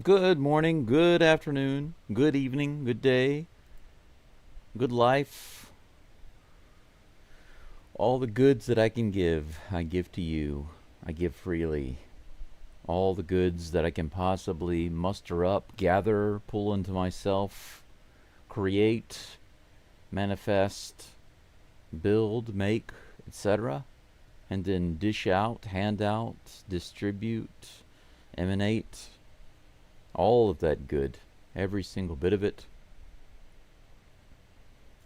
Good morning, good afternoon, good evening, good day, good life. All the goods that I can give, I give to you. I give freely. All the goods that I can possibly muster up, gather, pull into myself, create, manifest, build, make, etc. And then dish out, hand out, distribute, emanate. All of that good, every single bit of it,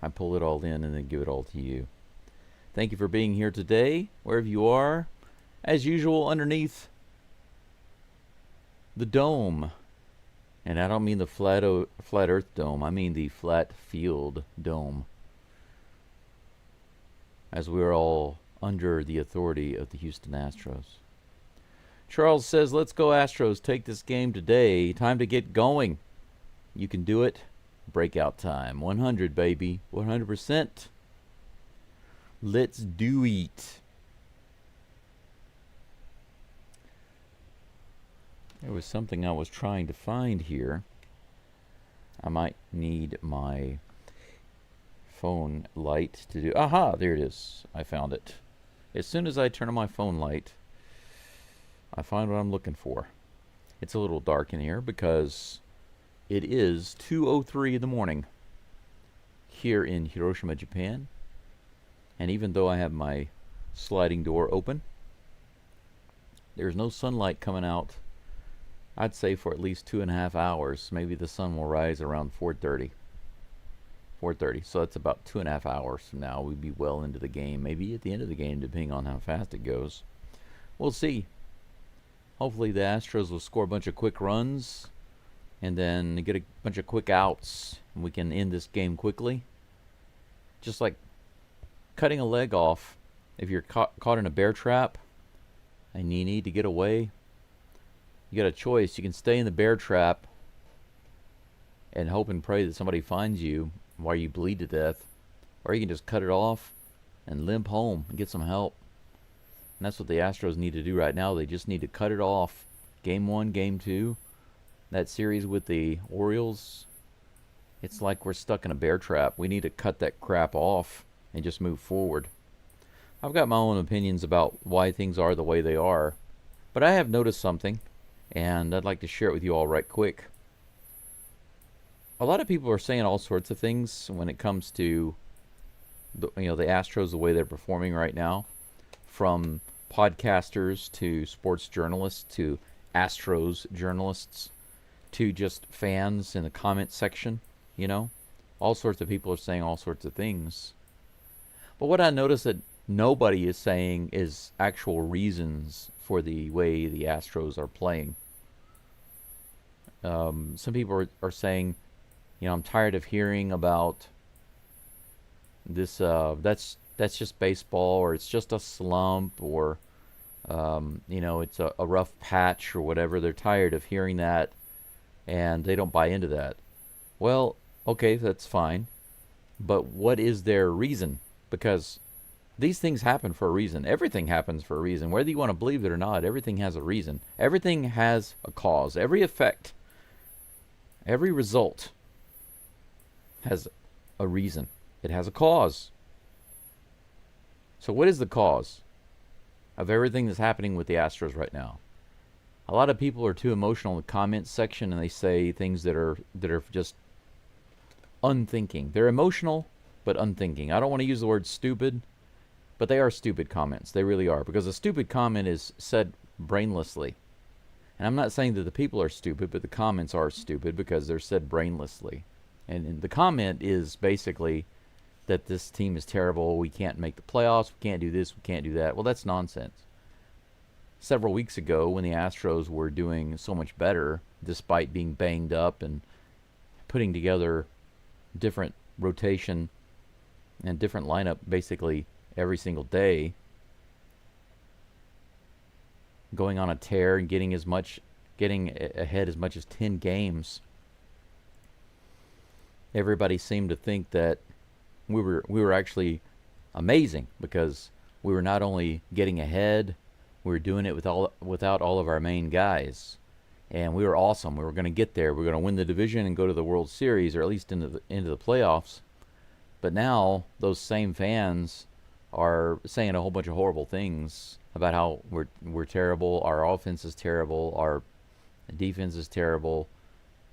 I pull it all in and then give it all to you. Thank you for being here today, wherever you are. As usual, underneath the dome. And I don't mean the flat Earth dome, I mean the flat field dome. As we're all under the authority of the Houston Astros. Charles says, let's go Astros, take this game today. Time to get going. You can do it. Breakout time. 100, baby. 100%. Let's do it. There was something I was trying to find here. I might need my phone light to do. Aha, there it is. I found it. As soon as I turn on my phone light, I find what I'm looking for. It's a little dark in here because it is 2:03 in the morning here in Hiroshima, Japan. And even though I have my sliding door open, there's no sunlight coming out, I'd say, for at least 2.5 hours. Maybe the sun will rise around 4:30. 4:30. So that's about 2.5 hours from now. We'd be well into the game. Maybe at the end of the game, depending on how fast it goes. We'll see. Hopefully the Astros will score a bunch of quick runs and then get a bunch of quick outs, and we can end this game quickly. Just like cutting a leg off. If you're caught in a bear trap and you need to get away, you got a choice. You can stay in the bear trap and hope and pray that somebody finds you while you bleed to death, or you can just cut it off and limp home and get some help. And that's what the Astros need to do right now. They just need to cut it off. Game 1, Game 2, that series with the Orioles, it's like we're stuck in a bear trap. We need to cut that crap off and just move forward. I've got my own opinions about why things are the way they are, but I have noticed something, and I'd like to share it with you all right quick. A lot of people are saying all sorts of things when it comes to the Astros, the way they're performing right now, from podcasters to sports journalists to Astros journalists to just fans in the comment section. All sorts of people are saying all sorts of things. But what I notice that nobody is saying is actual reasons for the way the Astros are playing. Some people are saying, I'm tired of hearing about this, that's just baseball, or it's just a slump, or it's a rough patch or whatever. They're tired of hearing that, and they don't buy into that. Well, okay, that's fine, but what is their reason? Because these things happen for a reason. Everything happens for a reason. Whether you want to believe it or not, everything has a reason. Everything has a cause. Every effect, every result has a reason. It has a cause. So what is the cause of everything that's happening with the Astros right now? A lot of people are too emotional in the comments section, and they say things that are just unthinking. They're emotional, but unthinking. I don't want to use the word stupid, but they are stupid comments. They really are, because a stupid comment is said brainlessly. And I'm not saying that the people are stupid, but the comments are stupid because they're said brainlessly. And the comment is basically that this team is terrible, we can't make the playoffs, we can't do this, we can't do that. Well, that's nonsense. Several weeks ago, when the Astros were doing so much better, despite being banged up and putting together different rotation and different lineup basically every single day, going on a tear and getting ahead as much as 10 games, everybody seemed to think that we were actually amazing, because we were not only getting ahead, we were doing it without all of our main guys. and we were awesome. We were going to get there. We were going to win the division and go to the World Series, or at least into the playoffs. But now those same fans are saying a whole bunch of horrible things about how we're terrible, our offense is terrible, our defense is terrible,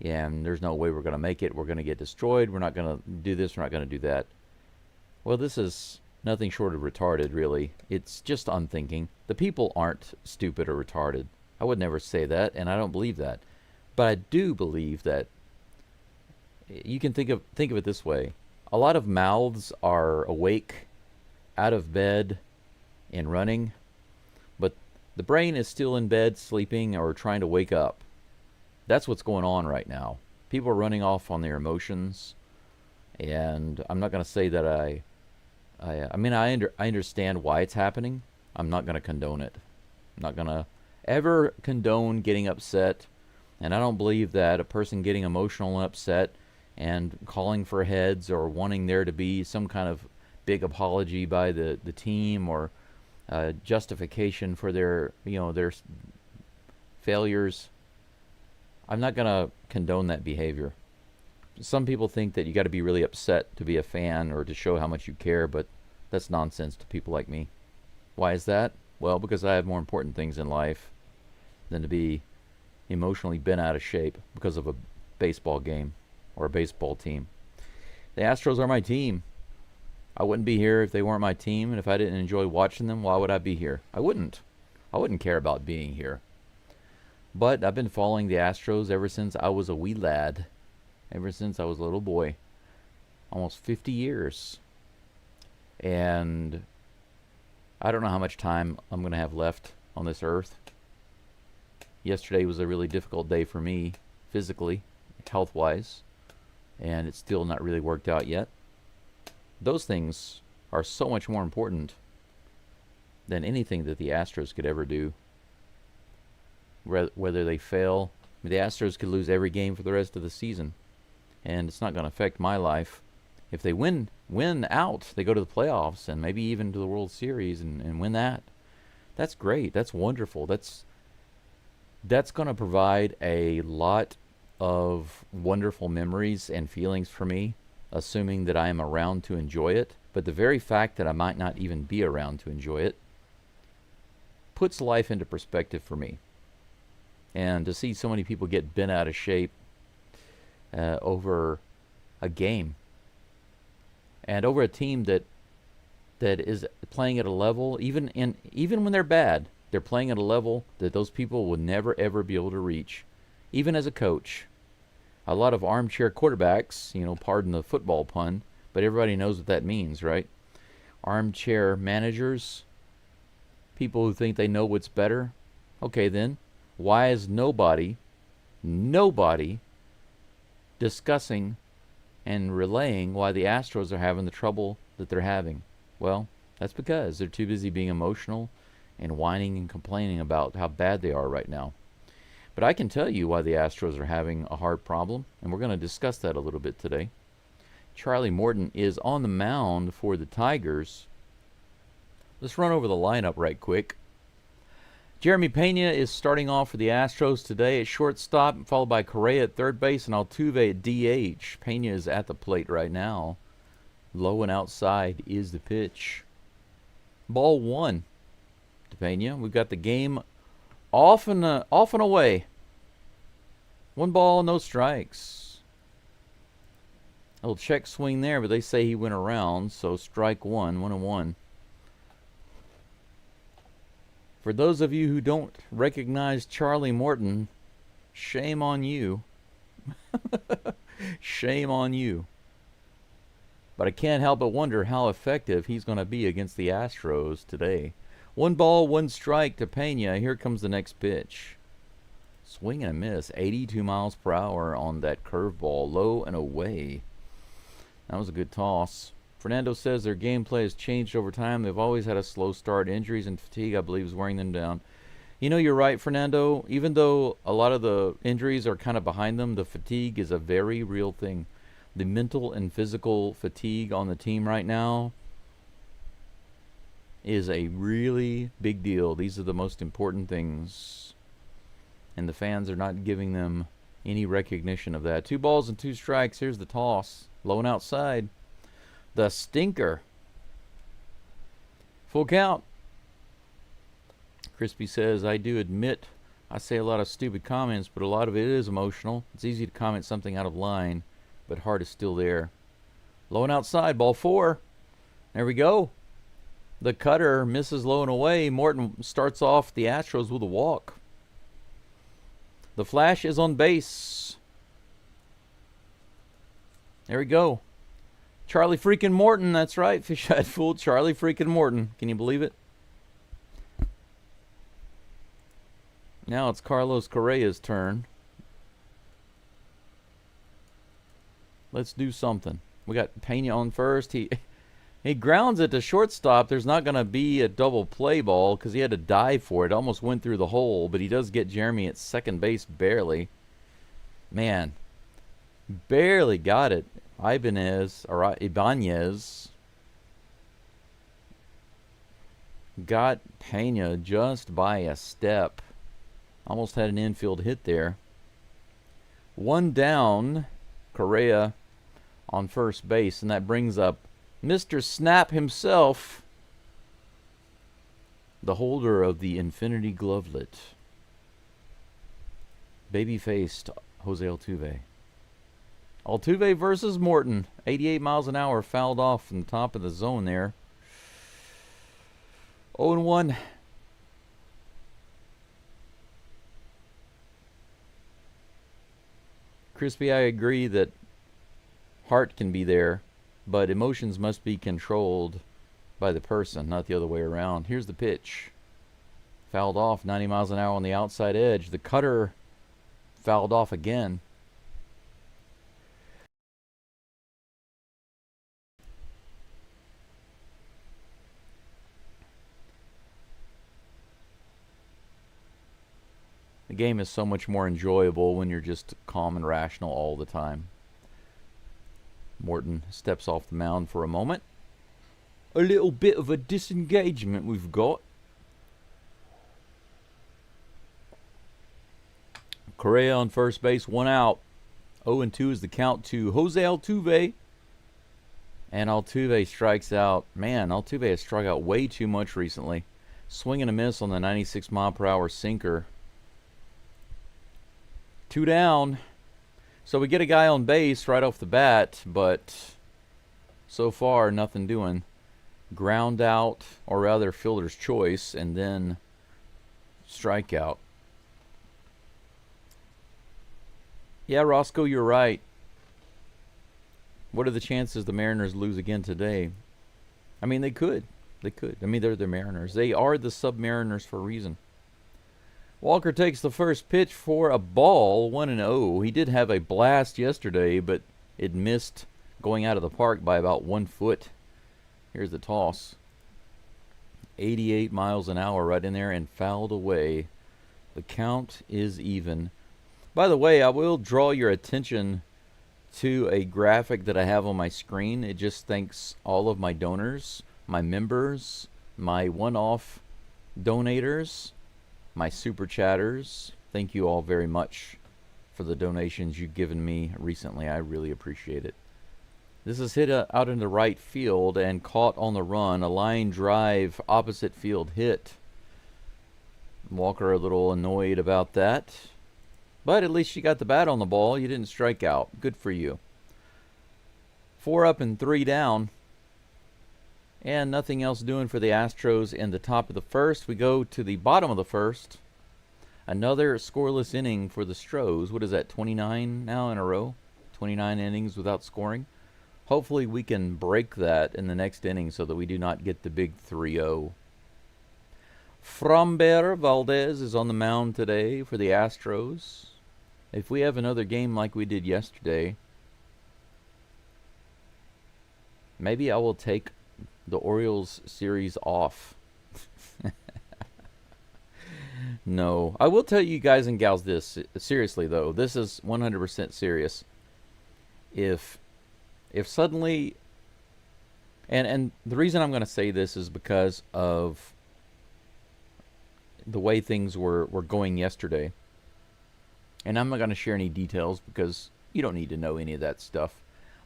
and there's no way we're going to make it. We're going to get destroyed. We're not going to do this. We're not going to do that. Well, this is nothing short of retarded, really. It's just unthinking. The people aren't stupid or retarded. I would never say that, and I don't believe that. But I do believe that you can think of it this way. A lot of mouths are awake, out of bed, and running, but the brain is still in bed, sleeping, or trying to wake up. That's what's going on right now. People are running off on their emotions, and I'm not going to say that I mean, I understand why it's happening. I'm not going to condone it. I'm not going to ever condone getting upset, and I don't believe that a person getting emotional and upset and calling for heads or wanting there to be some kind of big apology by the team or justification for their failures. I'm not going to condone that behavior. Some people think that you got to be really upset to be a fan or to show how much you care, but that's nonsense to people like me. Why is that? Well, because I have more important things in life than to be emotionally bent out of shape because of a baseball game or a baseball team. The Astros are my team. I wouldn't be here if they weren't my team, and if I didn't enjoy watching them, why would I be here? I wouldn't. I wouldn't care about being here. But I've been following the Astros ever since I was a wee lad. Ever since I was a little boy. Almost 50 years. And I don't know how much time I'm going to have left on this earth. Yesterday was a really difficult day for me, physically, health-wise. And it's still not really worked out yet. Those things are so much more important than anything that the Astros could ever do. Whether they fail, the Astros could lose every game for the rest of the season, and it's not going to affect my life. If they win out, they go to the playoffs and maybe even to the World Series and win that. That's great. That's wonderful. That's going to provide a lot of wonderful memories and feelings for me, assuming that I am around to enjoy it. But the very fact that I might not even be around to enjoy it puts life into perspective for me. And to see so many people get bent out of shape over a game and over a team that is playing at a level, even when they're bad, they're playing at a level that those people will never ever be able to reach, even as a coach. A lot of armchair quarterbacks, pardon the football pun, but everybody knows what that means, right? Armchair managers, people who think they know what's better. Okay, then. Why is nobody discussing and relaying why the Astros are having the trouble that they're having? Well, that's because they're too busy being emotional and whining and complaining about how bad they are right now. But I can tell you why the Astros are having a hard problem, and we're going to discuss that a little bit today. Charlie Morton is on the mound for the Tigers. Let's run over the lineup right quick. Jeremy Pena is starting off for the Astros today at shortstop, followed by Correa at third base and Altuve at DH. Pena is at the plate right now. Low and outside is the pitch. Ball one to Pena. We've got the game off and away. 1 ball, no strikes. A little check swing there, but they say he went around, so strike one, 1-1. For those of you who don't recognize Charlie Morton, shame on you. Shame on you. But I can't help but wonder how effective he's going to be against the Astros today. 1 ball, 1 strike to Pena. Here comes the next pitch. Swing and a miss. 82 miles per hour on that curveball. Low and away. That was a good toss. Fernando says their gameplay has changed over time. They've always had a slow start. Injuries and fatigue, I believe, is wearing them down. You're right, Fernando. Even though a lot of the injuries are kind of behind them, the fatigue is a very real thing. The mental and physical fatigue on the team right now is a really big deal. These are the most important things. and the fans are not giving them any recognition of that. 2 balls and 2 strikes. Here's the toss. Low and outside. The stinker. Full count. Crispy says, I do admit I say a lot of stupid comments, but a lot of it is emotional. It's easy to comment something out of line, but heart is still there. Low and outside, ball 4. There we go. The cutter misses low and away. Morton starts off the Astros with a walk. The flash is on base. There we go. Charlie freaking Morton. That's right. Fish-eyed fool. Charlie freaking Morton. Can you believe it? Now it's Carlos Correa's turn. Let's do something. We got Pena on first. He grounds it to shortstop. There's not going to be a double play ball because he had to dive for it. Almost went through the hole, but he does get Jeremy at second base barely. Man, barely got it. Ibanez got Pena just by a step. Almost had an infield hit there. 1 down, Correa on first base, and that brings up Mr. Snap himself, the holder of the Infinity Glovelet. Baby-faced Jose Altuve. Altuve versus Morton. 88 miles an hour, fouled off from the top of the zone there. 0-1. Crispy, I agree that heart can be there, but emotions must be controlled by the person, not the other way around. Here's the pitch. Fouled off, 90 miles an hour on the outside edge. The cutter fouled off again. The game is so much more enjoyable when you're just calm and rational all the time. Morton steps off the mound for a moment. A little bit of a disengagement we've got. Correa on first base, 1 out. 0-2 is the count to Jose Altuve. And Altuve strikes out. Man, Altuve has struck out way too much recently. Swing and a miss on the 96 mile per hour sinker. 2 down. So we get a guy on base right off the bat, but so far nothing doing. Ground out, or rather fielder's choice, and then strikeout. Yeah, Roscoe, you're right. What are the chances the Mariners lose again today? I mean, they could. They could. I mean, they're the Mariners. They are the Submariners for a reason. Walker takes the first pitch for a ball, 1-0. He did have a blast yesterday, but it missed going out of the park by about 1 foot. Here's the toss. 88 miles an hour right in there and fouled away. The count is even. By the way, I will draw your attention to a graphic that I have on my screen. It just thanks all of my donors, my members, my one-off donators, my super chatters. Thank you all very much for the donations you've given me recently. I really appreciate it. This is hit out into right field and caught on the run. A line drive, opposite field hit. Walker a little annoyed about that. But at least you got the bat on the ball. You didn't strike out. Good for you. 4 up and 3 down. And nothing else doing for the Astros in the top of the first. We go to the bottom of the first. Another scoreless inning for the Astros. What is that, 29 now in a row? 29 innings without scoring. Hopefully we can break that in the next inning so that we do not get the big 3-0. Framber Valdez is on the mound today for the Astros. If we have another game like we did yesterday, maybe I will take the Orioles series off. No. I will tell you guys and gals this. Seriously, though. This is 100% serious. If suddenly... And the reason I'm going to say this is because of the way things were going yesterday. And I'm not going to share any details because you don't need to know any of that stuff.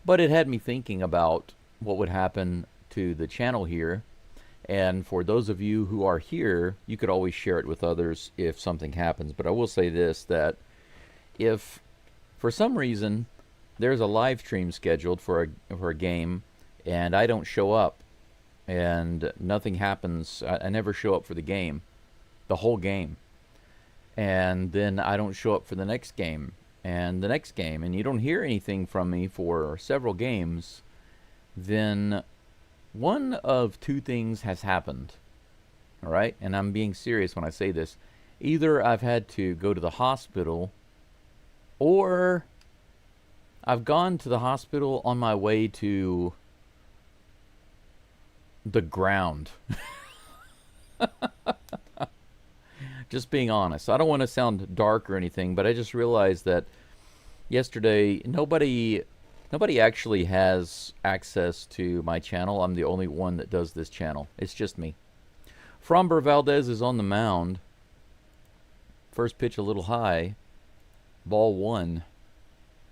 But it had me thinking about what would happen to the channel here. And for those of you who are here, you could always share it with others if something happens. But I will say this, that if for some reason there's a live stream scheduled for a game and I don't show up and nothing happens, I never show up for the game, the whole game, and then I don't show up for the next game and the next game, and you don't hear anything from me for several games, then one of two things has happened. All right? And I'm being serious when I say this. Either I've had to go to the hospital, or I've gone to the hospital on my way to the ground. Just being honest. I don't want to sound dark or anything, but I just realized that yesterday nobody actually has access to my channel. I'm the only one that does this channel. It's just me. Framber Valdez is on the mound. First pitch a little high. Ball one.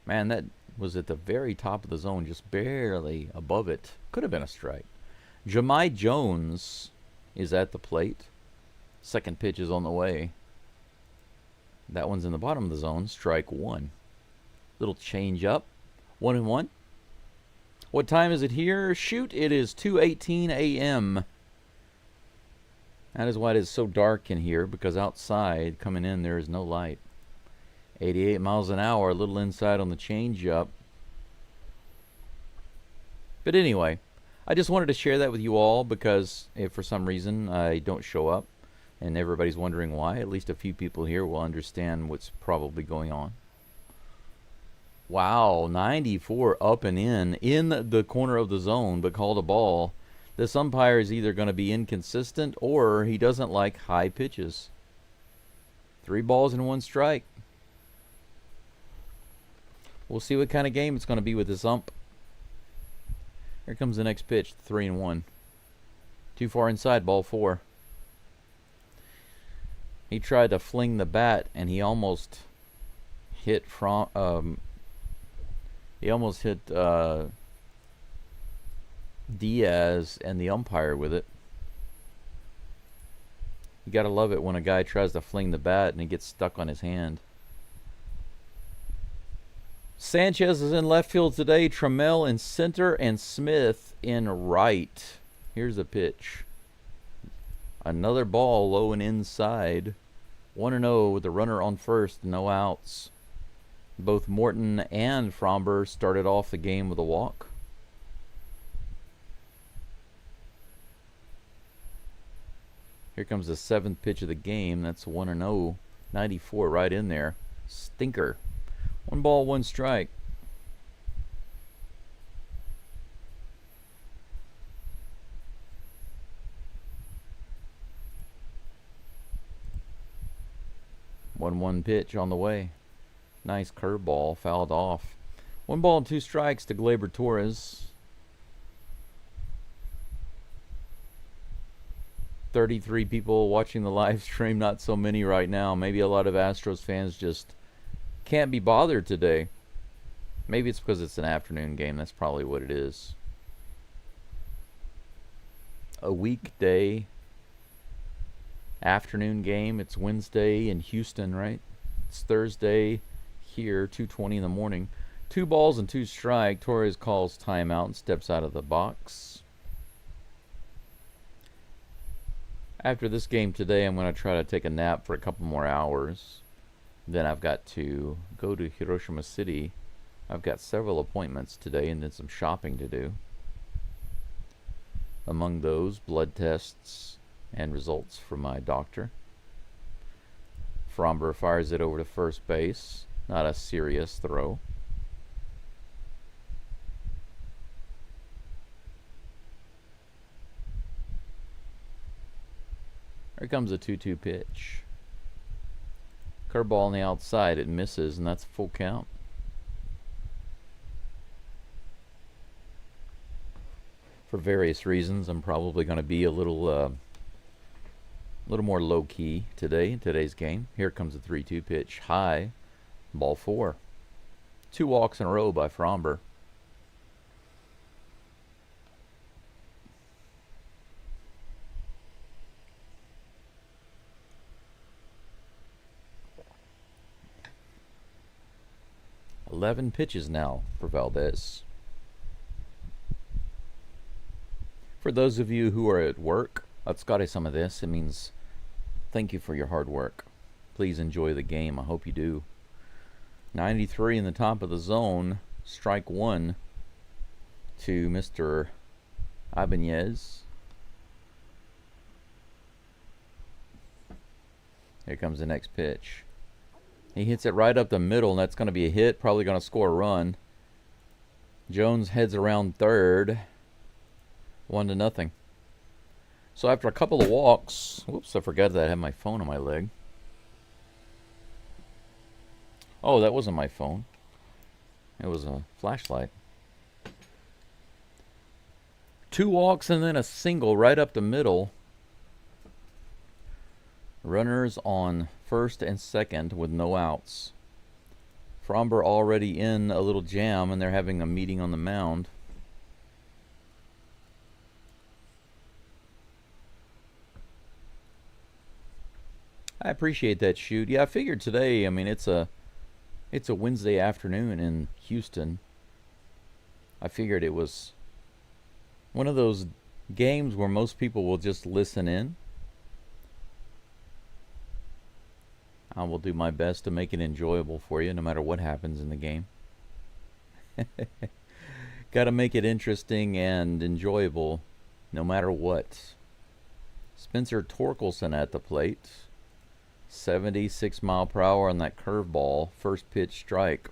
Man, that was at the very top of the zone, just barely above it. Could have been a strike. Jahmai Jones is at the plate. Second pitch is on the way. That one's in the bottom of the zone. Strike one. Little change up. 1-1. What time is it here? Shoot, it is 2:18 a.m. That is why it is so dark in here, because outside, coming in, there is no light. 88 miles an hour, a little inside on the change-up. But anyway, I just wanted to share that with you all, because if for some reason I don't show up, and everybody's wondering why, at least a few people here will understand what's probably going on. Wow, 94 up and in the corner of the zone, but called a ball. This umpire is either going to be inconsistent or he doesn't like high pitches. 3 balls and 1 strike. We'll see what kind of game it's going to be with this ump. Here comes the next pitch, 3-1. Too far inside, ball 4. He tried to fling the bat and he almost hit Diaz and the umpire with it. You gotta love it when a guy tries to fling the bat and he gets stuck on his hand. Sanchez is in left field today. Trammell in center and Smith in right. Here's a pitch. Another ball low and inside. 1-0 with the runner on first, no outs. Both Morton and Framber started off the game with a walk. Here comes the 7th pitch of the game. That's 1-0. 94 right in there. Stinker. 1 ball, 1 strike. One pitch on the way. Nice curveball, fouled off. 1 ball and 2 strikes to Gleyber Torres. 33 people watching the live stream, not so many right now. Maybe a lot of Astros fans just can't be bothered today. Maybe it's because it's an afternoon game. That's probably what it is. A weekday afternoon game. It's Wednesday in Houston, right? It's Thursday here, 2:20 in the morning. 2 balls and 2 strike. Torres calls timeout and steps out of the box. After this game today, I'm going to try to take a nap for a couple more hours. Then I've got to go to Hiroshima City. I've got several appointments today and then some shopping to do. Among those, blood tests and results from my doctor. Framber fires it over to first base. Not a serious throw. Here comes a 2-2 pitch. Curveball on the outside. It misses, and that's a full count. For various reasons, I'm probably going to be a little more low-key today in today's game. Here comes a 3-2 pitch. High. Ball 4. 2 walks in a row by Fromber. $11 pitches now for Valdez. For those of you who are at work, let's got some of this. It means thank you for your hard work. Please enjoy the game. I hope you do. 93 in the top of the zone. Strike 1 to Mr. Ibanez. Here comes the next pitch. He hits it right up the middle, and that's going to be a hit. Probably going to score a run. Jones heads around third. 1-0. So after a couple of walks, whoops, I forgot that I had my phone on my leg. Oh, that wasn't my phone. It was a flashlight. 2 walks and then a single right up the middle. Runners on first and second with no outs. Fromber already in a little jam, and they're having a meeting on the mound. I appreciate that shoot. Yeah, I figured today, I mean, it's a Wednesday afternoon in Houston. I figured it was one of those games where most people will just listen in. I will do my best to make it enjoyable for you no matter what happens in the game. Got to make it interesting and enjoyable no matter what. Spencer Torkelson at the plate. 76 mile per hour on that curveball. First pitch strike.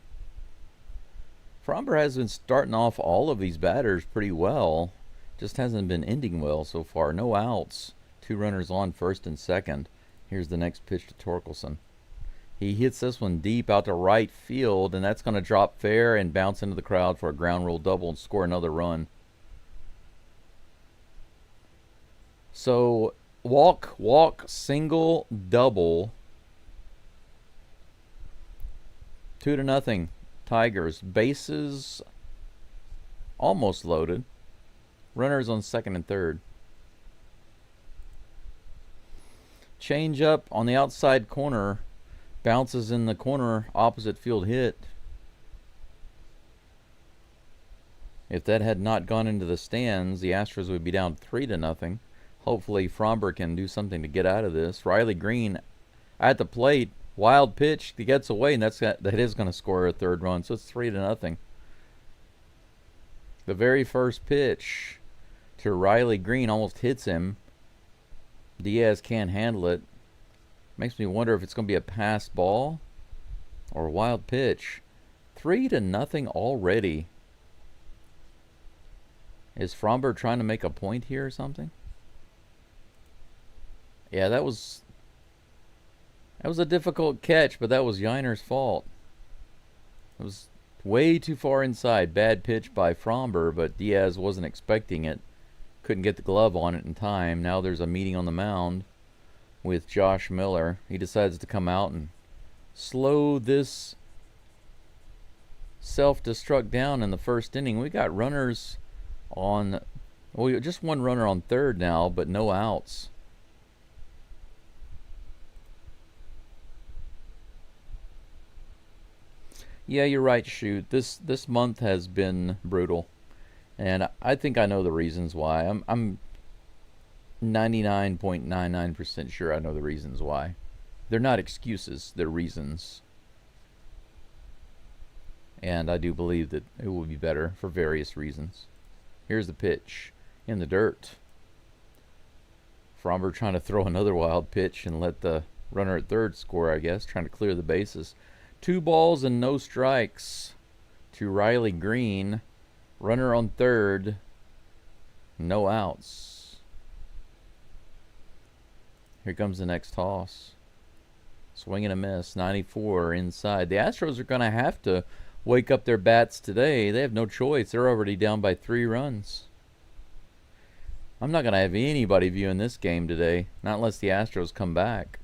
Fromber has been starting off all of these batters pretty well. Just hasn't been ending well so far. No outs. 2 runners on first and second. Here's the next pitch to Torkelson. He hits this one deep out to right field, and that's going to drop fair and bounce into the crowd for a ground rule double and score another run. So walk, single, double. 2-0. Tigers. Bases almost loaded. Runners on second and third. Change up on the outside corner. Bounces in the corner, opposite field hit. If that had not gone into the stands, the Astros would be down 3-0. Hopefully Fromber can do something to get out of this. Riley Green at the plate. Wild pitch. He gets away, and that is going to score a third run. So it's 3-0. The very first pitch to Riley Green almost hits him. Diaz can't handle it. Makes me wonder if it's going to be a pass ball or a wild pitch. 3-0 already. Is Fromber trying to make a point here or something? Yeah, that was a difficult catch, but that was Yiner's fault. It was way too far inside. Bad pitch by Fromber, but Diaz wasn't expecting it. Couldn't get the glove on it in time. Now there's a meeting on the mound with Josh Miller. He decides to come out and slow this self-destruct down in the first inning. We got runners on, well, just 1 runner on third now, but no outs. Yeah, you're right, Shoot. This month has been brutal, and I think I know the reasons why. I'm 99.99% sure I know the reasons why. They're not excuses, they're reasons. And I do believe that it will be better for various reasons. Here's the pitch in the dirt. Fromber trying to throw another wild pitch and let the runner at third score, I guess, trying to clear the bases. 2 balls and no strikes to Riley Green. Runner on third. No outs. Here comes the next toss. Swing and a miss. 94 inside. The Astros are going to have to wake up their bats today. They have no choice. They're already down by 3 runs. I'm not going to have anybody viewing this game today, not unless the Astros come back.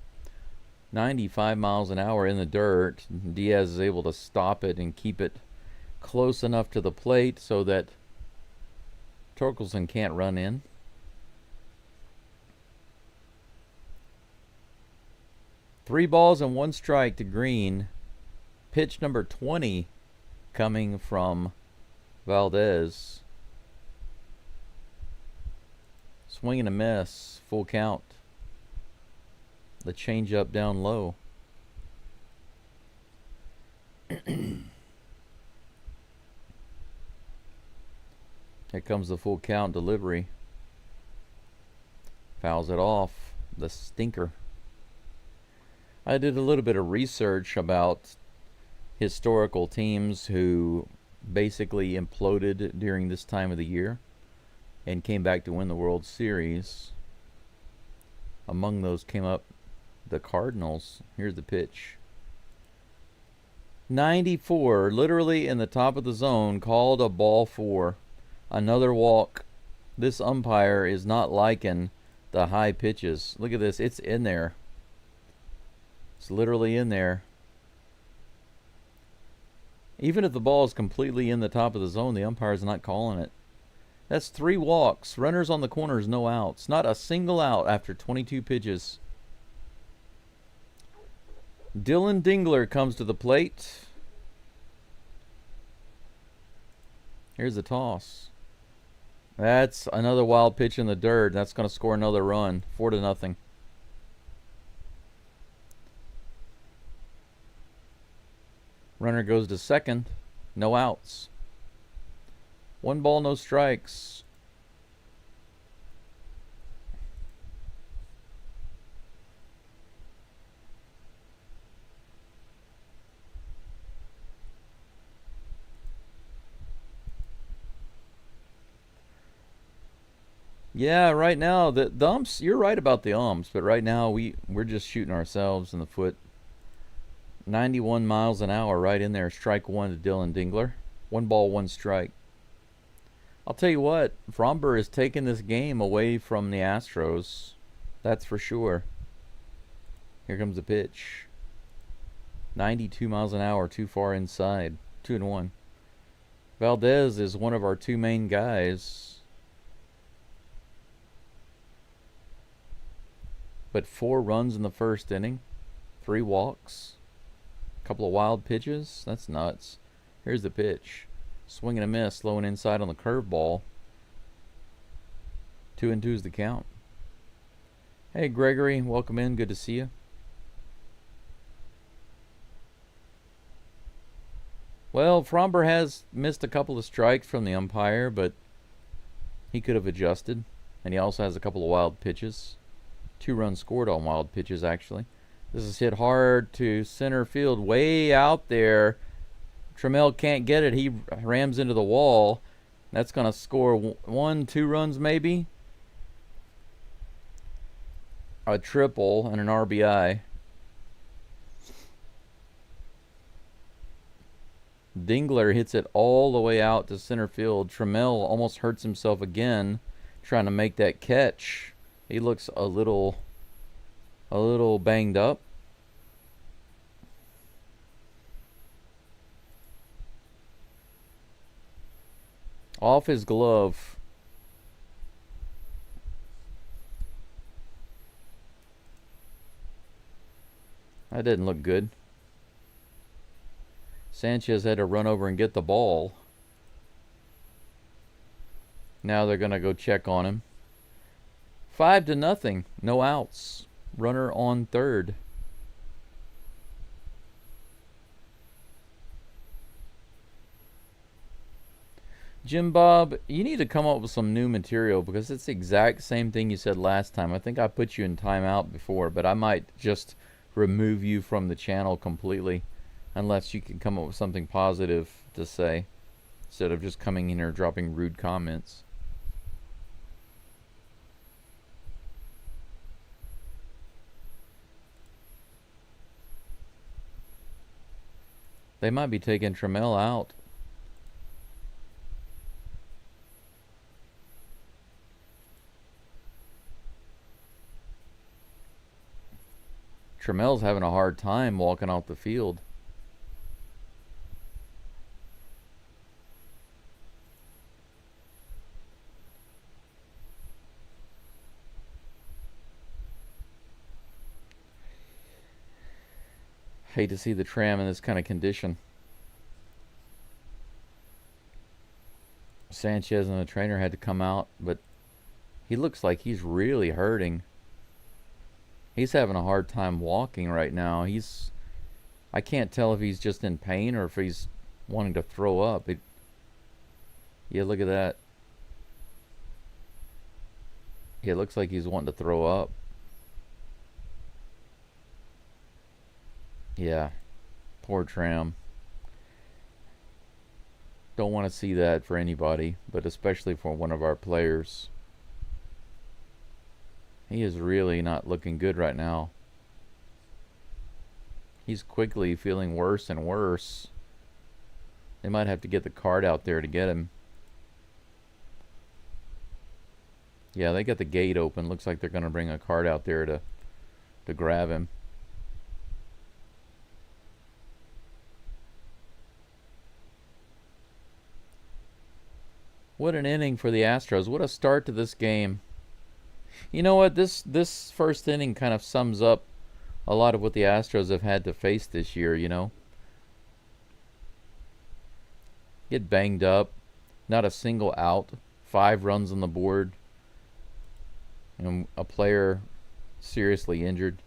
95 miles an hour in the dirt. Diaz is able to stop it and keep it close enough to the plate so that Torkelson can't run in. Three balls and one strike to Green. Pitch number 20 coming from Valdez. Swing and a miss. Full count. The changeup down low. Here comes the full count delivery. Fouls it off. The stinker. I did a little bit of research about historical teams who basically imploded during this time of the year and came back to win the World Series. Among those came up the Cardinals. Here's the pitch. 94, literally in the top of the zone, called a ball 4. Another walk. This umpire is not liking the high pitches. Look at this. It's in there. It's literally in there. Even if the ball is completely in the top of the zone, the umpire is not calling it. That's 3 walks. Runners on the corners, no outs. Not a single out after 22 pitches. Dylan Dingler comes to the plate. Here's the toss. That's another wild pitch in the dirt. That's going to score another run. 4-0. Runner goes to second. No outs. 1 ball, no strikes. Yeah, right now the umps. You're right about the umps, but right now we're just shooting ourselves in the foot. 91 miles an hour, right in there. Strike 1 to Dylan Dingler. 1 ball, 1 strike. I'll tell you what, Fromber is taking this game away from the Astros. That's for sure. Here comes the pitch. 92 miles an hour, too far inside. 2-1. Valdez is one of our 2 main guys. But 4 runs in the first inning. 3 walks. A couple of wild pitches. That's nuts. Here's the pitch. Swing and a miss, slowing inside on the curveball. 2-2 is the count. Hey, Gregory, welcome in. Good to see you. Well, Fromber has missed a couple of strikes from the umpire, but he could have adjusted. And he also has a couple of wild pitches. 2 runs scored on wild pitches, actually. This is hit hard to center field, way out there. Trammell can't get it. He rams into the wall. That's going to score 1-2 runs maybe. A triple and an RBI. Dingler hits it all the way out to center field. Trammell almost hurts himself again trying to make that catch. He looks a little banged up. Off his glove. That didn't look good. Sanchez had to run over and get the ball. Now they're going to go check on him. 5-0. No outs. Runner on third. Jim Bob, you need to come up with some new material because it's the exact same thing you said last time. I think I put you in timeout before, but I might just remove you from the channel completely unless you can come up with something positive to say instead of just coming in here dropping rude comments. They might be taking Trammell out. Tramel's having a hard time walking off the field. Hate to see the Tram in this kind of condition. Sanchez and the trainer had to come out, but he looks like he's really hurting. He's having a hard time walking right now. I can't tell if he's just in pain or if he's wanting to throw up. Yeah, look at that. Yeah, it looks like he's wanting to throw up. Yeah, poor Tram. Don't want to see that for anybody, but especially for one of our players. He is really not looking good right now. He's quickly feeling worse and worse. They might have to get the cart out there to get him. Yeah, they got the gate open. Looks like they're going to bring a cart out there to grab him. What an inning for the Astros. What a start to this game. You know what? This first inning kind of sums up a lot of what the Astros have had to face this year, you know. Get banged up. Not a single out. 5 runs on the board. And a player seriously injured.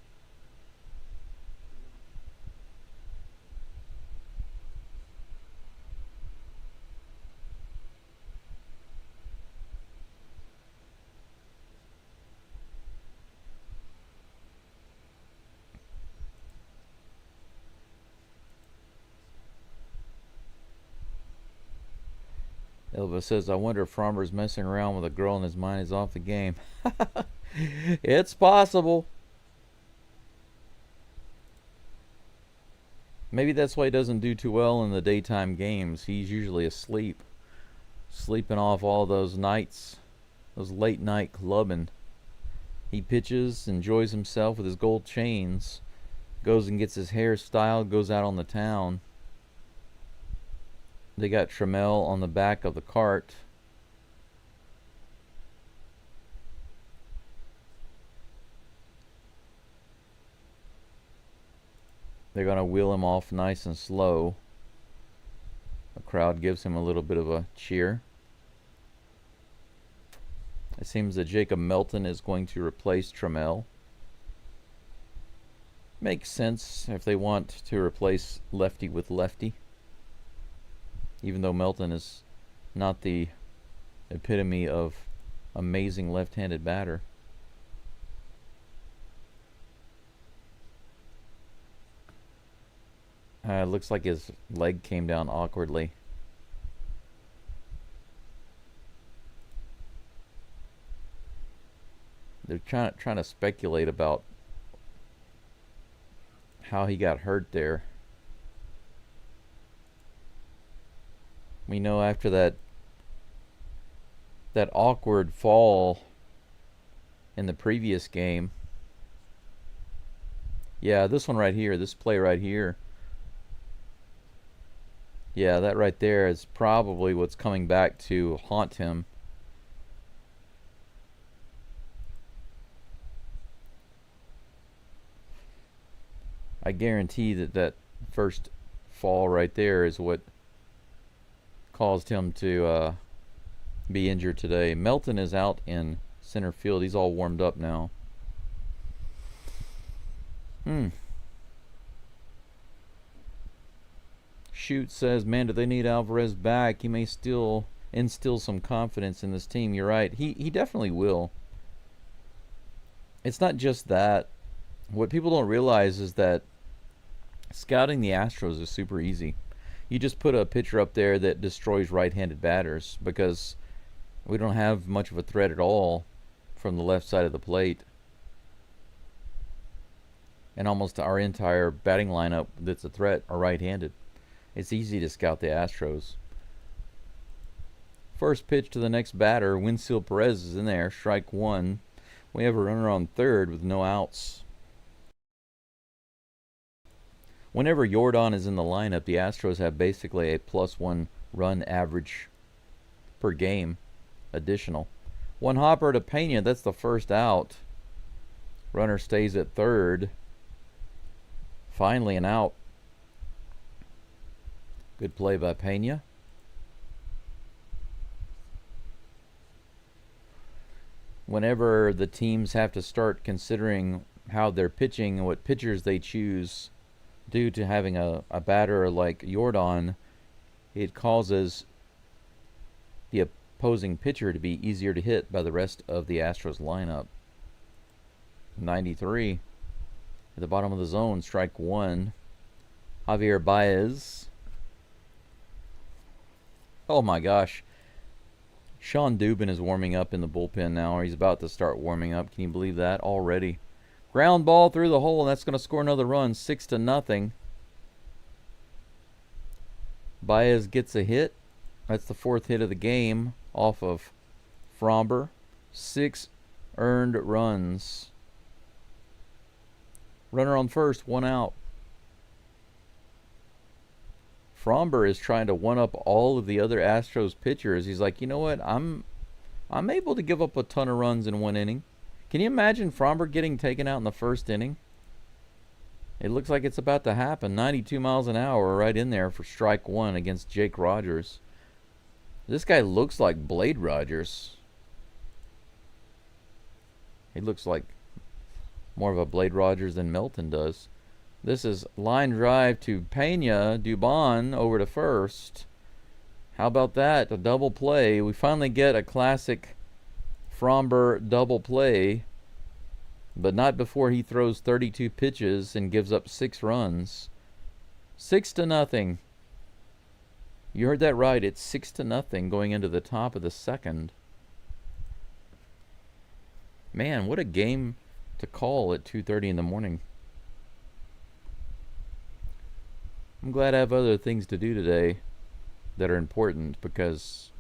Elva says, I wonder if Fromber's messing around with a girl and his mind is off the game. It's possible. Maybe that's why he doesn't do too well in the daytime games. He's usually asleep. Sleeping off all those nights. Those late night clubbing. He pitches, enjoys himself with his gold chains. Goes and gets his hair styled, goes out on the town. They got Trammell on the back of the cart. They're going to wheel him off nice and slow. The crowd gives him a little bit of a cheer. It seems that Jacob Melton is going to replace Trammell. Makes sense if they want to replace lefty with lefty. Even though Melton is not the epitome of amazing left-handed batter. Looks like his leg came down awkwardly. They're trying to speculate about how he got hurt there. We know after that awkward fall in the previous game. Yeah, this one right here, this play right here. Yeah, that right there is probably what's coming back to haunt him. I guarantee that first fall right there is what caused him to be injured today. Melton is out in center field. He's all warmed up now. Shoot says, man, do they need Alvarez back? He may still instill some confidence in this team. You're right. He definitely will. It's not just that. What people don't realize is that scouting the Astros is super easy. You just put a pitcher up there that destroys right-handed batters because we don't have much of a threat at all from the left side of the plate. And almost our entire batting lineup that's a threat are right-handed. It's easy to scout the Astros. First pitch to the next batter. Winfield Perez is in there. Strike 1. We have a runner on third with no outs. Whenever Jordan is in the lineup, the Astros have basically a +1 run average per game additional. One hopper to Pena. That's the first out. Runner stays at third. Finally an out. Good play by Pena. Whenever the teams have to start considering how they're pitching and what pitchers they choose due to having a batter like Jordan, it causes the opposing pitcher to be easier to hit by the rest of the Astros lineup. 93 at the bottom of the zone, strike one. Javier Baez. Oh my gosh. Sean Dubin is warming up in the bullpen now, or he's about to start warming up. Can you believe that already? Ground ball through the hole, and that's going to score another run, 6-0. Baez gets a hit. That's the fourth hit of the game off of Fromber. 6 earned runs. Runner on first, 1 out. Fromber is trying to one-up all of the other Astros pitchers. He's like, you know what? I'm able to give up a ton of runs in 1 inning. Can you imagine Fromber getting taken out in the first inning? It looks like it's about to happen. 92 miles an hour right in there for strike one against Jake Rogers. This guy looks like Blade Rogers. He looks like more of a Blade Rogers than Melton does. This is line drive to Pena. Dubon over to first. How about that? A double play. We finally get a classic Fromber double play, but not before he throws 32 pitches and gives up 6 runs. 6-0. You heard that right. It's 6-0 going into the top of the second. Man, what a game to call at 2:30 in the morning. I'm glad I have other things to do today that are important because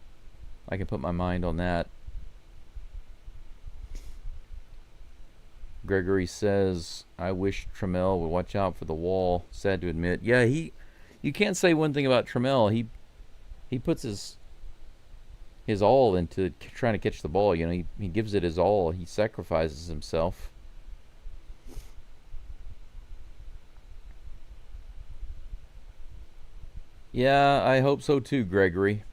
I can put my mind on that. Gregory says, I wish Trammell would watch out for the wall. Sad to admit. Yeah, you can't say one thing about Trammell. He puts his all into trying to catch the ball. You know, he gives it his all. He sacrifices himself. Yeah, I hope so too, Gregory.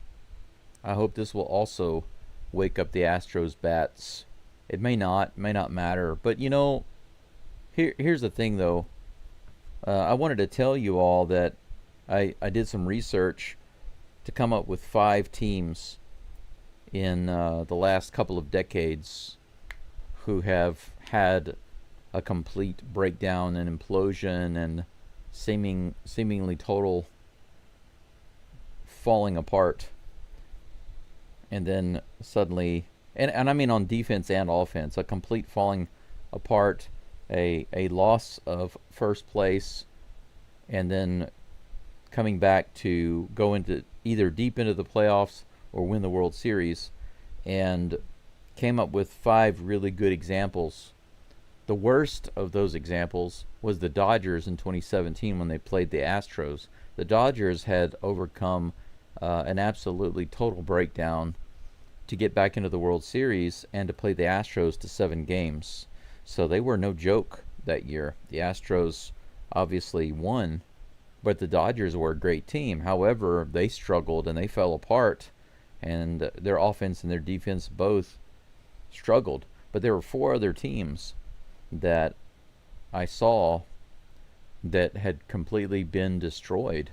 I hope this will also wake up the Astros bats. It may not matter. But, you know, here's the thing, though. I wanted to tell you all that I did some research to come up with 5 teams in the last couple of decades who have had a complete breakdown and implosion and seemingly total falling apart, and then suddenly, and I mean on defense and offense, a complete falling apart, a loss of first place, and then coming back to go into either deep into the playoffs or win the World Series, and came up with 5 really good examples. The worst of those examples was the Dodgers in 2017 when they played the Astros. The Dodgers had overcome an absolutely total breakdown to get back into the World Series and to play the Astros to 7 games. So they were no joke that year. The Astros obviously won, but the Dodgers were a great team. However, they struggled and they fell apart, and their offense and their defense both struggled. But there were 4 other teams that I saw that had completely been destroyed.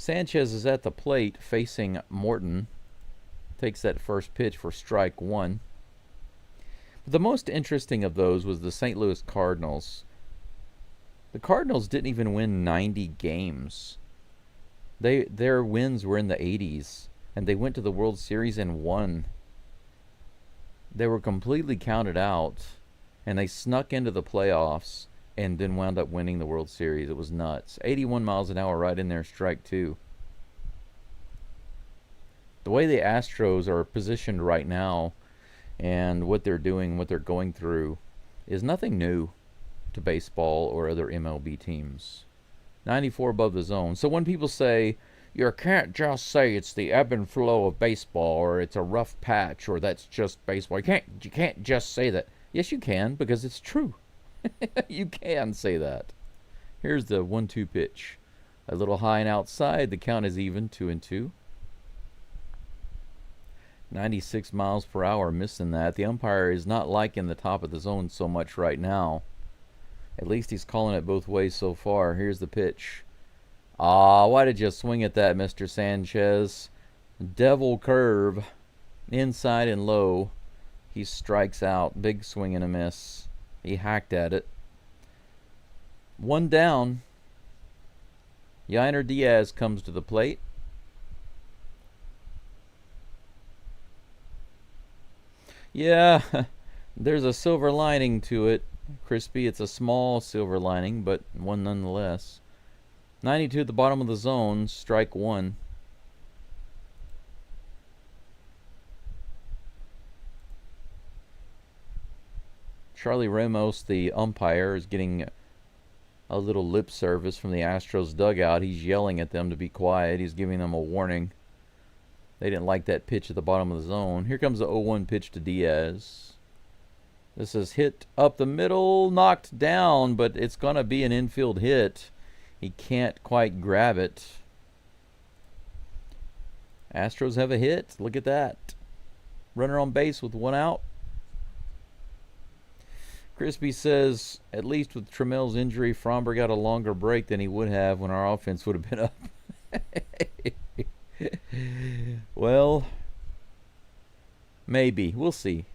Sanchez is at the plate facing Morton. Takes that first pitch for strike one. But the most interesting of those was the St. Louis Cardinals. The Cardinals didn't even win 90 games. Their wins were in the 80s, and they went to the World Series and won. They were completely counted out, and they snuck into the playoffs and then wound up winning the World Series. It was nuts. 81 miles an hour right in there, strike 2. The way the Astros are positioned right now and what they're doing, what they're going through, is nothing new to baseball or other MLB teams. 94 above the zone. So when people say, you can't just say it's the ebb and flow of baseball, or it's a rough patch, or that's just baseball. You can't just say that. Yes, you can, because it's true. You can say that. Here's the 1-2 pitch. A little high and outside. The count is even, 2-2. 96 miles per hour, missing that. The umpire is not liking the top of the zone so much right now. At least he's calling it both ways so far. Here's the pitch. Ah, why did you swing at that, Mr. Sanchez? Devil curve. Inside and low. He strikes out. Big swing and a miss. He hacked at it. 1 down. Yainer Diaz comes to the plate. Yeah, there's a silver lining to it. Crispy, it's a small silver lining, but one nonetheless. 92 at the bottom of the zone, strike 1. Charlie Ramos, the umpire, is getting a little lip service from the Astros dugout. He's yelling at them to be quiet. He's giving them a warning. They didn't like that pitch at the bottom of the zone. Here comes the 0-1 pitch to Diaz. This is hit up the middle, knocked down, but it's going to be an infield hit. He can't quite grab it. Astros have a hit. Look at that. Runner on base with 1 out. Crispy says, at least with Trammell's injury, Fromber got a longer break than he would have when our offense would have been up. Well, maybe. We'll see.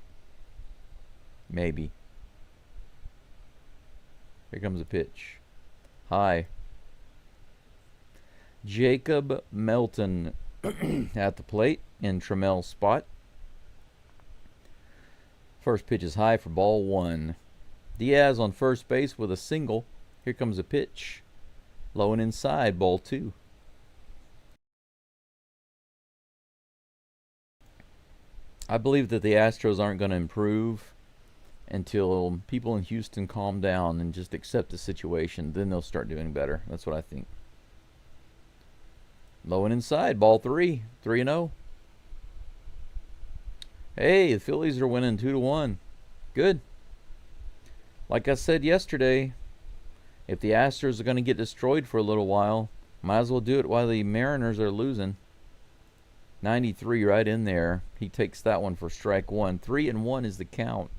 Maybe. Here comes a pitch. High. Jacob Melton at the plate in Trammell's spot. First pitch is high for ball 1. Diaz on first base with a single. Here comes a pitch. Low and inside, ball 2. I believe that the Astros aren't going to improve until people in Houston calm down and just accept the situation. Then they'll start doing better. That's what I think. Low and inside, ball 3. 3-0. Hey, the Phillies are winning 2-1. Good. Like I said yesterday, if the Astros are going to get destroyed for a little while, might as well do it while the Mariners are losing. 93 right in there. He takes that one for strike 1. 3-1 is the count.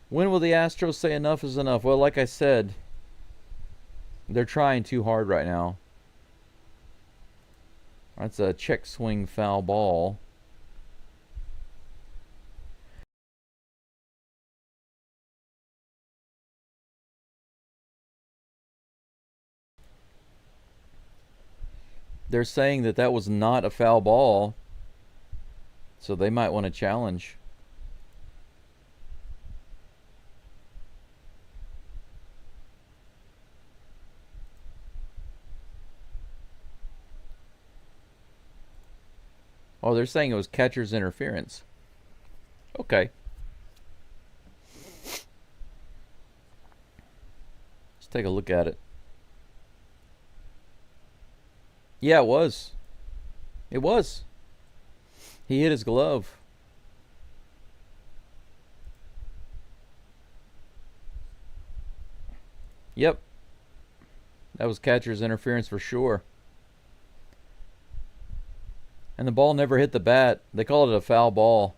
When will the Astros say enough is enough? Well, like I said, they're trying too hard right now. That's a check swing foul ball. They're saying that that was not a foul ball, so they might want to challenge. Oh, they're saying it was catcher's interference. Okay. Let's take a look at it. Yeah, it was. It was. He hit his glove. Yep. That was catcher's interference for sure. And the ball never hit the bat. They called it a foul ball.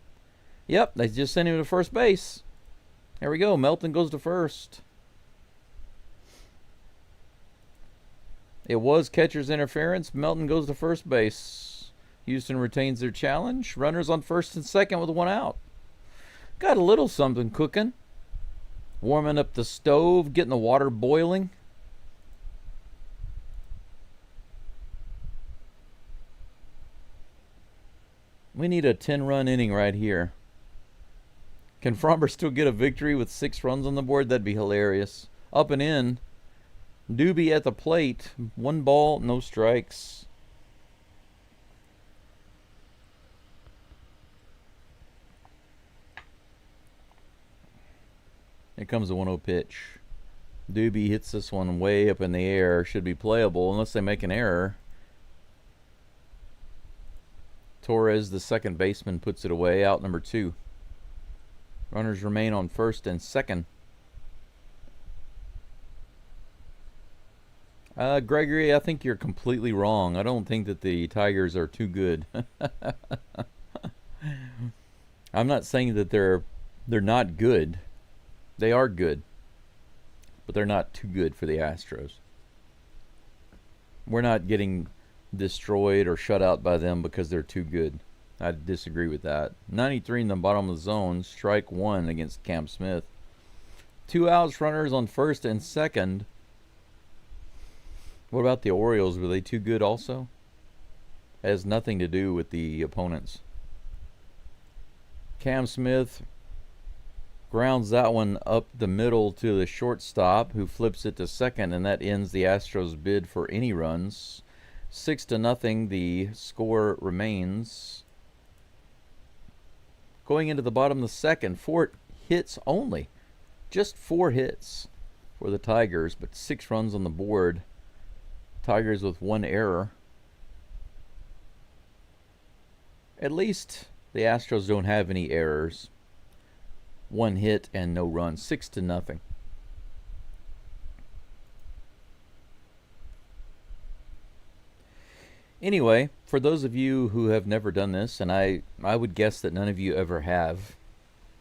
Yep, they just sent him to first base. There we go. Melton goes to first. It was catcher's interference. Melton goes to first base. Houston retains their challenge. Runners on first and second with 1 out. Got a little something cooking. Warming up the stove, getting the water boiling. We need a 10-run inning right here. Can Fromber still get a victory with 6 runs on the board? That'd be hilarious. Up and in. Doobie at the plate. 1 ball, no strikes. Here comes the 1-0 pitch. Doobie hits this one way up in the air. Should be playable unless they make an error. Torres, the second baseman, puts it away. Out number 2. Runners remain on first and second. Gregory, I think you're completely wrong. I don't think that the Tigers are too good. I'm not saying that they're not good. They are good. But they're not too good for the Astros. We're not getting destroyed or shut out by them because they're too good. I disagree with that. 93 in the bottom of the zone. Strike 1 against Cam Smith. 2 outs, runners on first and second. What about the Orioles? Were they too good also? It has nothing to do with the opponents. Cam Smith grounds that one up the middle to the shortstop, who flips it to second, and that ends the Astros' bid for any runs. 6-0, the score remains. Going into the bottom of the second, 4 hits only. Just 4 hits for the Tigers, but 6 runs on the board. Tigers with 1 error. At least the Astros don't have any errors. 1 hit and no runs. 6-0. Anyway, for those of you who have never done this, and I would guess that none of you ever have,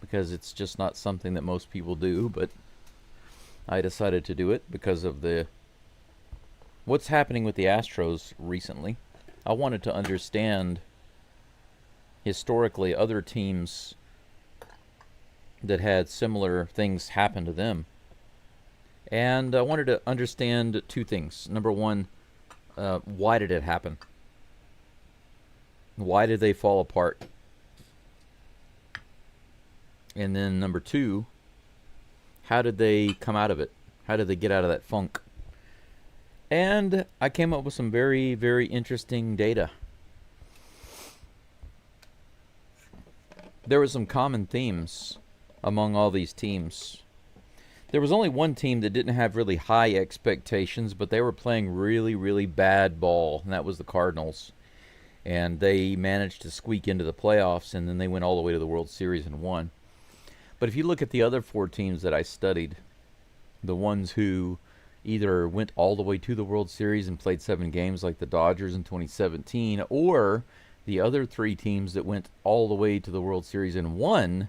because it's just not something that most people do, but I decided to do it because of what's happening with the Astros recently. I wanted to understand historically other teams that had similar things happen to them. And I wanted to understand 2 things. Number 1, why did it happen? Why did they fall apart? And then number 2, how did they come out of it? How did they get out of that funk? And I came up with some very, very interesting data. There were some common themes among all these teams. There was only one team that didn't have really high expectations, but they were playing really, really bad ball, and that was the Cardinals. And they managed to squeak into the playoffs, and then they went all the way to the World Series and won. But if you look at the other 4 teams that I studied, the ones who either went all the way to the World Series and played 7 games like the Dodgers in 2017, or the other 3 teams that went all the way to the World Series and won,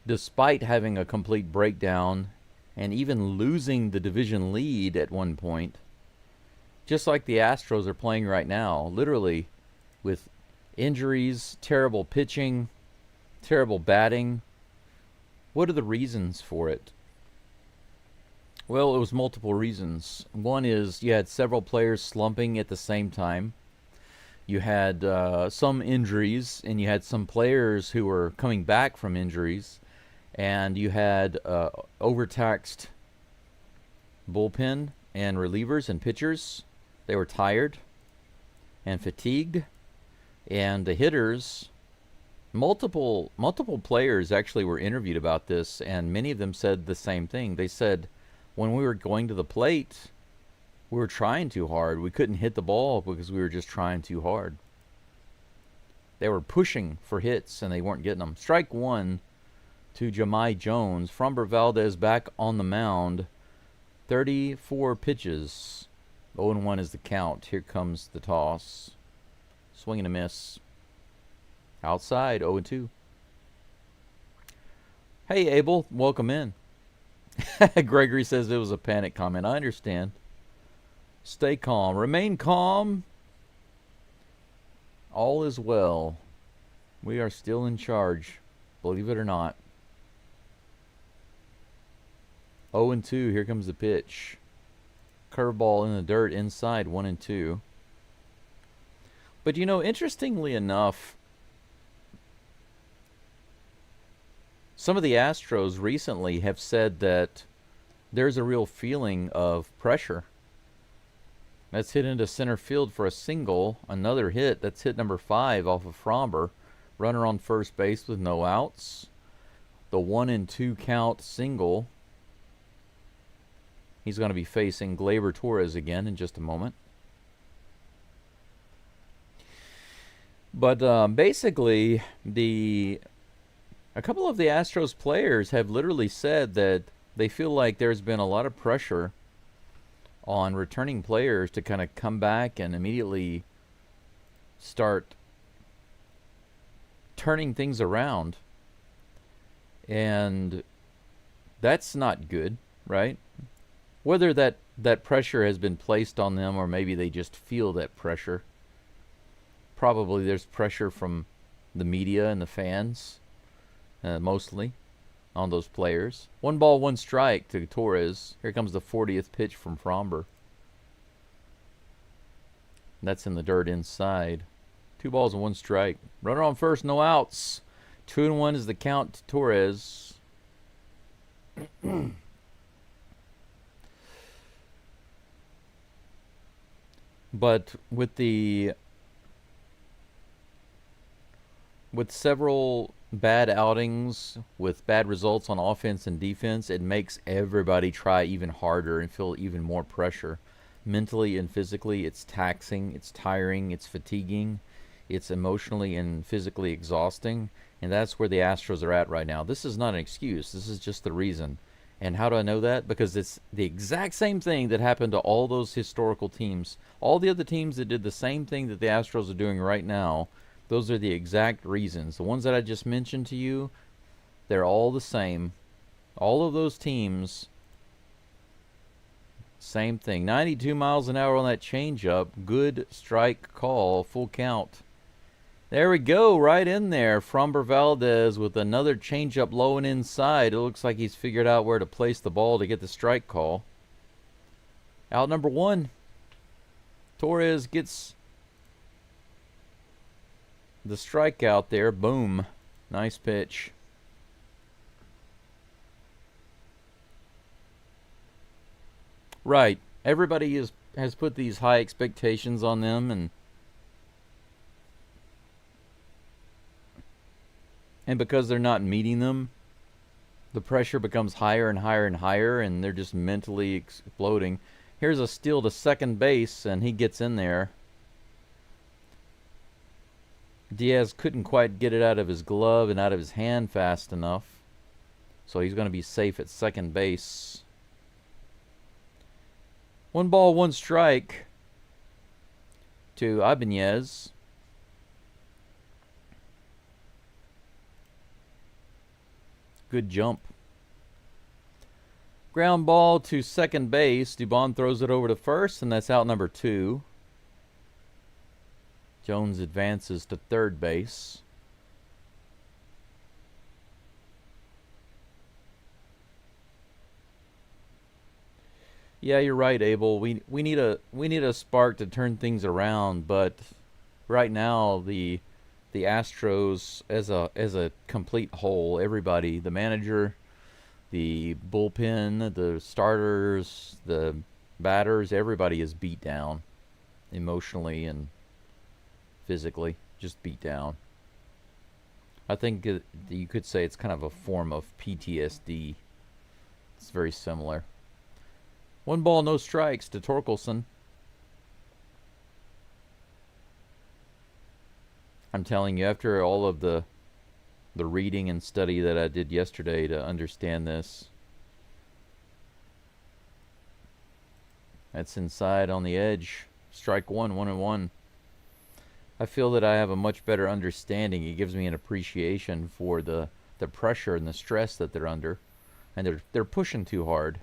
despite having a complete breakdown and even losing the division lead at one point, just like the Astros are playing right now, literally with injuries, terrible pitching, terrible batting. What are the reasons for it? Well, it was multiple reasons. One is you had several players slumping at the same time. You had some injuries, and you had some players who were coming back from injuries, and you had overtaxed bullpen and relievers and pitchers. They were tired and fatigued, and the hitters, multiple players actually were interviewed about this, and many of them said the same thing. They said, when we were going to the plate, we were trying too hard. We couldn't hit the ball because we were just trying too hard. They were pushing for hits, and they weren't getting them. Strike 1 to Jahmai Jones. Framber Valdez back on the mound. 34 pitches. 0-1 is the count. Here comes the toss. Swing and a miss. Outside, 0-2. Hey, Abel, welcome in. Gregory says it was a panic comment. I understand. Stay calm. Remain calm. All is well. We are still in charge, believe it or not. 0-2. Here comes the pitch. Curveball in the dirt inside, 1-2. But you know, interestingly enough, some of the Astros recently have said that there's a real feeling of pressure. That's hit into center field for a single. Another hit. That's hit number 5 off of Framber. Runner on first base with no outs. the 1-2 count single. He's going to be facing Gleyber Torres again in just a moment. But basically, a couple of the Astros players have literally said that they feel like there's been a lot of pressure on returning players to kind of come back and immediately start turning things around. And that's not good, right? Whether that pressure has been placed on them or maybe they just feel that pressure. Probably there's pressure from the media and the fans, mostly, on those players. 1 ball, 1 strike to Torres. Here comes the 40th pitch from Fromber. That's in the dirt inside. 2 balls and 1 strike. Runner on first, no outs. 2-1 is the count to Torres. But with several bad outings, with bad results on offense and defense, it makes everybody try even harder and feel even more pressure. Mentally and physically, it's taxing, it's tiring, it's fatiguing, it's emotionally and physically exhausting, and that's where the Astros are at right now. This is not an excuse, this is just the reason. And how do I know that? Because it's the exact same thing that happened to all those historical teams. All the other teams that did the same thing that the Astros are doing right now, those are the exact reasons. The ones that I just mentioned to you, they're all the same. All of those teams, same thing. 92 miles an hour on that changeup. Good strike call. Full count. There we go. Right in there. Fromber Valdez with another changeup low and inside. It looks like he's figured out where to place the ball to get the strike call. Out number 1. Torres gets the strikeout there. Boom. Nice pitch. Right. Everybody has put these high expectations on them, and because they're not meeting them, the pressure becomes higher and higher and higher, and they're just mentally exploding. Here's a steal to second base, and he gets in there. Diaz couldn't quite get it out of his glove and out of his hand fast enough, so he's going to be safe at second base. 1 ball, 1 strike to Ibanez. Good jump. Ground ball to second base. Dubon throws it over to first, and that's out number 2. Jones advances to third base. Yeah, you're right, Abel. We need a spark to turn things around, but right now the Astros as a complete whole, everybody, the manager, the bullpen, the starters, the batters, everybody is beat down emotionally and physically, just beat down. I think you could say it's kind of a form of PTSD. It's very similar. 1 ball, no strikes to Torkelson. I'm telling you, after all of the reading and study that I did yesterday to understand this, that's inside on the edge. Strike 1, 1-1. I feel that I have a much better understanding. It gives me an appreciation for the pressure and the stress that they're under, and they're pushing too hard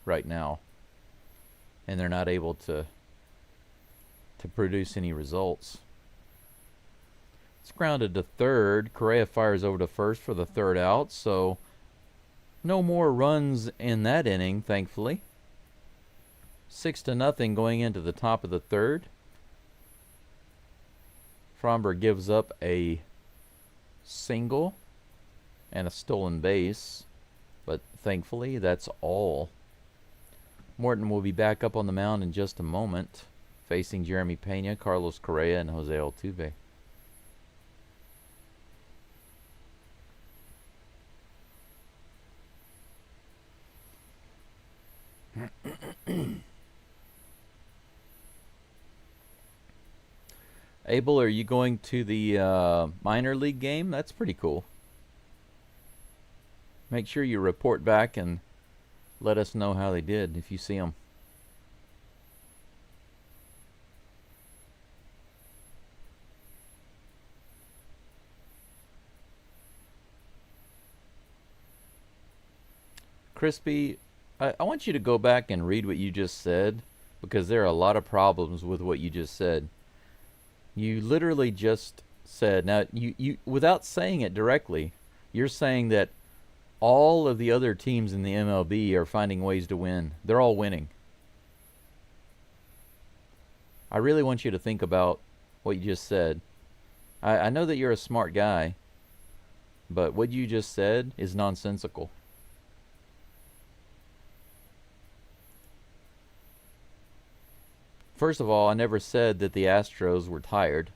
right now, and they're not able to produce any results. It's grounded to third. Correa fires over to first for the 3rd out, so no more runs in that inning, thankfully. 6-0 going into the top of the 3rd. Fromber gives up a single and a stolen base, but thankfully that's all. Morton will be back up on the mound in just a moment, facing Jeremy Pena, Carlos Correa, and Jose Altuve. Abel, are you going to the minor league game? That's pretty cool. Make sure you report back and let us know how they did if you see them. Crispy, I want you to go back and read what you just said, because there are a lot of problems with what you just said. You literally just said, now you without saying it directly, you're saying that all of the other teams in the MLB are finding ways to win. They're all winning. I really want you to think about what you just said. I know that you're a smart guy, but what you just said is nonsensical. First of all, I never said that the Astros were tired.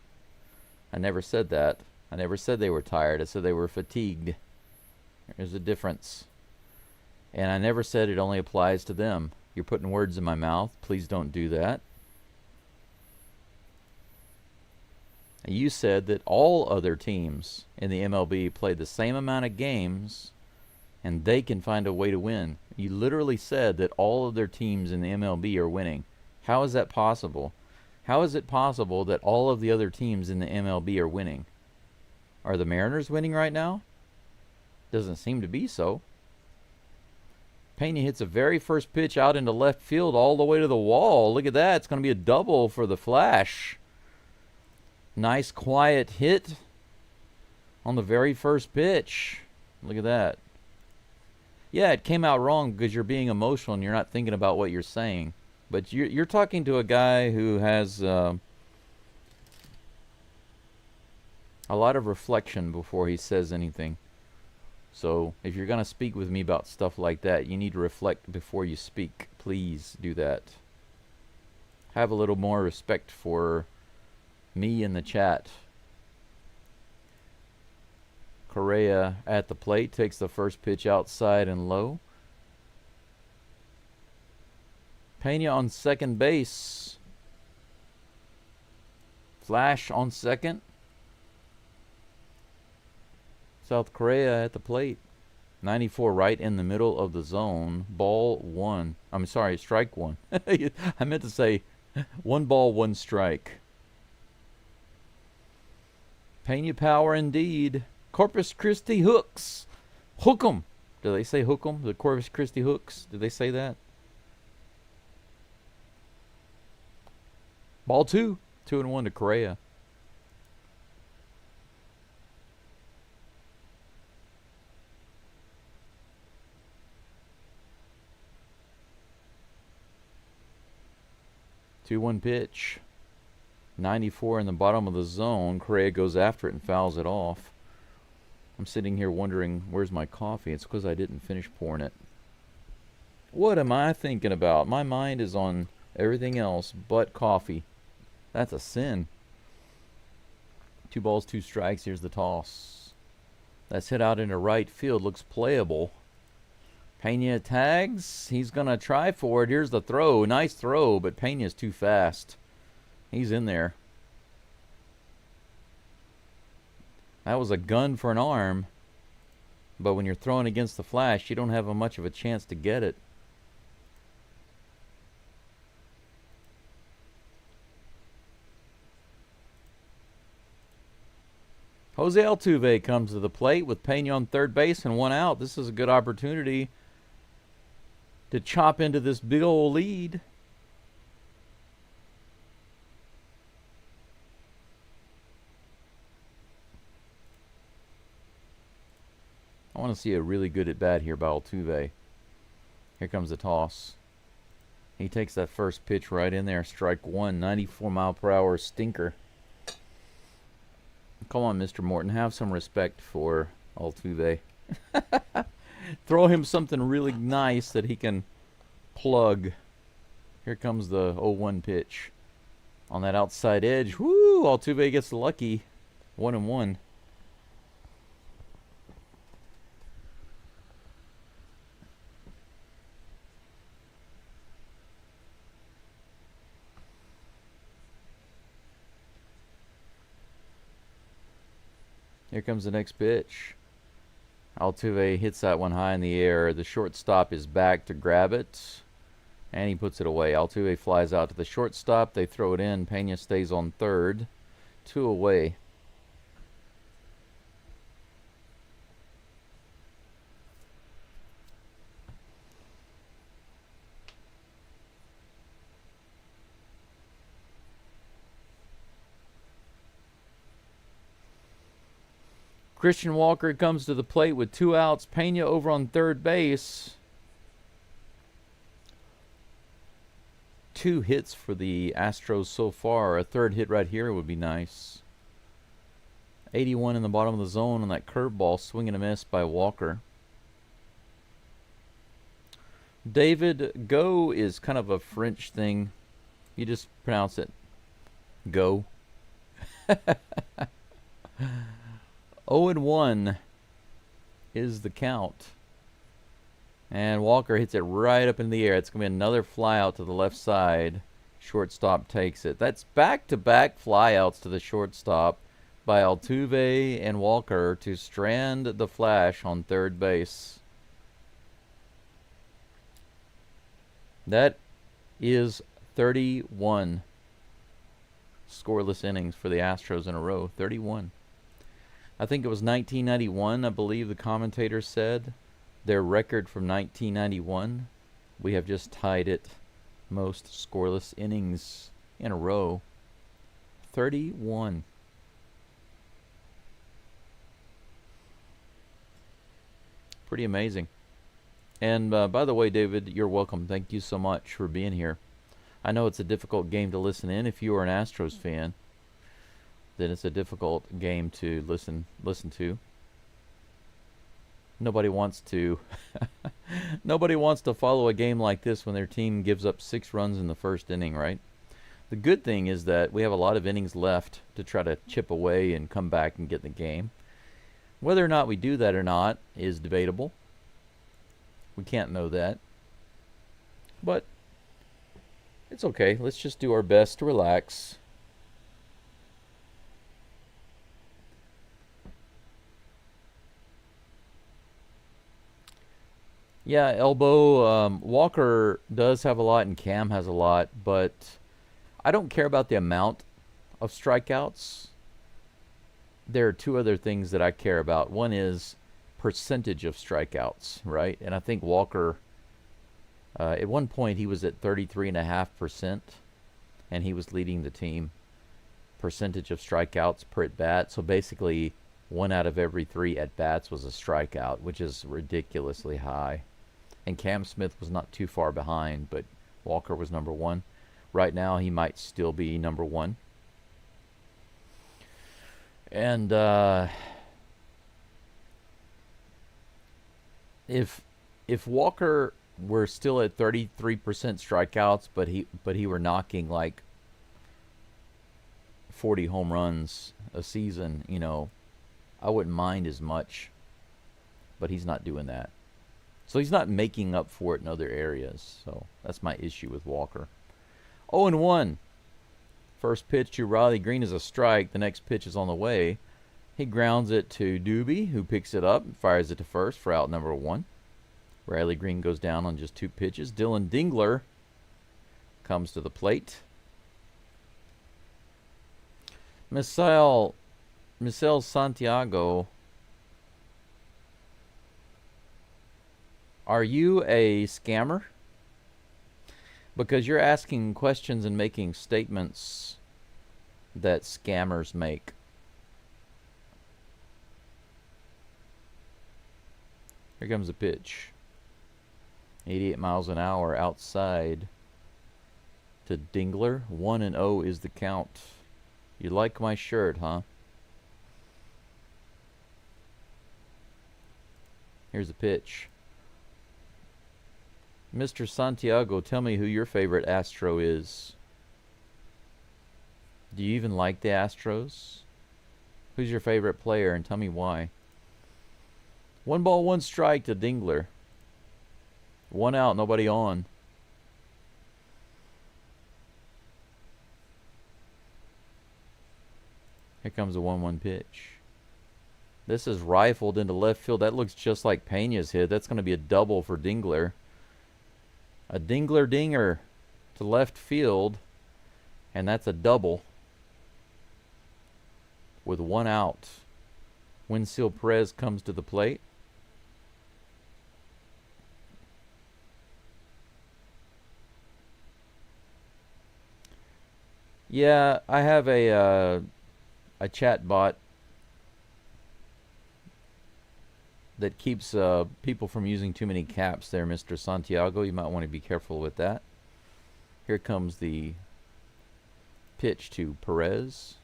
I never said that. I never said they were tired. I said they were fatigued. There's a difference. And I never said it only applies to them. You're putting words in my mouth. Please don't do that. You said that all other teams in the MLB play the same amount of games and they can find a way to win. You literally said that all of their teams in the MLB are winning. How is that possible? How is it possible that all of the other teams in the MLB are winning? Are the Mariners winning right now? Doesn't seem to be so. Pena hits a very first pitch out into left field all the way to the wall. Look at that. It's going to be a double for the Flash. Nice quiet hit on the very first pitch. Look at that. Yeah, it came out wrong because you're being emotional and you're not thinking about what you're saying. But you're talking to a guy who has a lot of reflection before he says anything. So if you're going to speak with me about stuff like that, you need to reflect before you speak. Please do that. Have a little more respect for me in the chat. Correa at the plate takes the first pitch outside and low. Pena on second base. Flash on second. South Korea at the plate. 94 right in the middle of the zone. Ball one. I'm sorry, strike one. I meant to say 1 ball, 1 strike. Pena power indeed. Corpus Christi hooks. Hook 'em. Do they say hook 'em? The Corpus Christi hooks. Did they say that? Ball 2. 2-1 to Correa. Two-one pitch. 94 in the bottom of the zone. Correa goes after it and fouls it off. I'm sitting here wondering, where's my coffee? It's because I didn't finish pouring it. What am I thinking about? My mind is on everything else but coffee. That's a sin. 2 balls, 2 strikes. Here's the toss. That's hit out into right field. Looks playable. Pena tags. He's going to try for it. Here's the throw. Nice throw, but Pena's too fast. He's in there. That was a gun for an arm. But when you're throwing against the Flash, you don't have much of a chance to get it. Jose Altuve comes to the plate with Pena on third base and 1 out. This is a good opportunity to chop into this big old lead. I want to see a really good at bat here by Altuve. Here comes the toss. He takes that first pitch right in there. Strike 1. 94 mile per hour stinker. Come on, Mr. Morton. Have some respect for Altuve. Throw him something really nice that he can plug. Here comes the 0-1 pitch. On that outside edge. Woo! Altuve gets lucky. 1-1. Here comes the next pitch. Altuve hits that one high in the air. The shortstop is back to grab it, and he puts it away. Altuve flies out to the shortstop. They throw it in. Pena stays on third. 2 away. Christian Walker comes to the plate with 2 outs. Pena over on third base. 2 hits for the Astros so far. A third hit right here would be nice. 81 in the bottom of the zone on that curveball, swing and a miss by Walker. David, go is kind of a French thing. You just pronounce it go. 0-1 is the count. And Walker hits it right up in the air. It's going to be another fly out to the left side. Shortstop takes it. That's back-to-back flyouts to the shortstop by Altuve and Walker to strand the Flash on third base. That is 31 scoreless innings for the Astros in a row. 31. I think it was 1991, I believe the commentator said. Their record from 1991. We have just tied it. Most scoreless innings in a row. 31. Pretty amazing. And by the way, David, you're welcome. Thank you so much for being here. I know it's a difficult game to listen in. If you are an Astros fan, then it's a difficult game to listen to. Nobody wants to nobody wants to follow a game like this when their team gives up 6 runs in the first inning, right? The good thing is that we have a lot of innings left to try to chip away and come back and get the game. Whether or not we do that or not is debatable. We can't know that. But it's okay. Let's just do our best to relax. Yeah, elbow. Walker does have a lot and Cam has a lot, but I don't care about the amount of strikeouts. There are 2 other things that I care about. One is percentage of strikeouts, right? And I think Walker, at one point he was at 33.5%, and he was leading the team. Percentage of strikeouts per at bat. So basically, 1 out of every 3 at bats was a strikeout, which is ridiculously high. And Cam Smith was not too far behind, but Walker was number 1. Right now, he might still be number 1. And if Walker were still at 33% strikeouts, but he were knocking like 40 home runs a season, you know, I wouldn't mind as much. But he's not doing that. So he's not making up for it in other areas. So that's my issue with Walker. 0-1. First pitch to Riley Green is a strike. The next pitch is on the way. He grounds it to Doobie, who picks it up and fires it to first for out number 1. Riley Green goes down on just 2 pitches. Dylan Dingler comes to the plate. Misael Santiago, are you a scammer? Because you're asking questions and making statements that scammers make. Here comes the pitch. 88 miles an hour outside to Dingler. 1-0 is the count. You like my shirt, huh? Here's the pitch. Mr. Santiago, tell me who your favorite Astro is. Do you even like the Astros? Who's your favorite player, and tell me why. 1 ball, 1 strike to Dingler. 1 out, nobody on. Here comes the 1-1 pitch. This is rifled into left field. That looks just like Pena's hit. That's going to be a double for Dingler. A Dingler dinger to left field, and that's a double with 1 out. Winfield Perez comes to the plate. Yeah, I have a chat bot that keeps people from using too many caps there, Mr. Santiago. You might want to be careful with that. Here comes the pitch to Perez.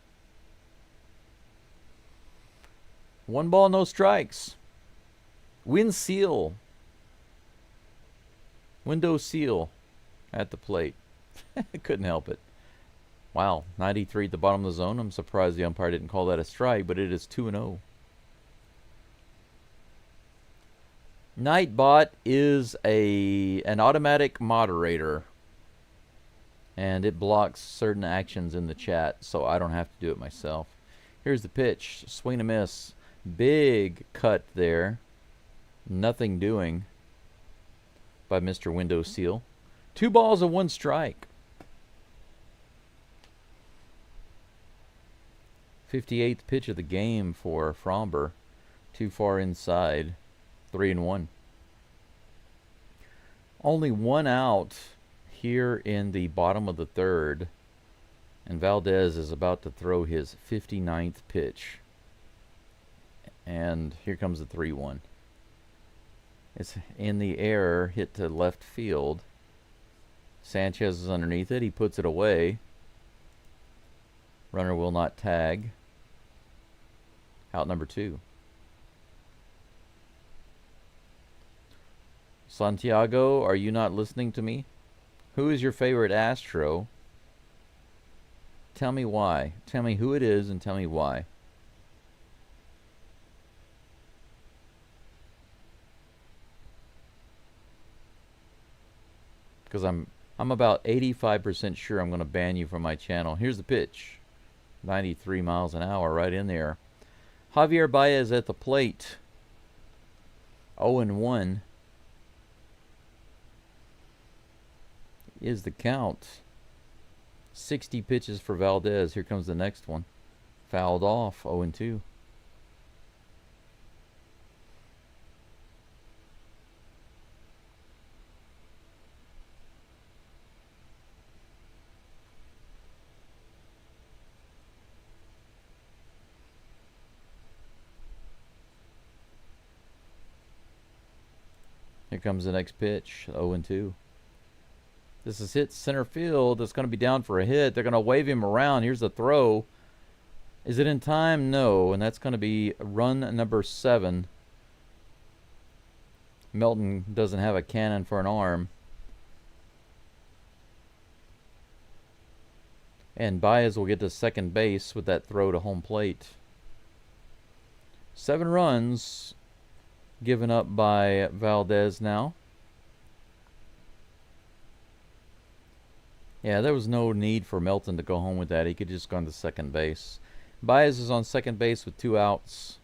1 ball, no strikes. Window seal at the plate. Couldn't help it. Wow, 93 at the bottom of the zone. I'm surprised the umpire didn't call that a strike, but it is 2-0. Nightbot is an automatic moderator, and it blocks certain actions in the chat, so I don't have to do it myself. Here's the pitch. Swing and miss. Big cut there. Nothing doing by Mr. Window Seal. 2 balls and 1 strike. 58th pitch of the game for Fromber. Too far inside. 3-1. Only 1 out here in the bottom of the 3rd. And Valdez is about to throw his 59th pitch. And here comes the 3-1. It's in the air, hit to left field. Sanchez is underneath it. He puts it away. Runner will not tag. Out number 2. Santiago, are you not listening to me? Who is your favorite Astro? Tell me why. Tell me who it is and tell me why. Because I'm about 85% sure I'm going to ban you from my channel. Here's the pitch. 93 miles an hour right in there. Javier Baez at the plate. 0-1 is the count. 60 pitches for Valdez. Here comes the next one. Fouled off. 0-2. Here comes the next pitch. 0-2. This is hit center field. It's going to be down for a hit. They're going to wave him around. Here's the throw. Is it in time? No. And that's going to be run number 7. Melton doesn't have a cannon for an arm. And Baez will get to second base with that throw to home plate. 7 runs given up by Valdez now. Yeah, there was no need for Melton to go home with that. He could just gone to second base. Baez is on second base with 2 outs.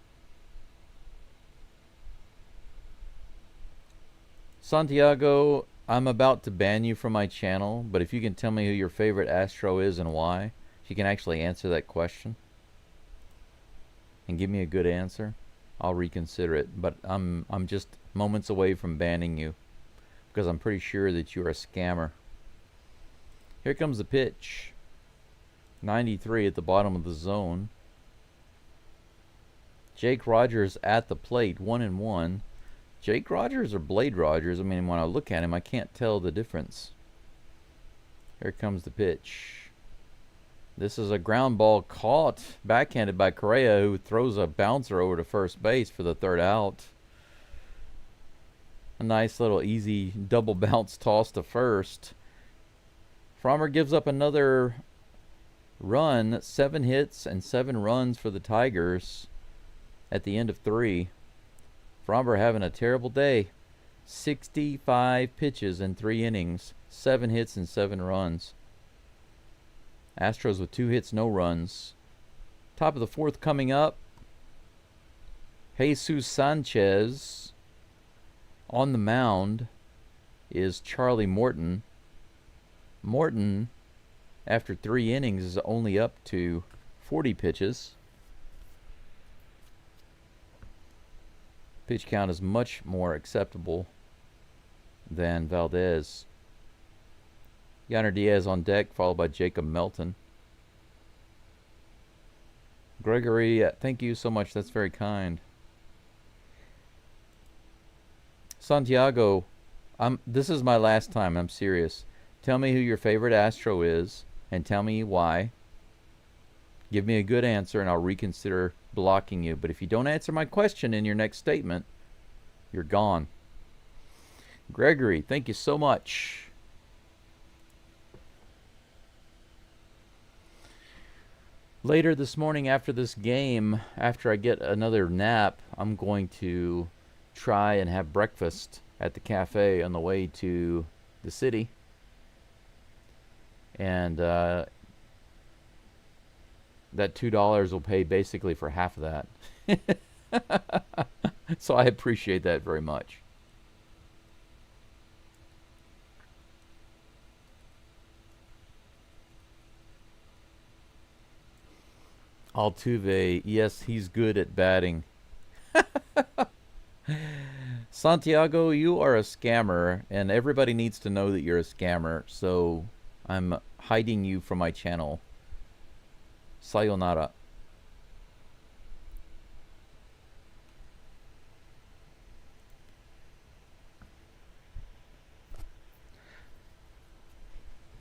Santiago, I'm about to ban you from my channel, but if you can tell me who your favorite Astro is and why, if you can actually answer that question and give me a good answer, I'll reconsider it. But I'm just moments away from banning you because I'm pretty sure that you're a scammer. Here comes the pitch. 93 at the bottom of the zone. Jake Rogers at the plate, 1-1. Jake Rogers or Blade Rogers? I mean, when I look at him, I can't tell the difference. Here comes the pitch. This is a ground ball caught, backhanded by Correa, who throws a bouncer over to first base for the 3rd out. A nice little easy double bounce toss to first. Fromber gives up another run. 7 hits and 7 runs for the Tigers at the end of 3. Fromber having a terrible day. 65 pitches in 3 innings. 7 hits and 7 runs. Astros with 2 hits, no runs. Top of the 4th coming up. Jesus Sanchez. On the mound is Charlie Morton. Morton, after 3 innings, is only up to 40 pitches. Pitch count is much more acceptable than Valdez. Yonder Diaz on deck, followed by Jacob Melton. Gregory, thank you so much. That's very kind. Santiago, this is my last time. I'm serious. Tell me who your favorite Astro is, and tell me why. Give me a good answer, and I'll reconsider blocking you. But if you don't answer my question in your next statement, you're gone. Gregory, thank you so much. Later this morning after this game, after I get another nap, I'm going to try and have breakfast at the cafe on the way to the city. And that $2 will pay basically for half of that. So I appreciate that very much. Altuve, yes, he's good at batting. Santiago, you are a scammer, and everybody needs to know that you're a scammer, so I'm hiding you from my channel. Sayonara.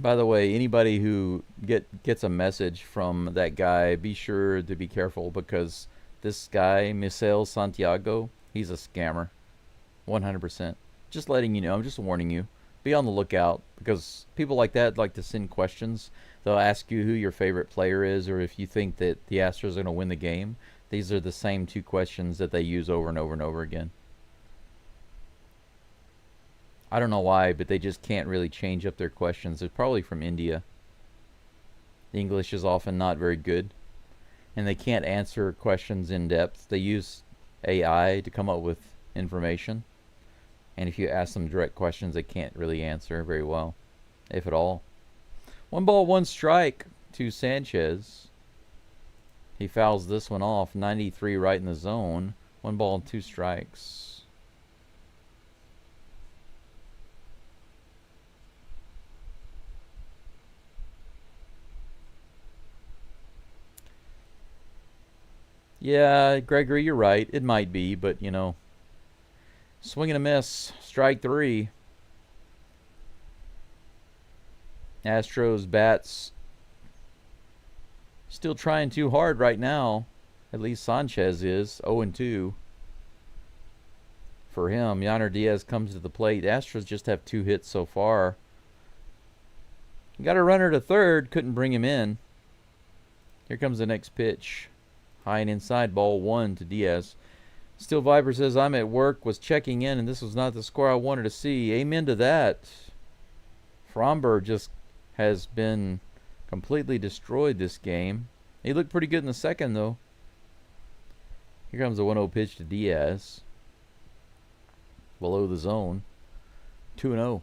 By the way, anybody who gets a message from that guy, be sure to be careful, because this guy, Misael Santiago, he's a scammer. 100%. Just letting you know. I'm just warning you. Be on the lookout, because people like that like to send questions. They'll ask you who your favorite player is, or if you think that the Astros are going to win the game. These are the same 2 questions that they use over and over and over again. I don't know why, but they just can't really change up their questions. They're probably from India. The English is often not very good, and they can't answer questions in depth. They use AI to come up with information, and if you ask them direct questions, they can't really answer very well, if at all. 1 ball, 1 strike to Sanchez. He fouls this one off. 93 right in the zone. 1 ball, 2 strikes. Yeah, Gregory, you're right. It might be, but, you know, swing and a miss. Strike 3. Astros bats still trying too hard right now. At least Sanchez is. 0-2 for him. Yonder Diaz comes to the plate. Astros just have 2 hits so far. Got a runner to third. Couldn't bring him in. Here comes the next pitch. High and inside, ball 1 to Diaz. Still Viper says, I'm at work, was checking in, and this was not the score I wanted to see. Amen to that. Fromber just has been completely destroyed this game. He looked pretty good in the second, though. Here comes the 1-0 pitch to Diaz. Below the zone. 2-0.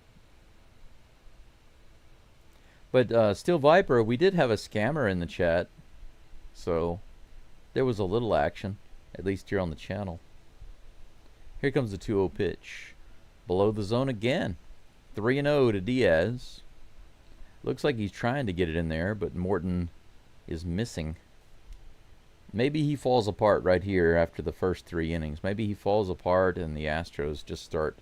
But still Viper, we did have a scammer in the chat. So there was a little action, at least here on the channel. Here comes the 2-0 pitch. Below the zone again. 3-0 to Diaz. Looks like he's trying to get it in there, but Morton is missing. Maybe he falls apart right here after the first 3 innings. Maybe he falls apart and the Astros just start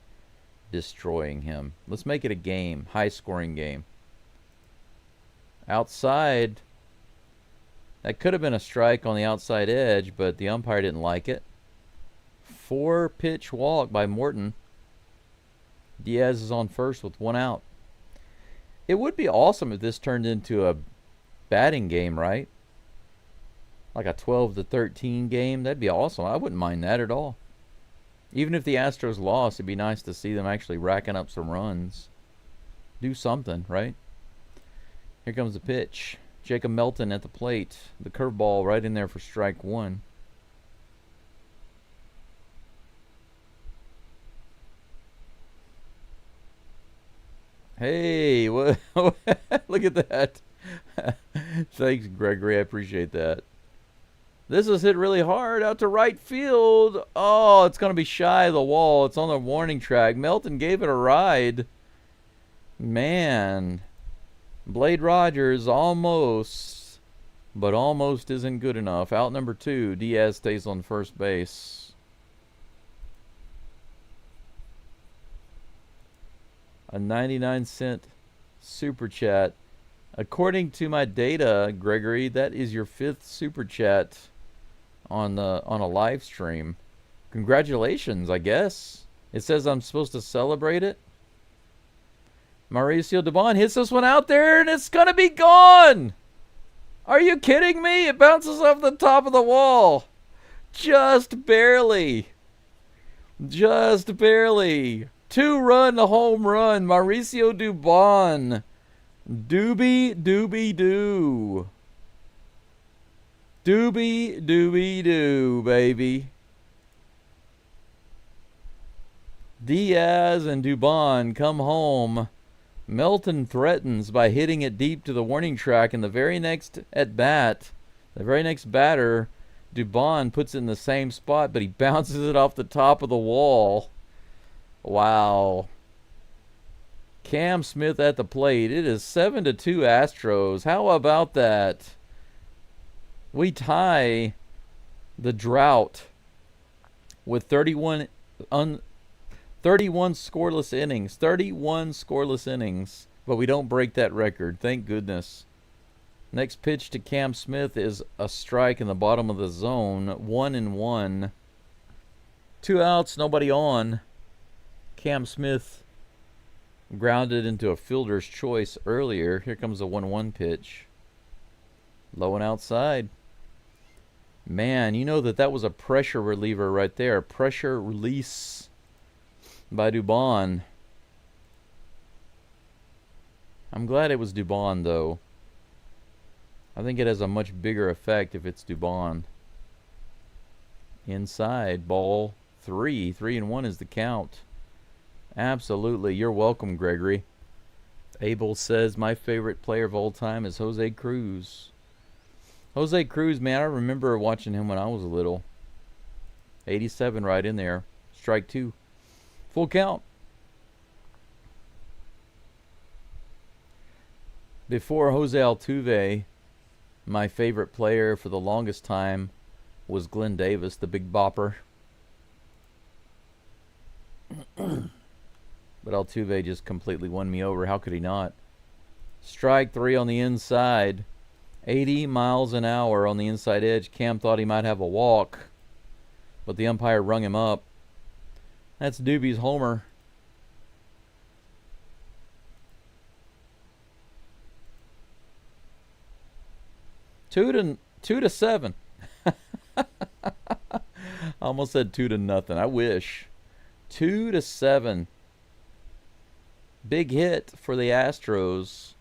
destroying him. Let's make it a game, high-scoring game. Outside. That could have been a strike on the outside edge, but the umpire didn't like it. 4-pitch walk by Morton. Diaz is on first with 1 out. It would be awesome if this turned into a batting game, right? Like a 12-13 game. That'd be awesome. I wouldn't mind that at all. Even if the Astros lost, it'd be nice to see them actually racking up some runs. Do something, right? Here comes the pitch. Jacob Melton at the plate. The curveball right in there for strike 1. Hey, what? Look at that. Thanks, Gregory. I appreciate that. This is hit really hard out to right field. Oh, it's going to be shy of the wall. It's on the warning track. Melton gave it a ride. Man. Blade Rogers almost, but almost isn't good enough. Out number 2. Diaz stays on first base. A 99-cent super chat. According to my data, Gregory, that is your 5th super chat on a live stream. Congratulations, I guess. It says I'm supposed to celebrate it. Mauricio Dubon hits this one out there, and it's going to be gone. Are you kidding me? It bounces off the top of the wall. Just barely. Just barely. 2-run home run. Mauricio Dubon. Doobie doobie doo. Doobie doobie doo, baby. Diaz and Dubon come home. Melton threatens by hitting it deep to the warning track, and the very next at bat, the very next batter, Dubon puts it in the same spot, but he bounces it off the top of the wall. Wow. Cam Smith at the plate. It is 7-2 Astros. How about that? We tie the drought with 31 scoreless innings. 31 scoreless innings. But we don't break that record. Thank goodness. Next pitch to Cam Smith is a strike in the bottom of the zone. 1-1. 2 outs, nobody on. Cam Smith grounded into a fielder's choice earlier. Here comes the 1-1 pitch. Low and outside. Man, you know that was a pressure reliever right there. Pressure release by Dubon. I'm glad it was Dubon, though. I think it has a much bigger effect if it's Dubon. Inside, ball 3. 3-1 is the count. Absolutely. You're welcome, Gregory. Abel says, my favorite player of all time is Jose Cruz. Jose Cruz, man, I remember watching him when I was little. 87 right in there. Strike 2. Full count. Before Jose Altuve, my favorite player for the longest time was Glenn Davis, the big bopper. But Altuve just completely won me over. How could he not? Strike 3 on the inside. 80 miles an hour on the inside edge. Cam thought he might have a walk, but the umpire rung him up. That's Doobie's homer. Two to 7. I almost said 2-0. I wish. 2-7. Big hit for the Astros.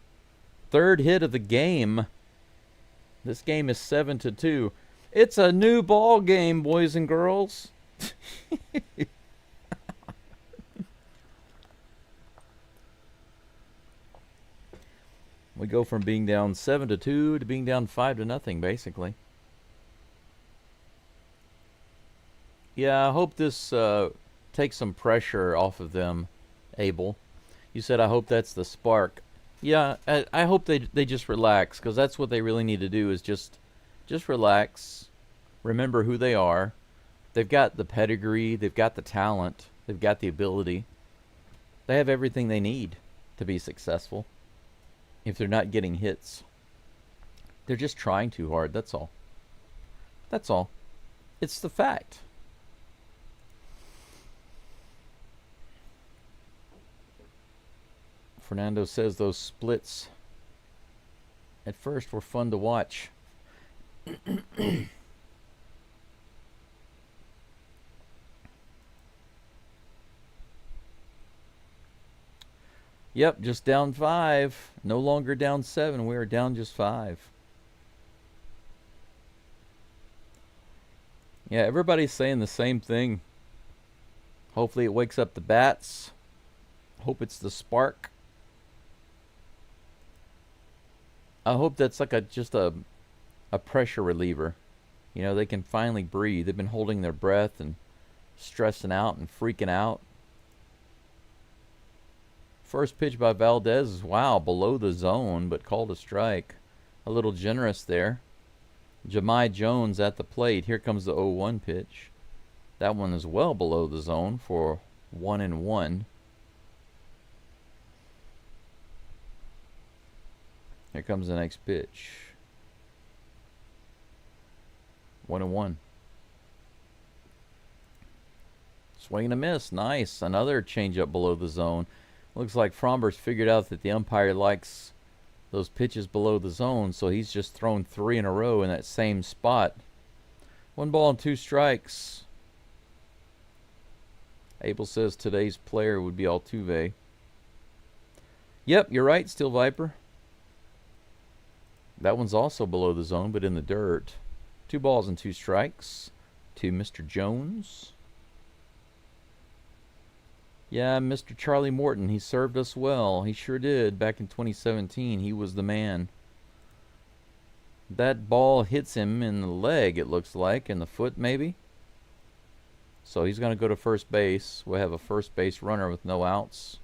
3rd hit of the game. This game is 7-2. It's a new ball game, boys and girls. We go from being down 7-2 to being down 5-0, basically. Yeah, I hope this takes some pressure off of them, Abel. You said I hope that's the spark. Yeah, I hope they just relax, because that's what they really need to do is just relax, remember who they are. They've got the pedigree, they've got the talent, they've got the ability. They have everything they need to be successful. If they're not getting hits, they're just trying too hard, that's all. That's all. It's the fact. Fernando says those splits at first were fun to watch. Yep, just down 5. No longer down 7. We are down just 5. Yeah, everybody's saying the same thing. Hopefully it wakes up the bats. Hope it's the spark. I hope that's like just a pressure reliever. You know, they can finally breathe. They've been holding their breath and stressing out and freaking out. First pitch by Valdez is, wow, below the zone, but called a strike. A little generous there. Jahmai Jones at the plate. Here comes the 0-1 pitch. That one is well below the zone for 1-1. Here comes the next pitch. 1-1. Swing and a miss. Nice. Another changeup below the zone. Looks like Fromber's figured out that the umpire likes those pitches below the zone, so he's just thrown 3 in a row in that same spot. 1 ball and 2 strikes. Abel says today's player would be Altuve. Yep, you're right, Steel Viper. That one's also below the zone, but in the dirt. 2 balls and 2 strikes to Mr. Jones. Yeah, Mr. Charlie Morton, he served us well. He sure did. Back in 2017, he was the man. That ball hits him in the leg, it looks like, in the foot maybe. So he's going to go to first base. We'll have a first base runner with no outs.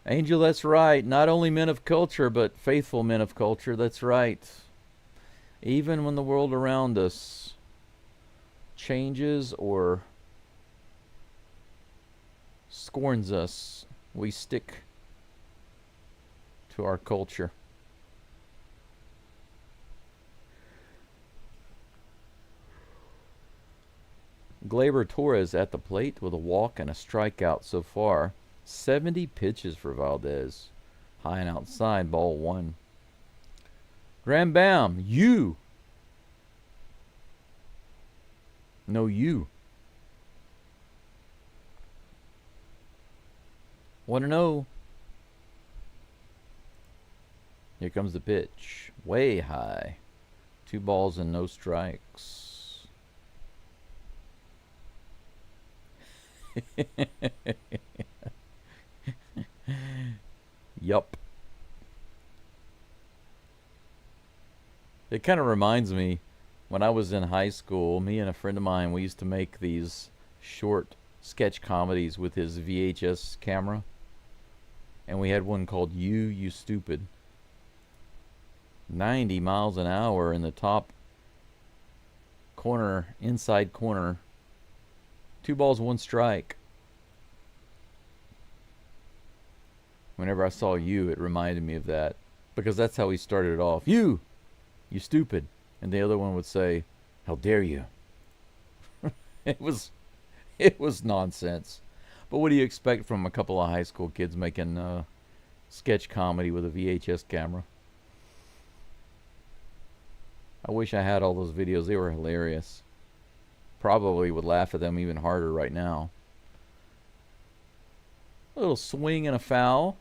Angel, that's right. Not only men of culture, but faithful men of culture. That's right. Even when the world around us changes or scorns us, we stick to our culture. Gleyber Torres at the plate with a walk and a strikeout so far. 70 pitches for Valdez. High and outside, ball 1. Graham Bam, you. No, you. 1-0. Here comes the pitch. Way high. 2 balls and no strikes. Yup. It kind of reminds me, when I was in high school, me and a friend of mine, we used to make these short sketch comedies with his VHS camera. And we had one called You Stupid. 90 miles an hour in the top corner, inside corner. 2 balls, 1 strike. Whenever I saw you, it reminded me of that. Because that's how he started it off. You stupid. And the other one would say, how dare you? It was nonsense. But what do you expect from a couple of high school kids making sketch comedy with a VHS camera? I wish I had all those videos. They were hilarious. Probably would laugh at them even harder right now. A little swing and a foul.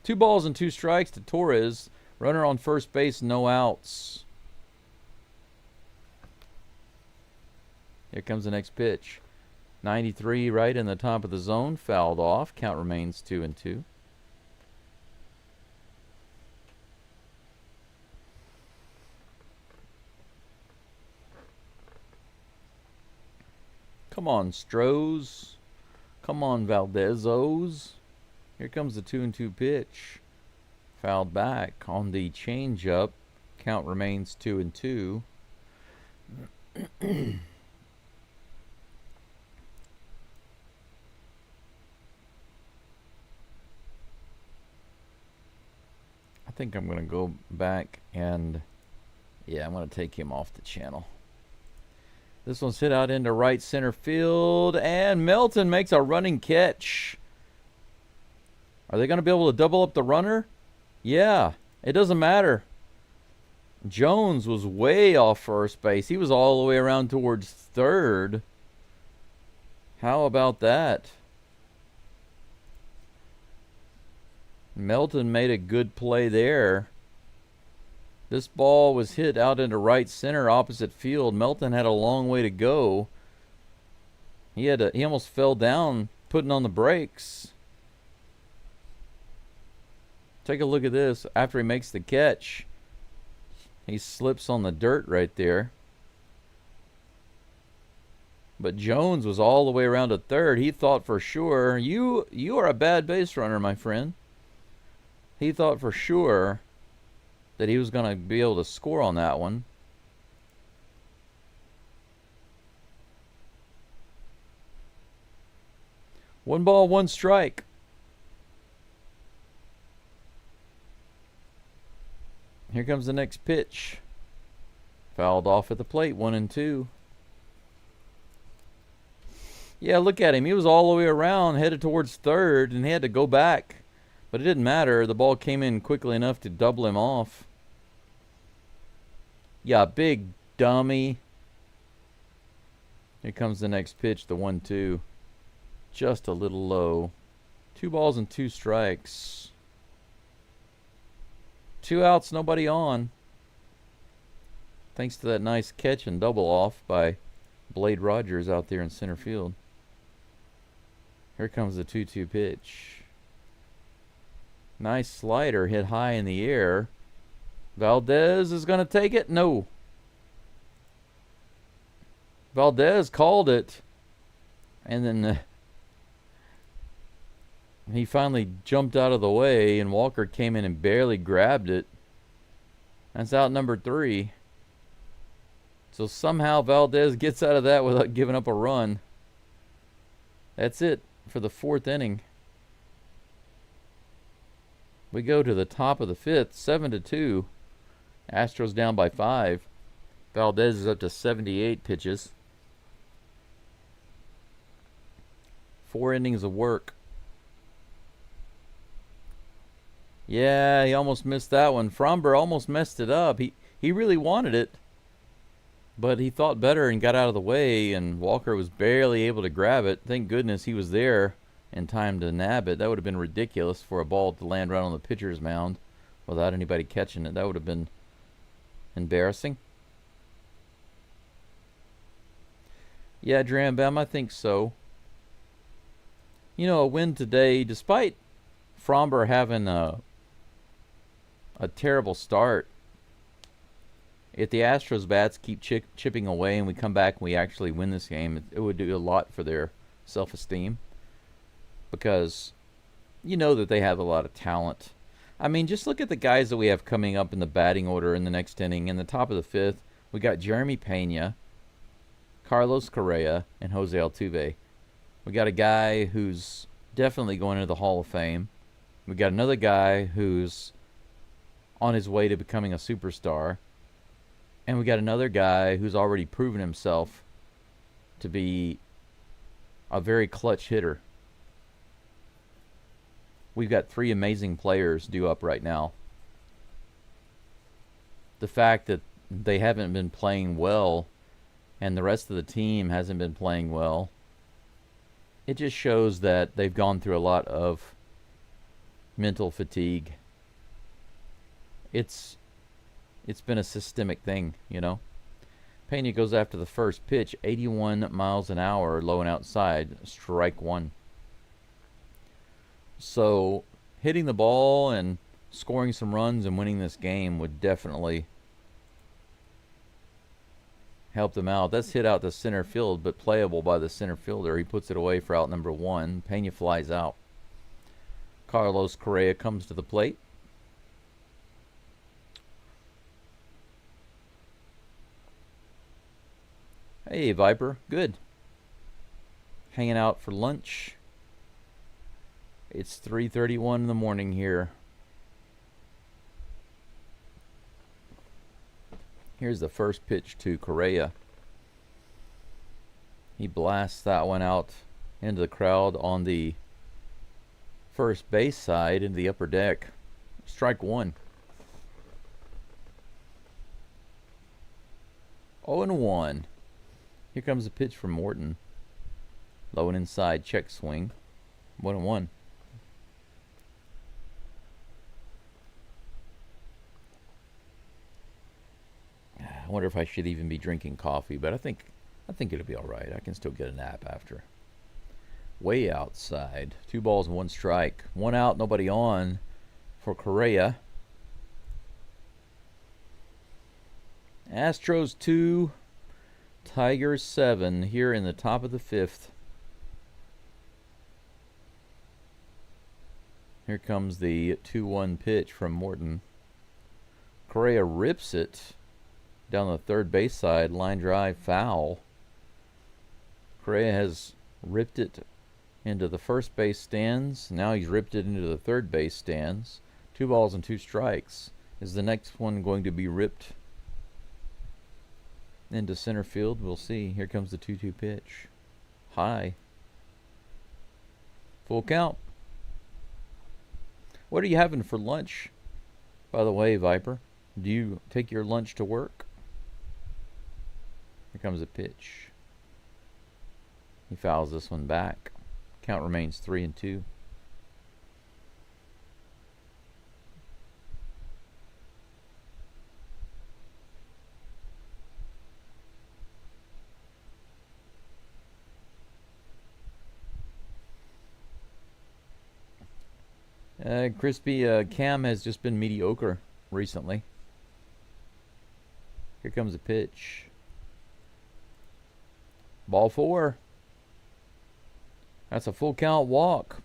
2 balls and 2 strikes to Torres. Runner on first base, no outs. Here comes the next pitch. 93 right in the top of the zone. Fouled off. Count remains 2-2. Come on, Astros. Come on, Valdezos. Here comes the 2-2 pitch. Fouled back on the changeup. Count remains 2-2. I think I'm going to go back and, yeah, I'm going to take him off the channel. This one's hit out into right center field, and Melton makes a running catch. Are they going to be able to double up the runner? Yeah, it doesn't matter. Jones was way off first base. He was all the way around towards third. How about that? Melton made a good play there. This ball was hit out into right center opposite field. Melton had a long way to go. He almost fell down putting on the brakes. Take a look at this. After he makes the catch, he slips on the dirt right there. But Jones was all the way around to third. He thought for sure, you are a bad base runner, my friend. He thought for sure that he was going to be able to score on that one. One ball, one strike. Here comes the next pitch. Fouled off at the plate, 1-2. Yeah, look at him. He was all the way around, headed towards third, and he had to go back. But it didn't matter. The ball came in quickly enough to double him off. Yeah, big dummy. Here comes the next pitch, the 1-2. Just a little low. 2 balls and 2 strikes. 2 outs, nobody on. Thanks to that nice catch and double off by Blade Rogers out there in center field. Here comes the 2-2 pitch. Nice slider hit high in the air. Valdez is going to take it. No. Valdez called it. And then he finally jumped out of the way, and Walker came in and barely grabbed it. That's out number 3. So somehow Valdez gets out of that without giving up a run. That's it for the 4th inning. We go to the top of the 5th, 7-2. Astros down by 5. Valdez is up to 78 pitches. 4 innings of work. Yeah, he almost missed that one. Fromber almost messed it up. He really wanted it, but he thought better and got out of the way, and Walker was barely able to grab it. Thank goodness he was there in time to nab it. That would have been ridiculous for a ball to land right on the pitcher's mound without anybody catching it. That would have been embarrassing. Yeah, Drambam, I think so. You know, a win today, despite Fromber having a terrible start, if the Astros bats keep chipping away and we come back and we actually win this game, it would do a lot for their self-esteem, because you know that they have a lot of talent. I mean, just look at the guys that we have coming up in the batting order in the next inning. In the top of the 5th, we got Jeremy Pena, Carlos Correa, and Jose Altuve. We got a guy who's definitely going into the Hall of Fame. We got another guy who's on his way to becoming a superstar. And we got another guy who's already proven himself to be a very clutch hitter. We've got 3 amazing players due up right now. The fact that they haven't been playing well and the rest of the team hasn't been playing well, it just shows that they've gone through a lot of mental fatigue. It's been a systemic thing, you know. Pena goes after the first pitch, 81 miles an hour, low and outside, strike 1. So hitting the ball and scoring some runs and winning this game would definitely help them out. That's hit out to center field, but playable by the center fielder. He puts it away for out number 1. Pena flies out. Carlos Correa comes to the plate. Hey, Viper. Good. Hanging out for lunch. It's 3:31 in the morning here. Here's the first pitch to Correa. He blasts that one out into the crowd on the first base side into the upper deck. Strike 1. 0-1. Here comes a pitch from Morton. Low and inside, check swing. 1-1. I wonder if I should even be drinking coffee, but I think it'll be all right. I can still get a nap after. way outside. 2 balls and 1 strike. 1 out, nobody on for Correa. Astros 2, Tigers 7 here in the top of the 5th. Here comes the 2-1 pitch from Morton. Correa rips it down the third base side. Line drive, foul. Correa has ripped it into the first base stands. Now he's ripped it into the third base stands. 2 balls and 2 strikes. Is the next one going to be ripped into center field? We'll see. Here comes the 2-2 pitch. High. Full count. What are you having for lunch, by the way, Viper? Do you take your lunch to work? Here comes a pitch. He fouls this one back. Count remains 3-2. Crispy Cam has just been mediocre recently. Here comes a pitch. Ball 4. That's a full count walk.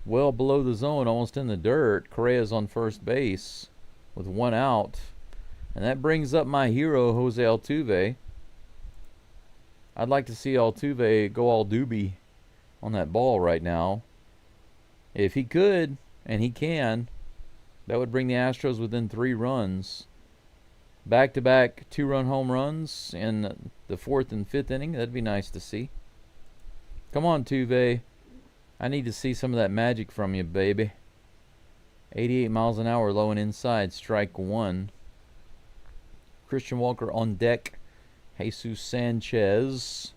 Well below the zone, almost in the dirt. Correa's on first base with 1 out. And that brings up my hero, Jose Altuve. I'd like to see Altuve go all doobie on that ball right now. If he could, and he can, that would bring the Astros within 3 runs. Back-to-back 2-run home runs in the 4th and 5th inning. That'd be nice to see. Come on, Tuve. I need to see some of that magic from you, baby. 88 miles an hour, low and inside, strike 1. Christian Walker on deck. Jesus Sanchez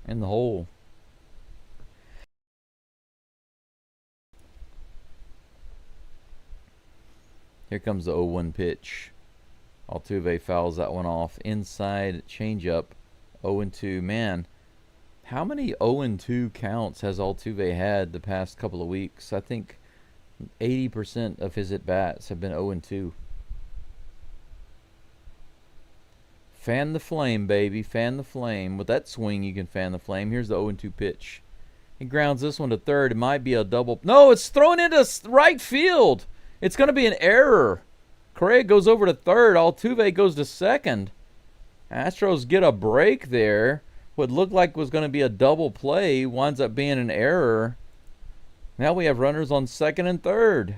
in the hole. Here comes the 0-1 pitch. Altuve fouls that one off. Inside changeup. 0-2. Man, how many 0-2 counts has Altuve had the past couple of weeks? I think 80% of his at-bats have been 0-2. Fan the flame, baby. Fan the flame. With that swing, you can fan the flame. Here's the 0-2 pitch. He grounds this one to third. It might be a double. No, it's thrown into right field. It's going to be an error. Correa goes over to third. Altuve goes to second. Astros get a break there. What looked like was going to be a double play winds up being an error. Now we have runners on second and third.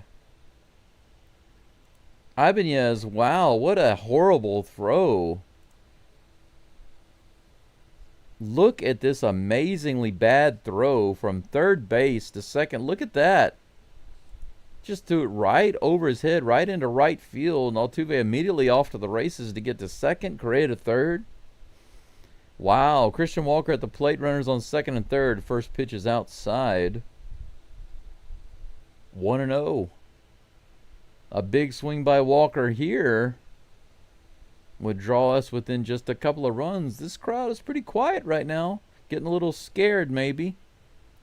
Ibanez, wow, what a horrible throw. Look at this amazingly bad throw from third base to second. Look at that. Just threw it right over his head, right into right field. And Altuve immediately off to the races to get to second. Correa to third. Wow. Christian Walker at the plate. Runners on second and third. First pitch is outside. 1-0. A big swing by Walker here would draw us within just a couple of runs. This crowd is pretty quiet right now. Getting a little scared maybe.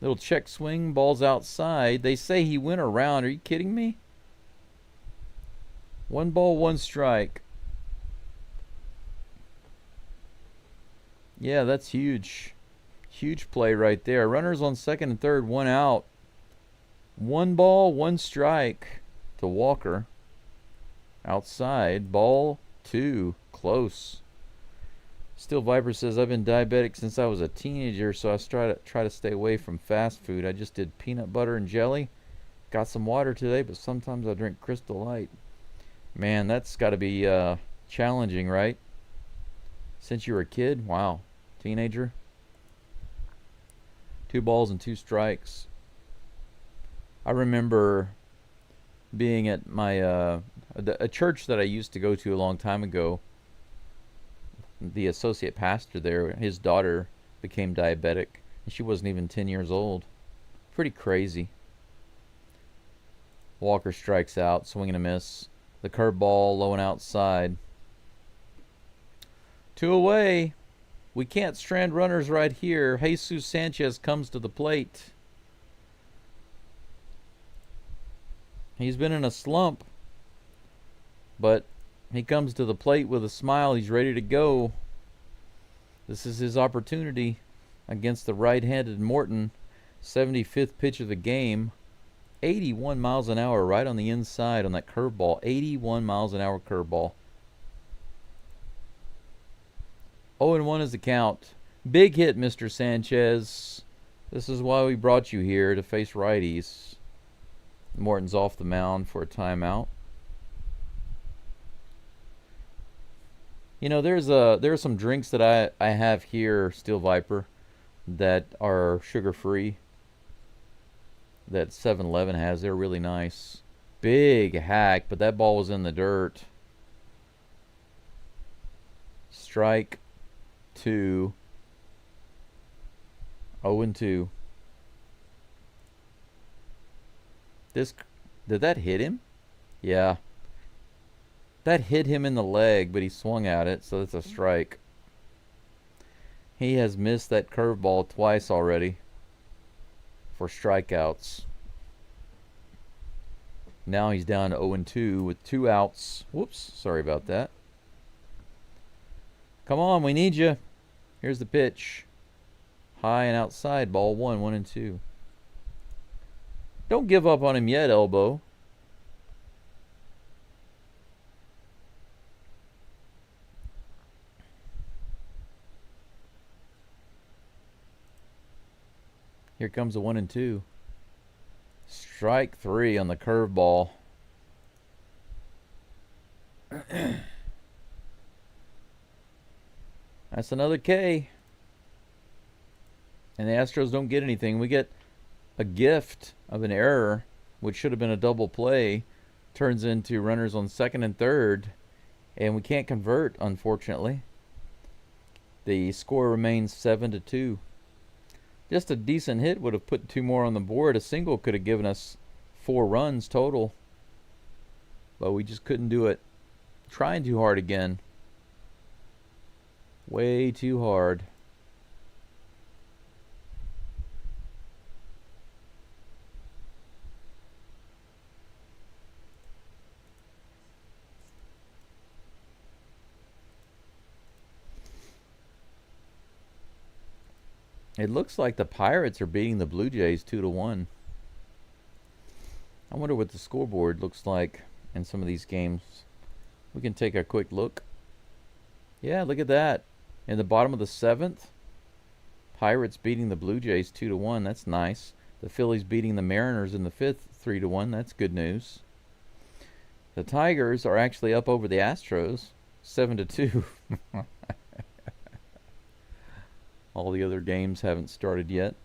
Little check swing, ball's outside. They say he went around. Are you kidding me? 1 ball, 1 strike. Yeah, that's huge. Huge play right there. Runners on second and third, 1 out. 1 ball, 1 strike to Walker. Outside, ball 2, close. Still Viper says, I've been diabetic since I was a teenager, so I try to stay away from fast food. I just did peanut butter and jelly. Got some water today, but sometimes I drink Crystal Light. Man, that's got to be challenging, right? Since you were a kid? Wow. Teenager? 2 balls and 2 strikes. I remember being at my a church that I used to go to a long time ago. The associate pastor there, his daughter became diabetic, and she wasn't even 10 years old. Pretty crazy. Walker strikes out, swing and a miss. The curveball low and outside. 2 away. We can't strand runners right here. Jesus Sanchez comes to the plate. He's been in a slump, but he comes to the plate with a smile. He's ready to go. This is his opportunity against the right-handed Morton. 75th pitch of the game. 81 miles an hour right on the inside on that curveball. 81 miles an hour curveball. 0-1 is the count. Big hit, Mr. Sanchez. This is why we brought you here, to face righties. Morton's off the mound for a timeout. You know, there are some drinks that I have here, Steel Viper, that are sugar-free, that 7-Eleven has. They're really nice. Big hack, but that ball was in the dirt. Strike 2. 0-2. Did that hit him? Yeah. That hit him in the leg, but he swung at it, so that's a strike. He has missed that curveball twice already for strikeouts. Now he's down to 0-2 with 2 outs. Whoops, sorry about that. Come on, we need you. Here's the pitch. High and outside, ball 1, 1-2. Don't give up on him yet, Elbow. Here comes a 1-2. Strike 3 on the curveball. That's another K. And the Astros don't get anything. We get a gift of an error, which should have been a double play. Turns into runners on second and third. And we can't convert, unfortunately. The score remains 7-2. Just a decent hit would have put 2 more on the board. A single could have given us 4 runs total. But we just couldn't do it. Trying too hard again. Way too hard. It looks like the Pirates are beating the Blue Jays 2-1. I wonder what the scoreboard looks like in some of these games. We can take a quick look. Yeah, look at that. In the bottom of the 7th, Pirates beating the Blue Jays 2-1. That's nice. The Phillies beating the Mariners in the 5th 3-1. That's good news. The Tigers are actually up over the Astros 7-2. All the other games haven't started yet.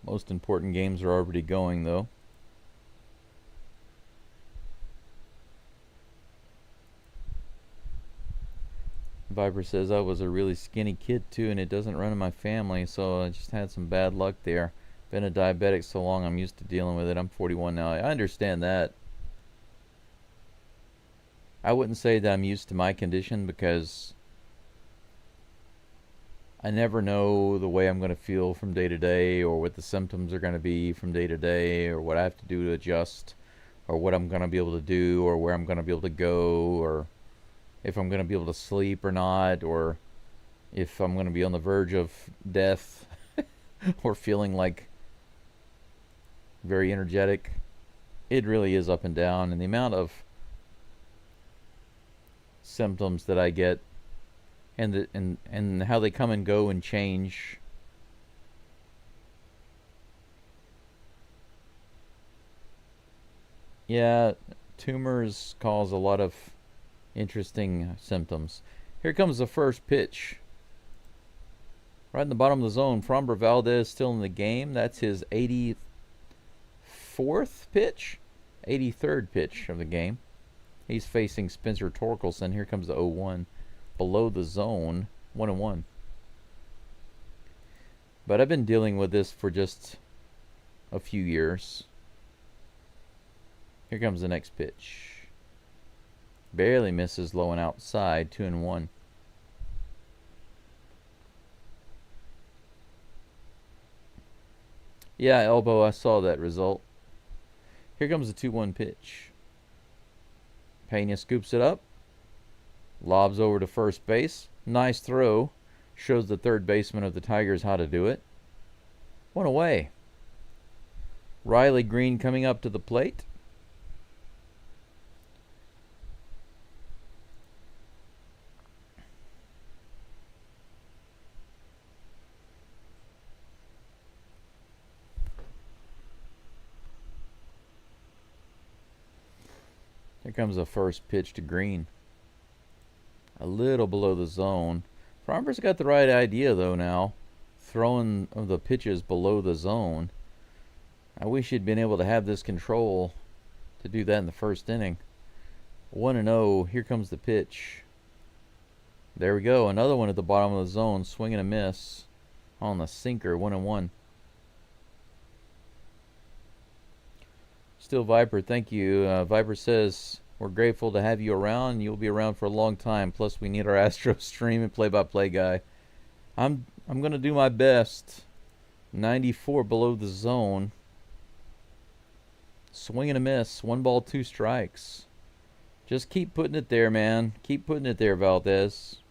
Most important games are already going, though. Viper says, I was a really skinny kid, too, and it doesn't run in my family, so I just had some bad luck there. Been a diabetic so long, I'm used to dealing with it. I'm 41 now. I understand that. I wouldn't say that I'm used to my condition because I never know the way I'm going to feel from day to day, or what the symptoms are going to be from day to day, or what I have to do to adjust, or what I'm going to be able to do, or where I'm going to be able to go, or if I'm going to be able to sleep or not, or if I'm going to be on the verge of death or feeling like very energetic. It really is up and down, and the amount of symptoms that I get and how they come and go and change. Yeah, tumors cause a lot of interesting symptoms. Here comes the first pitch. Right in the bottom of the zone. Framber Valdez still in the game. That's his 84th pitch? 83rd pitch of the game. He's facing Spencer Torkelson. Here comes the 0-1. Below the zone. 1-1. But I've been dealing with this for just a few years. Here comes the next pitch. Barely misses, low and outside. 2-1. Yeah, elbow, I saw that result. Here comes the 2-1 pitch. Pena scoops it up. Lobs over to first base. Nice throw. Shows the third baseman of the Tigers how to do it. 1 away. Riley Green coming up to the plate. Here comes the first pitch to Green. A little below the zone. Fromber's got the right idea, though, now. Throwing the pitches below the zone. I wish he'd been able to have this control to do that in the first inning. 1-0. Here comes the pitch. There we go. Another one at the bottom of the zone. Swing and a miss on the sinker. 1-1. Still Viper, thank you. Viper says, we're grateful to have you around. You'll be around for a long time. Plus, we need our Astros stream and play-by-play guy. I'm going to do my best. 94 below the zone. Swing and a miss. 1 ball, 2 strikes. Just keep putting it there, man. Keep putting it there, Valdez.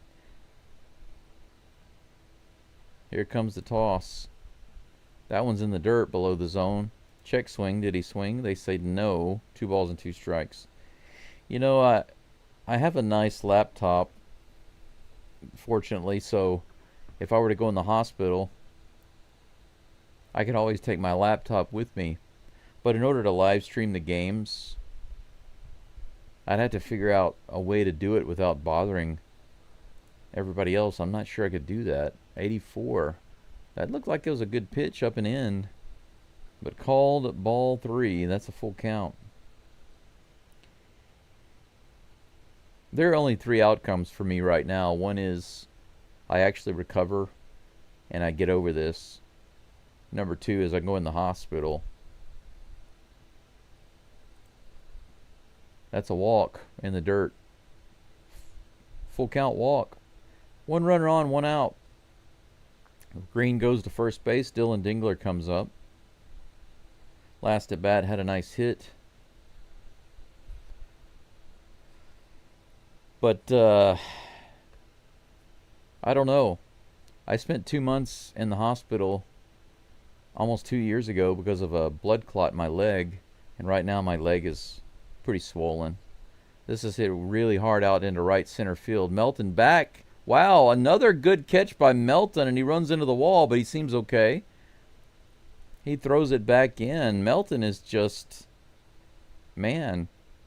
Here comes the toss. That one's in the dirt below the zone. Check swing. Did he swing? They say no. 2 balls and 2 strikes. You know, I have a nice laptop, fortunately, so if I were to go in the hospital, I could always take my laptop with me. But in order to live stream the games, I'd have to figure out a way to do it without bothering everybody else. I'm not sure I could do that. 84. That looked like it was a good pitch up and in. But called ball 3. That's a full count. There are only 3 outcomes for me right now. One is I actually recover and I get over this. Number 2 is I go in the hospital. That's a walk in the dirt. Full count walk. 1 runner on, 1 out. Green goes to first base. Dylan Dingler comes up. Last at bat had a nice hit. But I don't know. I spent 2 months in the hospital almost 2 years ago because of a blood clot in my leg. And right now my leg is pretty swollen. This is hit really hard out into right center field. Melton back. Wow, another good catch by Melton, and he runs into the wall, but he seems okay. He throws it back in. Melton is just, man,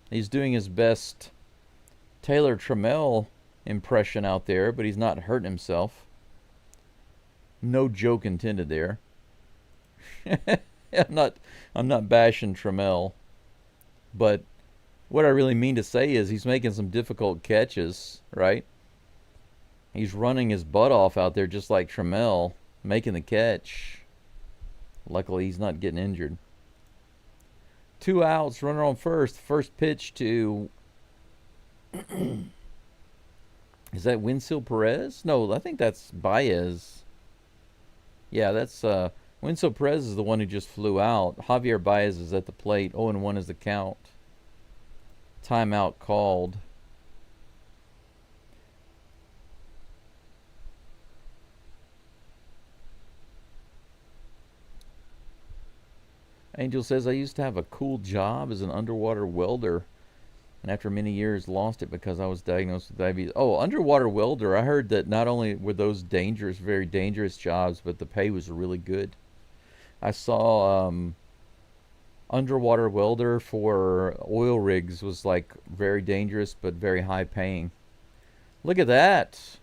he's doing his best Taylor Trammell impression out there, but he's not hurting himself. No joke intended there. I'm not bashing Trammell, but what I really mean to say is he's making some difficult catches, right? He's running his butt off out there just like Trammell, making the catch. Luckily, he's not getting injured. 2 outs, runner on first. First pitch to... Is that Winsel Perez? No, I think that's Baez. Yeah, that's... Winsel Perez is the one who just flew out. Javier Baez is at the plate. 0-1 is the count. Timeout called. Angel says, I used to have a cool job as an underwater welder, and after many years lost it because I was diagnosed with diabetes. Oh, underwater welder. I heard that not only were those dangerous, very dangerous jobs, but the pay was really good. I saw underwater welder for oil rigs was like very dangerous but very high paying. Look at that.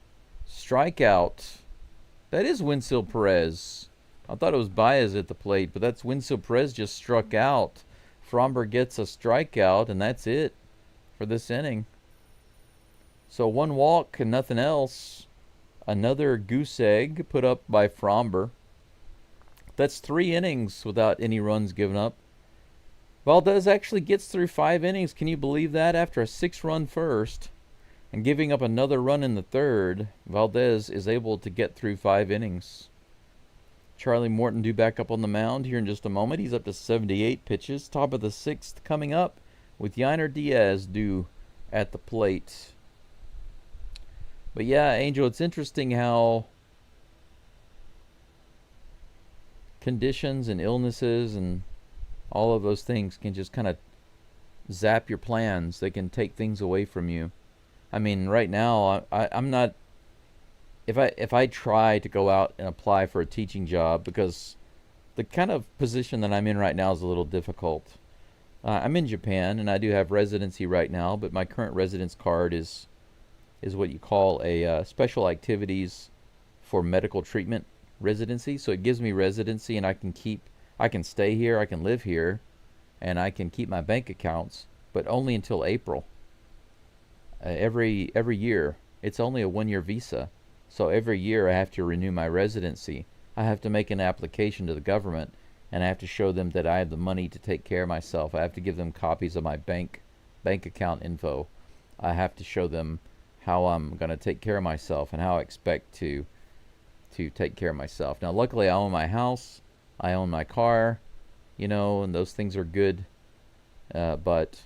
Strikeout. That is Winsel Perez. I thought it was Baez at the plate, but that's Winsel Perez just struck out. Fromber gets a strikeout, and that's it for this inning. So 1 walk and nothing else. Another goose egg put up by Fromber. That's 3 innings without any runs given up. Valdez actually gets through 5 innings. Can you believe that? After a 6-run first and giving up another run in the third, Valdez is able to get through 5 innings. Charlie Morton due back up on the mound here in just a moment. He's up to 78 pitches. Top of the sixth coming up with Yainer Diaz due at the plate. But yeah, Angel, it's interesting how conditions and illnesses and all of those things can just kind of zap your plans. They can take things away from you. I mean, right now, I'm not. If I try to go out and apply for a teaching job, because the kind of position that I'm in right now is a little difficult. I'm in Japan and I do have residency right now, but my current residence card is what you call a special activities for medical treatment residency. So it gives me residency, and I can stay here, I can live here, and I can keep my bank accounts, but only until April. Every year, it's only a 1-year visa. So every year I have to renew my residency. I have to make an application to the government, and I have to show them that I have the money to take care of myself. I have to give them copies of my bank account info. I have to show them how I'm going to take care of myself and how I expect to take care of myself. Now, luckily, I own my house, I own my car, and those things are good. But,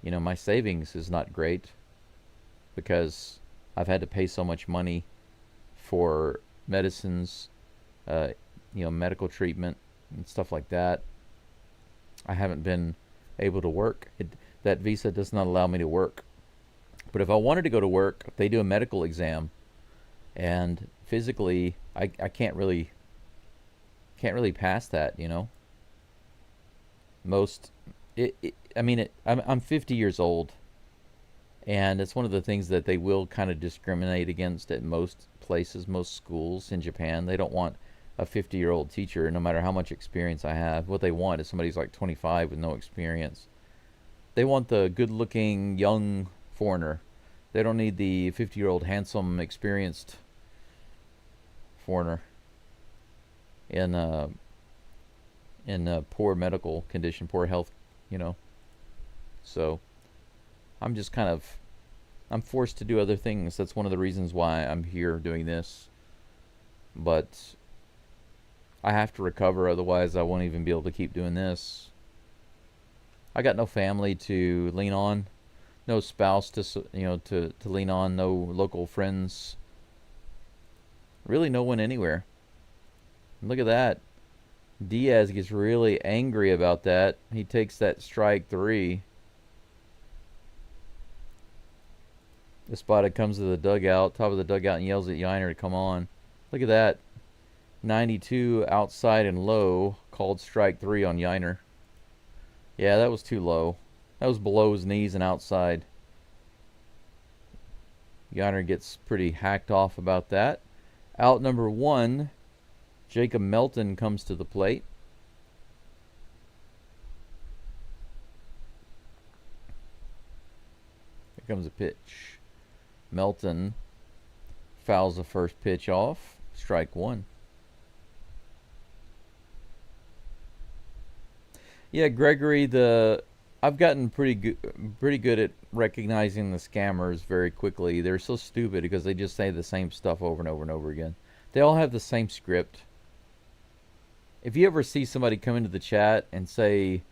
my savings is not great because I've had to pay so much money for medicines, medical treatment and stuff like that. I haven't been able to work. That visa does not allow me to work. But if I wanted to go to work, they do a medical exam, and physically, I can't really pass that. I'm 50 years old, and it's one of the things that they will kind of discriminate against at most places, most schools in Japan. They don't want a 50-year-old teacher, no matter how much experience I have. What they want is somebody who's like 25 with no experience. They want the good-looking young foreigner. They don't need the 50-year-old handsome, experienced foreigner in a poor medical condition, poor health, So I'm just I'm forced to do other things. That's one of the reasons why I'm here doing this. But I have to recover, otherwise I won't even be able to keep doing this. I got no family to lean on, no spouse to lean on, no local friends. Really no one anywhere. Look at that. Diaz gets really angry about that. He takes that strike 3. Espada comes to the dugout, top of the dugout, and yells at Yainer to come on. Look at that. 92 outside and low, called strike 3 on Yainer. Yeah, that was too low. That was below his knees and outside. Yainer gets pretty hacked off about that. Out number 1, Jacob Melton comes to the plate. Here comes a pitch. Melton fouls the first pitch off. Strike 1. Yeah, Gregory, I've gotten pretty good at recognizing the scammers very quickly. They're so stupid because they just say the same stuff over and over and over again. They all have the same script. If you ever see somebody come into the chat and say,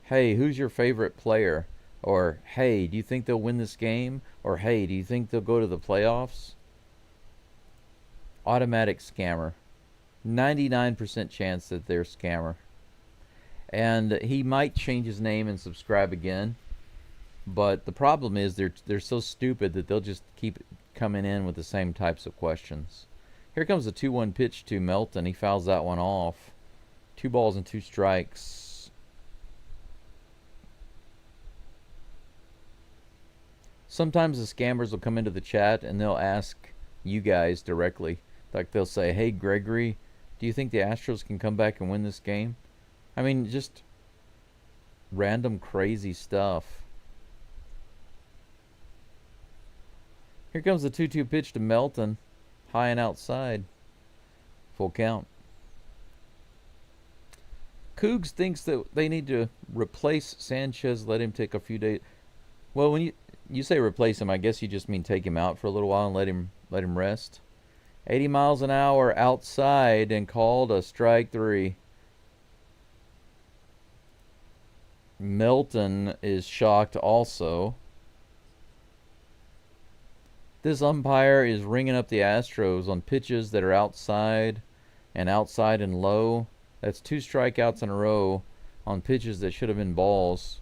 "Hey, who's your favorite player?" Or, "Hey, do you think they'll win this game?" Or, "Hey, do you think they'll go to the playoffs?" Automatic scammer. 99% chance that they're scammer. And he might change his name and subscribe again. But the problem is they're so stupid that they'll just keep coming in with the same types of questions. Here comes the 2-1 pitch to Melton. He fouls that one off. 2 balls and 2 strikes. Sometimes the scammers will come into the chat and they'll ask you guys directly. Like they'll say, "Hey, Gregory, do you think the Astros can come back and win this game?" I mean, just random crazy stuff. Here comes the 2-2 pitch to Melton. High and outside. Full count. Cougs thinks that they need to replace Sanchez, let him take a few days. Well, when you say replace him, I guess you just mean take him out for a little while and let him rest. 80 miles an hour outside and called a strike 3. Milton is shocked also. This umpire is ringing up the Astros on pitches that are outside and low. That's 2 strikeouts in a row on pitches that should have been balls.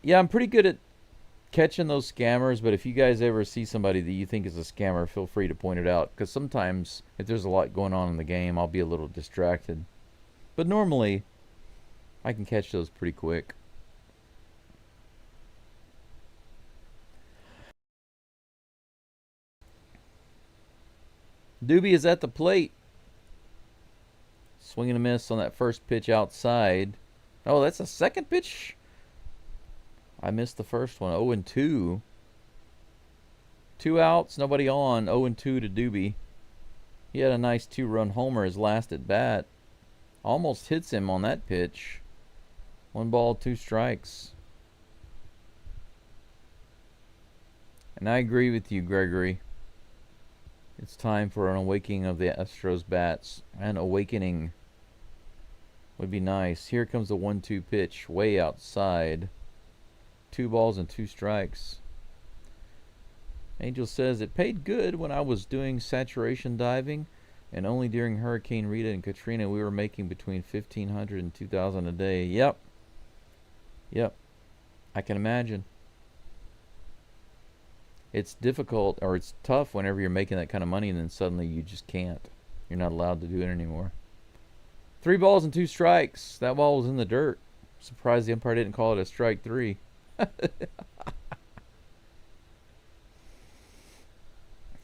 Yeah, I'm pretty good at catching those scammers, but if you guys ever see somebody that you think is a scammer, feel free to point it out, because sometimes if there's a lot going on in the game, I'll be a little distracted. But normally, I can catch those pretty quick. Doobie is at the plate. Swing and a miss on that first pitch outside. Oh, that's a second pitch? I missed the first one. 0-2. 2 outs, nobody on. 0-2 to Doobie. He had a nice 2-run homer his last at bat. Almost hits him on that pitch. 1 ball, 2 strikes. And I agree with you, Gregory. It's time for an awakening of the Astros bats. An awakening would be nice. Here comes the 1-2 pitch, way outside. 2 balls and 2 strikes. Angel says, it paid good when I was doing saturation diving, and only during Hurricane Rita and Katrina we were making between $1,500 and $2,000 a day. Yep. I can imagine. It's difficult, or it's tough whenever you're making that kind of money and then suddenly you just can't. You're not allowed to do it anymore. 3 balls and 2 strikes. That ball was in the dirt. Surprised the umpire didn't call it a strike 3.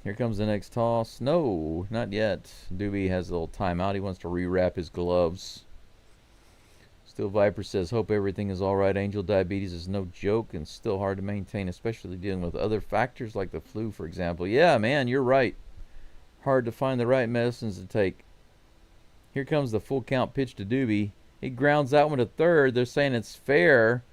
Here comes the next toss. No, not yet. Doobie has a little timeout. He wants to rewrap his gloves. Still Viper says, hope everything is alright. Angel, diabetes is no joke and still hard to maintain, especially dealing with other factors like the flu, for example. Yeah, man, you're right. Hard to find the right medicines to take. Here comes the full count pitch to Doobie. He grounds that one to third. They're saying it's fair.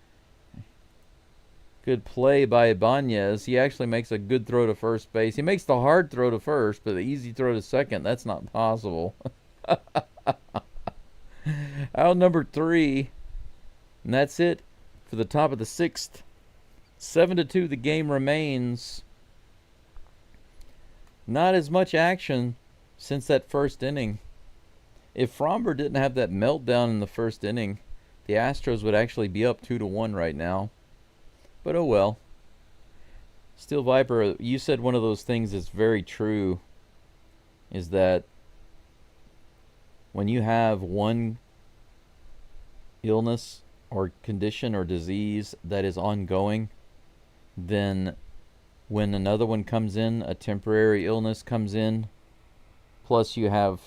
Good play by Ibanez. He actually makes a good throw to first base. He makes the hard throw to first, but the easy throw to second, that's not possible. Out number 3. And that's it for the top of the 6th. 7-2 the game remains. Not as much action since that first inning. If Fromber didn't have that meltdown in the first inning, the Astros would actually be up 2-1 right now. But oh well. Still Viper, you said one of those things that's very true, is that when you have one illness or condition or disease that is ongoing, then when another one comes in, a temporary illness comes in, plus you have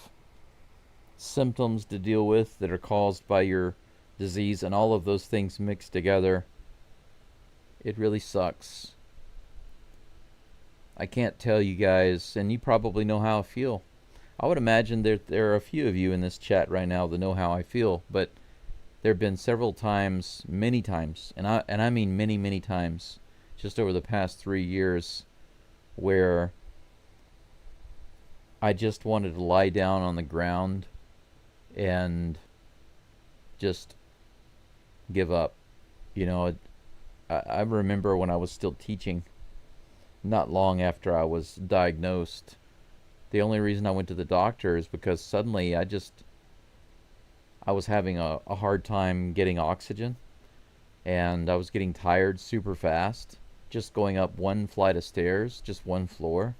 symptoms to deal with that are caused by your disease, and all of those things mixed together, it really sucks. I can't tell you guys, and you probably know how I feel. I would imagine there are a few of you in this chat right now that know how I feel, but there have been several times, many times, and I mean many, many times, just over the past 3 years, where I just wanted to lie down on the ground and just give up. You know, I remember when I was still teaching, not long after I was diagnosed, the only reason I went to the doctor is because suddenly I was having a hard time getting oxygen, and I was getting tired super fast. Just going up one flight of stairs, just one floor,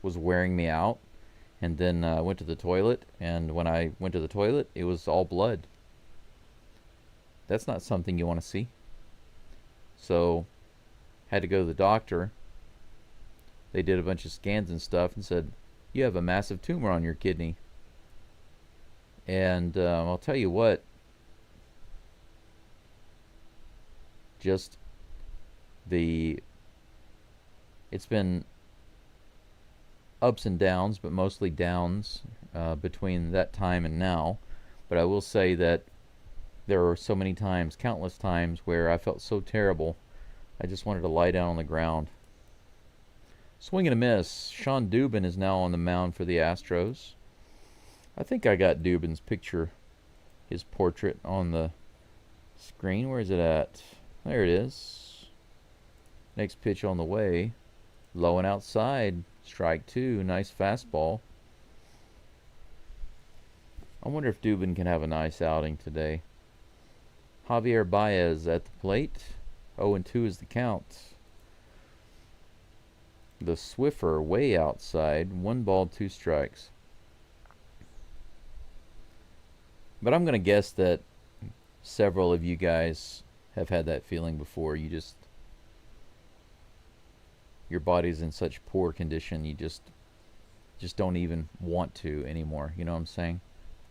was wearing me out. And then I went to the toilet, and when I went to the toilet, it was all blood. That's not something you want to see. So, had to go to the doctor. They did a bunch of scans and stuff and said, you have a massive tumor on your kidney. And I'll tell you what, just it's been ups and downs, but mostly downs between that time and now. But I will say that there were so many times, countless times, where I felt so terrible I just wanted to lie down on the ground. Swing and a miss. Sean Dubin is now on the mound for the Astros. I think I got Dubin's picture, his portrait on the screen. Where is it at? There it is. Next pitch on the way. Low and outside. Strike two. Nice fastball. I wonder if Dubin can have a nice outing today. Javier Baez at the plate. 0-2 is the count. The Swiffer way outside. 1 ball, 2 strikes. But I'm going to guess that several of you guys have had that feeling before. Your body's in such poor condition, you just don't even want to anymore. You know what I'm saying?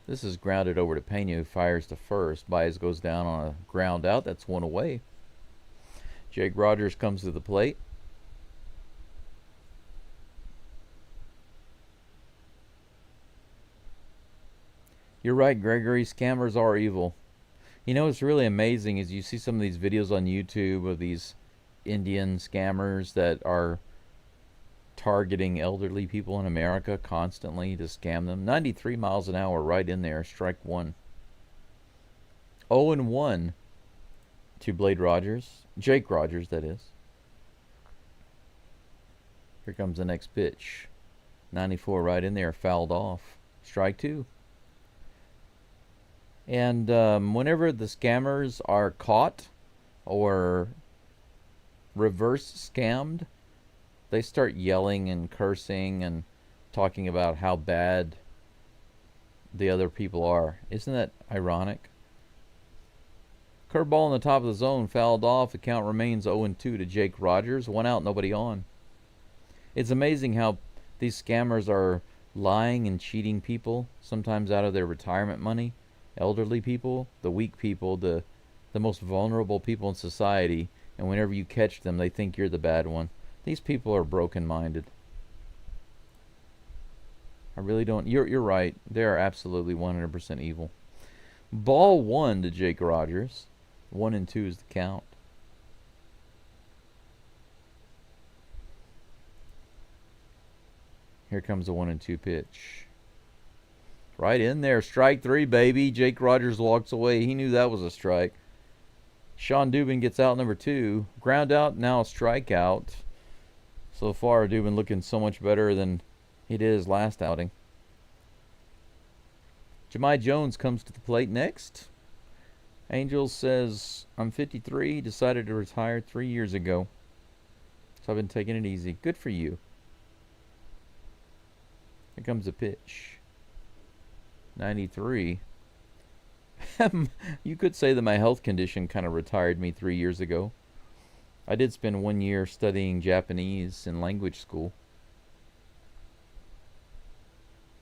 This is grounded over to Pena, who fires to first. Baez goes down on a ground out. That's 1 away. Jake Rogers comes to the plate. You're right, Gregory. Scammers are evil. You know what's really amazing is you see some of these videos on YouTube of these Indian scammers that are targeting elderly people in America constantly to scam them. 93 miles an hour right in there. Strike 1. 0-1 to Blade Rogers. Jake Rogers, that is. Here comes the next pitch. 94 right in there. Fouled off. Strike 2. And whenever the scammers are caught or reverse scammed, they start yelling and cursing and talking about how bad the other people are. Isn't that ironic? Curveball in the top of the zone, fouled off. The count remains 0-2 to Jake Rogers. 1 out, nobody on. It's amazing how these scammers are lying and cheating people, sometimes out of their retirement money. Elderly people, the weak people, the most vulnerable people in society, and whenever you catch them, they think you're the bad one. These people are broken-minded. I really don't. You're right. They are absolutely 100% evil. Ball 1 to Jake Rogers. 1-2 is the count. Here comes the 1-2 pitch. Right in there. Strike 3, baby. Jake Rogers walks away. He knew that was a strike. Sean Dubin gets out number 2. Ground out, now a strikeout. So far, Dubin looking so much better than he did his last outing. Jahmai Jones comes to the plate next. Angels says, I'm 53. Decided to retire 3 years ago. So I've been taking it easy. Good for you. Here comes the pitch. 93. You could say that my health condition kind of retired me 3 years ago. I did spend 1 year studying Japanese in language school.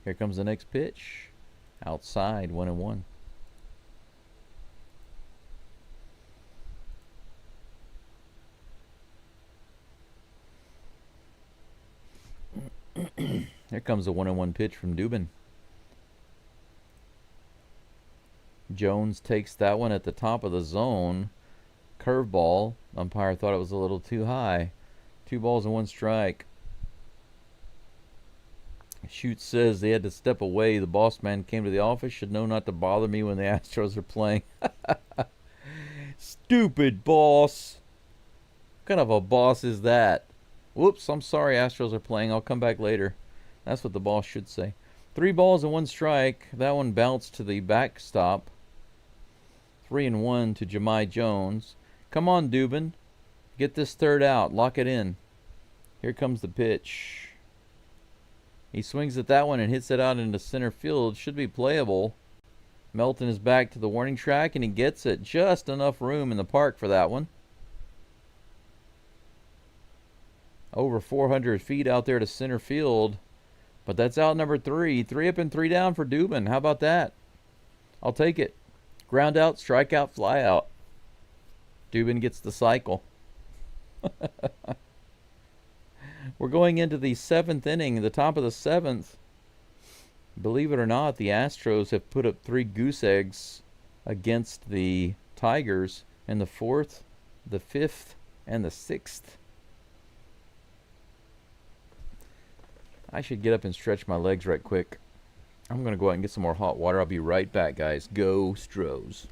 Here comes the next pitch. Outside, 1-1. Here comes a 1-1 pitch from Dubin. Jones takes that one at the top of the zone. Curveball. Umpire thought it was a little too high. 2 balls and 1 strike. Schutz says they had to step away. The boss man came to the office. Should know not to bother me when the Astros are playing. Stupid boss. What kind of a boss is that? Whoops, I'm sorry, Astros are playing. I'll come back later. That's what the boss should say. 3 balls and 1 strike. That one bounced to the backstop. 3-1 to Jahmai Jones. Come on, Dubin. Get this third out. Lock it in. Here comes the pitch. He swings at that one and hits it out into center field. Should be playable. Melton is back to the warning track, and he gets it. Just enough room in the park for that one. Over 400 feet out there to center field. But that's out number 3. 3 up and 3 down for Dubin. How about that? I'll take it. Ground out, strikeout, fly out. Dubin gets the cycle. We're going into the 7th inning, the top of the 7th. Believe it or not, the Astros have put up 3 goose eggs against the Tigers in the 4th, the 5th, And the 6th. I should get up and stretch my legs right quick. I'm going to go out and get some more hot water. I'll be right back, guys. Go Astros.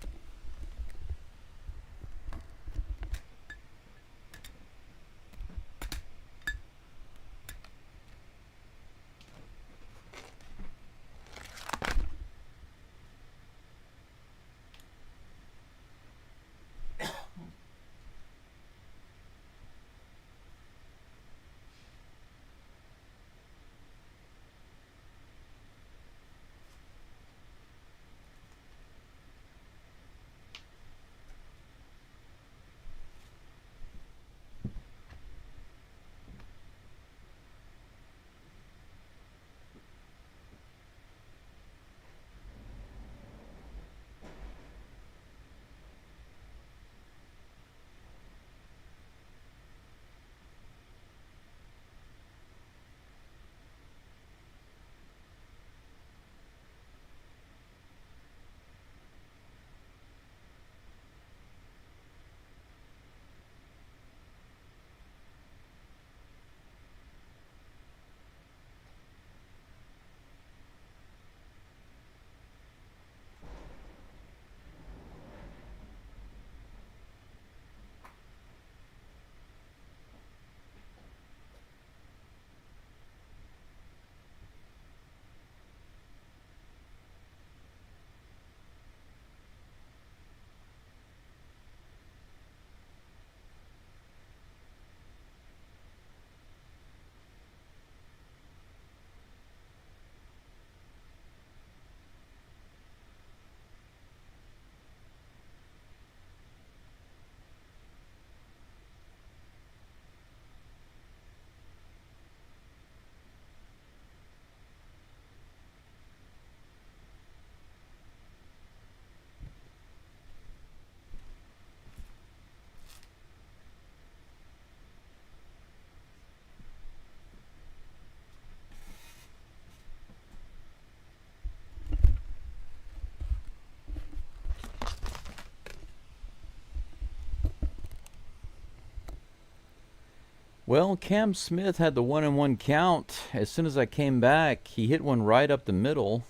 Well, Cam Smith had the 1-1 count. As soon as I came back, he hit one right up the middle.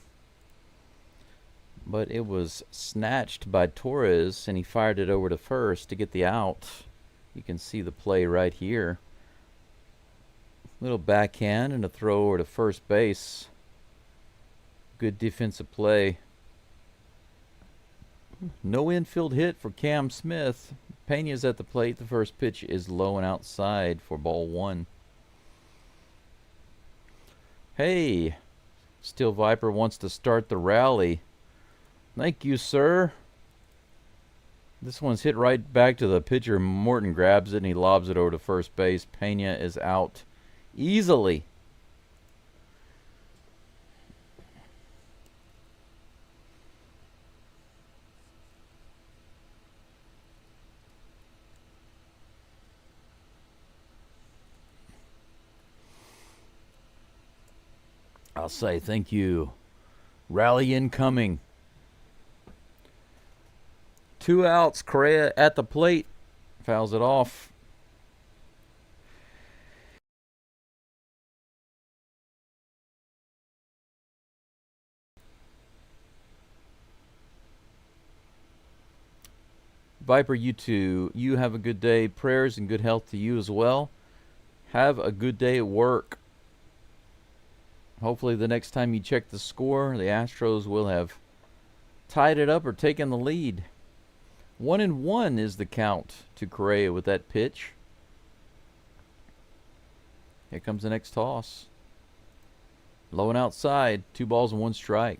But it was snatched by Torres, and he fired it over to first to get the out. You can see the play right here. Little backhand and a throw over to first base. Good defensive play. No infield hit for Cam Smith. Pena's at the plate. The first pitch is low and outside for ball 1. Hey, Steel Viper wants to start the rally. Thank you, sir. This one's hit right back to the pitcher. Morton grabs it and he lobs it over to first base. Pena is out easily. I'll say thank you. Rally incoming. 2 outs. Correa at the plate. Fouls it off. Viper, you too. You have a good day. Prayers and good health to you as well. Have a good day at work. Hopefully the next time you check the score, the Astros will have tied it up or taken the lead. 1-1 is the count to Correa with that pitch. Here comes the next toss. Low and outside. 2 balls and 1 strike.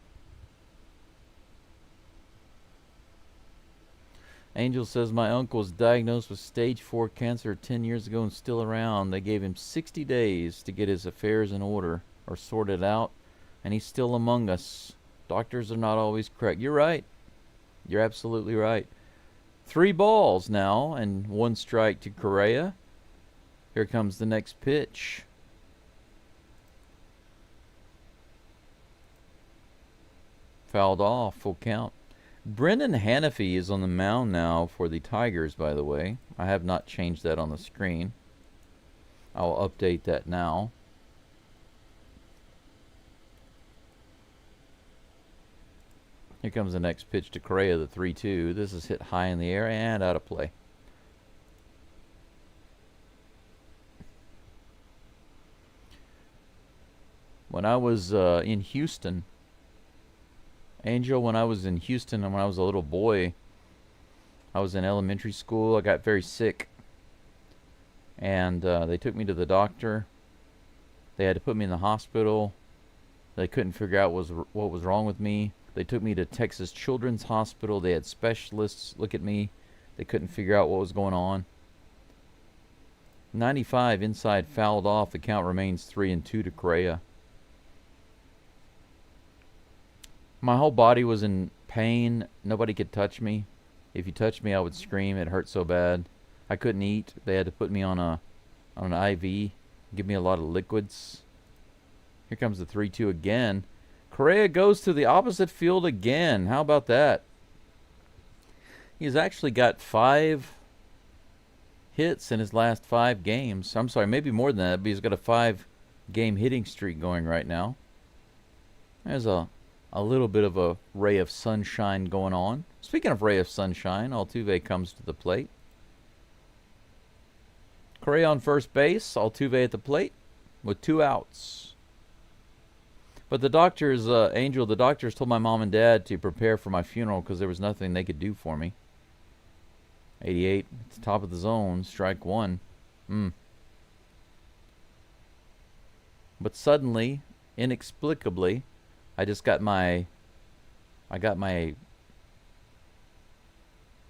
Angel says, my uncle was diagnosed with stage 4 cancer 10 years ago and still around. They gave him 60 days to get his affairs in order or sorted out, and he's still among us. Doctors are not always correct. You're right. You're absolutely right. 3 balls now and 1 strike to Correa. Here comes the next pitch. Fouled off, full count. Brendan Hannafy is on the mound now for the Tigers, by the way. I have not changed that on the screen. I'll update that now. Here comes the next pitch to Correa, the 3-2. This is hit high in the air and out of play. When I was in Houston, Angel, when I was in Houston and when I was a little boy, I was in elementary school. I got very sick. And they took me to the doctor. They had to put me in the hospital. They couldn't figure out what was wrong with me. They took me to Texas Children's Hospital. They had specialists look at me. They couldn't figure out what was going on. 95 inside fouled off. The count remains 3-2 to Correa. My whole body was in pain. Nobody could touch me. If you touched me, I would scream. It hurt so bad. I couldn't eat. They had to put me on an IV, give me a lot of liquids. Here comes the 3-2 again. Correa goes to the opposite field again. How about that? He's actually got 5 hits in his last 5 games. I'm sorry, maybe more than that, but he's got a 5-game hitting streak going right now. There's a little bit of a ray of sunshine going on. Speaking of ray of sunshine, Altuve comes to the plate. Correa on first base, Altuve at the plate with 2 outs. But the doctors, Angel, the doctors told my mom and dad to prepare for my funeral because there was nothing they could do for me. 88, it's top of the zone, strike 1. But suddenly, inexplicably, I got my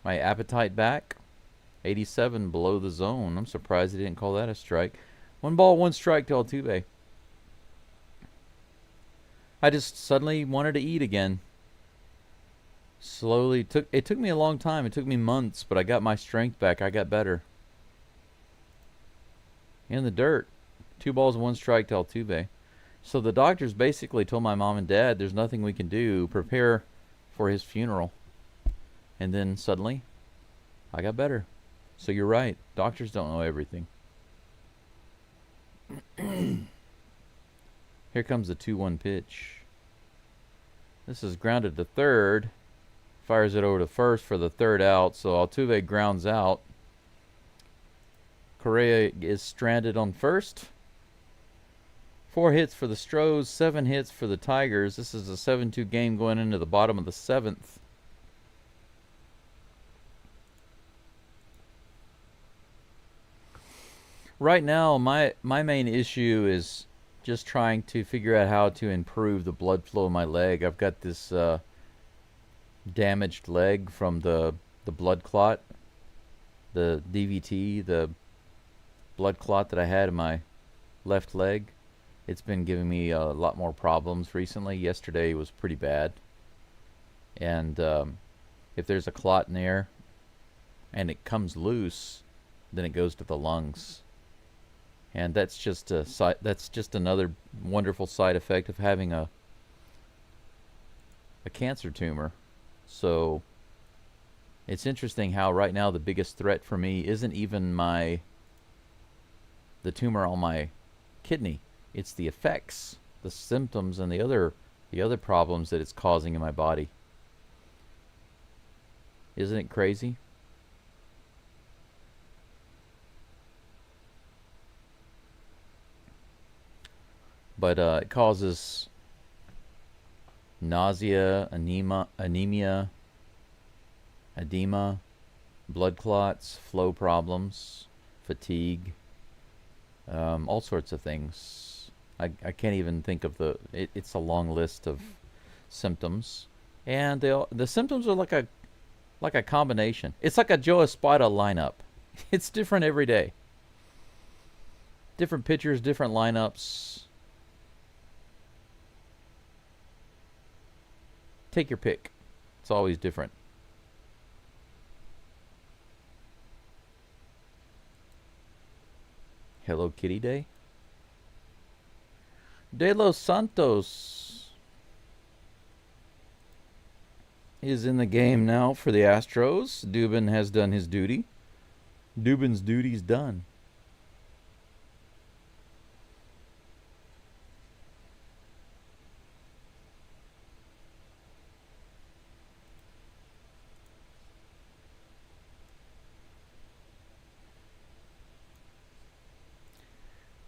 appetite back. 87 below the zone. I'm surprised they didn't call that a strike. 1 ball, 1 strike to Altuve. I just suddenly wanted to eat again. Slowly it took me a long time. It took me months, but I got my strength back. I got better. In the dirt. 2 balls, 1 strike to Altuve. So the doctors basically told my mom and dad, there's nothing we can do. Prepare for his funeral. And then suddenly, I got better. So you're right. Doctors don't know everything. Here comes the 2-1 pitch. This is grounded to third. Fires it over to first for the 3rd out. So Altuve grounds out. Correa is stranded on first. 4 hits for the Astros, 7 hits for the Tigers. This is a 7-2 game going into the bottom of the 7th. Right now, my main issue is just trying to figure out how to improve the blood flow in my leg. I've got this damaged leg from the blood clot, the DVT, the blood clot that I had in my left leg. It's been giving me a lot more problems recently. Yesterday was pretty bad. And if there's a clot in there and it comes loose, then it goes to the lungs. And that's just another wonderful side effect of having a cancer tumor. So it's interesting how right now the biggest threat for me isn't even the tumor on my kidney. It's the effects, the symptoms, and the other problems that it's causing in my body. Isn't it crazy? But it causes nausea, anemia, edema, blood clots, flow problems, fatigue, all sorts of things. I can't even think of it's a long list of symptoms, and the symptoms are like a combination. It's like a Joe Espada lineup. It's different every day. Different pitchers, different lineups. Take your pick. It's always different. Hello Kitty Day. De Los Santos is in the game now for the Astros. Dubin has done his duty. Dubin's duty's done.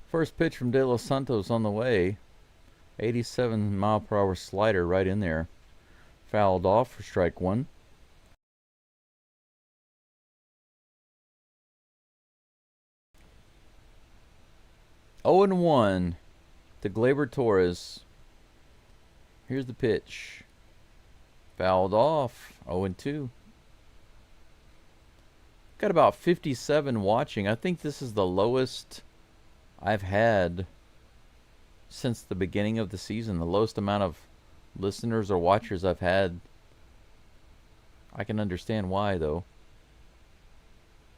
First pitch from De Los Santos on the way. 87-mile-per-hour slider right in there. Fouled off for strike one. Oh and 1 to Gleyber Torres. Here's the pitch. Fouled off. 0 and 2. Got about 57 watching. I think this is the lowest I've had since the beginning of the season. The lowest amount of listeners or watchers I've had. I can understand why, though.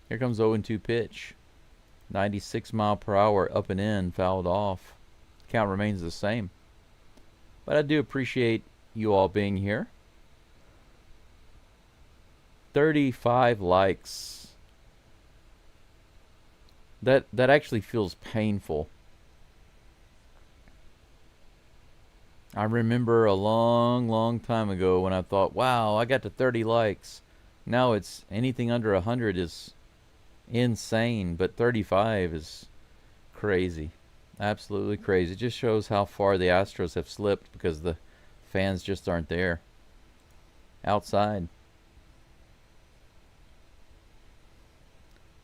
Here comes 0 and 2 pitch. 96-mile-per-hour up and in, fouled off. Count remains the same. But I do appreciate you all being here. 35 likes. That actually feels painful. I remember a long time ago when I thought, wow, I got to 30 likes. Now it's anything under 100 is insane, but 35 is crazy. Absolutely crazy. It just shows how far the Astros have slipped because the fans just aren't there. Outside.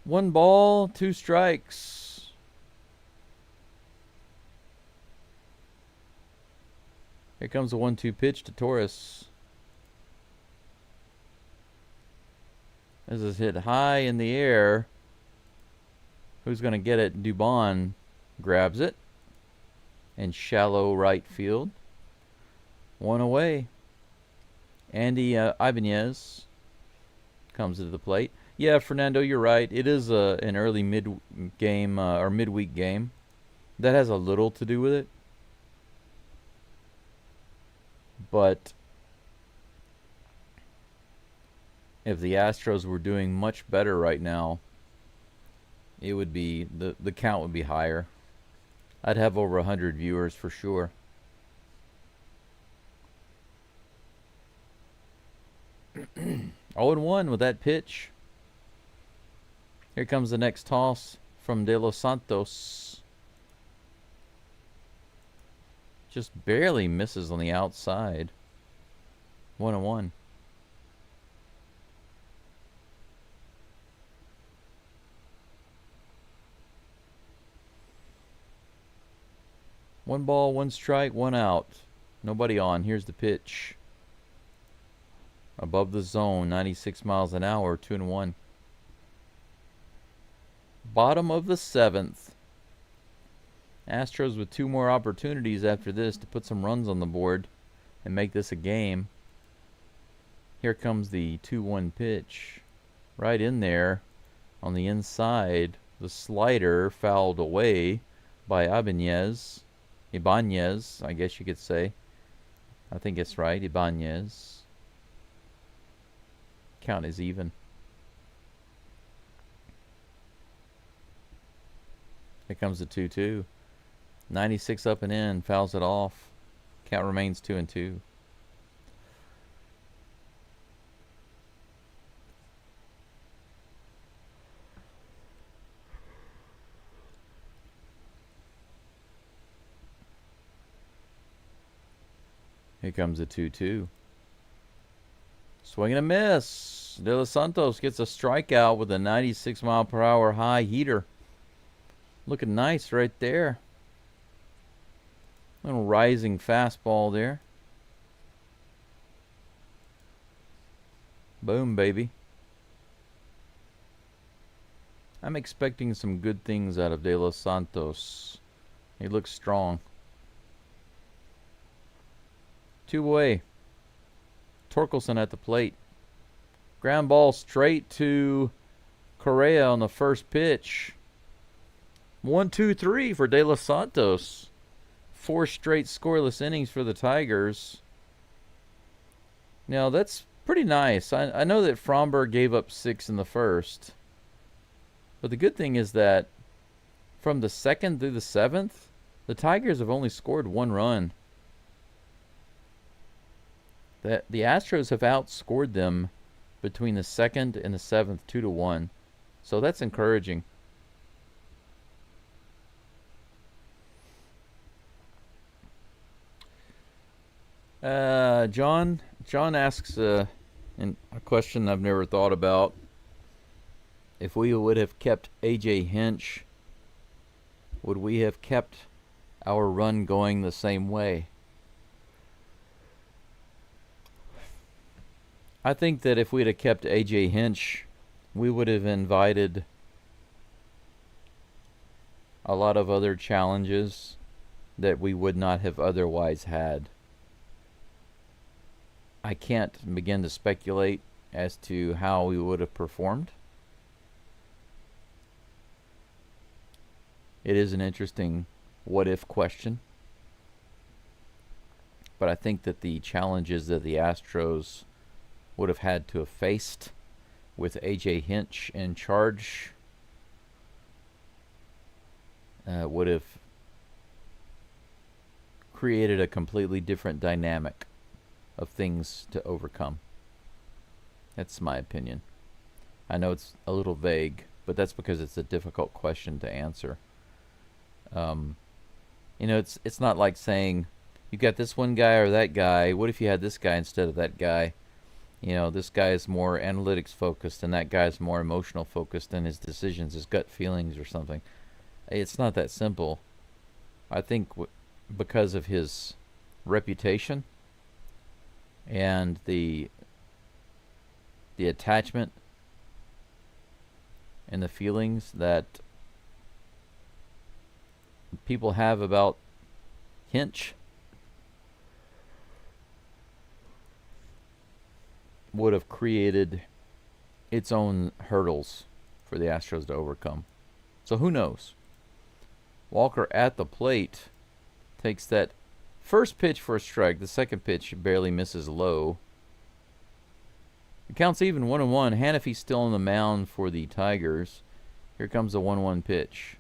1 ball, 2 strikes. Here comes a 1-2 pitch to Torres. This is hit high in the air. Who's going to get it? Dubon grabs it. In shallow right field. 1 away. Andy Ibanez comes to the plate. Yeah, Fernando, you're right. It is an early mid-game or midweek game. That has a little to do with it. But if the Astros were doing much better right now, it would be the count would be higher. I'd have over 100 viewers for sure. Oh and 1 with that pitch. Here comes the next toss from De Los Santos. Just barely misses on the outside. 1 and 1. One ball, 1 strike, 1 out. Nobody on. Here's the pitch. Above the zone, 96 miles an hour, 2 and 1. Bottom of the 7th. Astros with 2 more opportunities after this to put some runs on the board and make this a game. Here comes the 2-1 pitch. Right in there on the inside. The slider fouled away by Ibanez, I guess you could say. I think it's right, Ibanez. Count is even. Here comes the 2-2. 96 up and in, fouls it off. Count remains 2 and 2. Here comes the 2-2. Swing and a miss. De Los Santos gets a strikeout with a 96-mile-per-hour high heater. Looking nice right there. Little rising fastball there. Boom, baby. I'm expecting some good things out of De Los Santos. He looks strong. 2 away. Torkelson at the plate. Ground ball straight to Correa on the first pitch. 1-2-3 for De Los Santos. 4 straight scoreless innings for the Tigers. Now that's Pretty nice. I know that Fromberg gave up 6 in the first. But the good thing is that from the 2nd through the 7th, the Tigers have only scored 1 run. The Astros have outscored them between the 2nd and the 7th 2-1. So that's encouraging. John asks a question I've never thought about. If we would have kept A.J. Hinch, would we have kept our run going the same way? I think that if we'd have kept A.J. Hinch, we would have invited a lot of other challenges that we would not have otherwise had. I can't begin to speculate as to how we would have performed. It is an interesting what-if question. But I think that the challenges that the Astros would have had to have faced with A.J. Hinch in charge would have created a completely different dynamic of things to overcome. That's my opinion. I know it's a little vague, but that's because it's a difficult question to answer. It's not like saying you got this one guy or that guy. What if you had this guy instead of that guy? This guy is more analytics focused and that guy is more emotional focused, and his decisions, his gut feelings or something. It's not that simple. I think because of his reputation and the attachment and the feelings that people have about Hinch would have created its own hurdles for the Astros to overcome. So who knows? Walker at the plate takes that first pitch for a strike. The second pitch barely misses low. It counts even 1-1. Hanafy's still on the mound for the Tigers. Here comes the 1-1 pitch.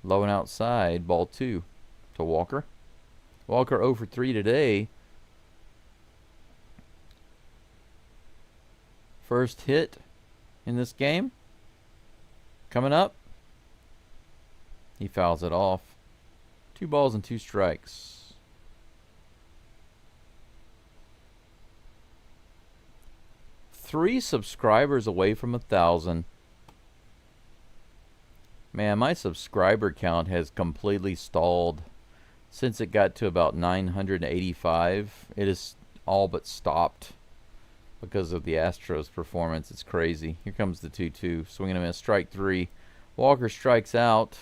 Low and outside, ball 2 to Walker. Walker 0 for 3 today. First hit in this game. Coming up. He fouls it off. 2 balls and 2 strikes. Three subscribers away from 1,000. Man, my subscriber count has completely stalled since it got to about 985. It is all but stopped because of the Astros performance. It's crazy. Here comes the 2-2. Swing and a miss. Strike 3. Walker strikes out.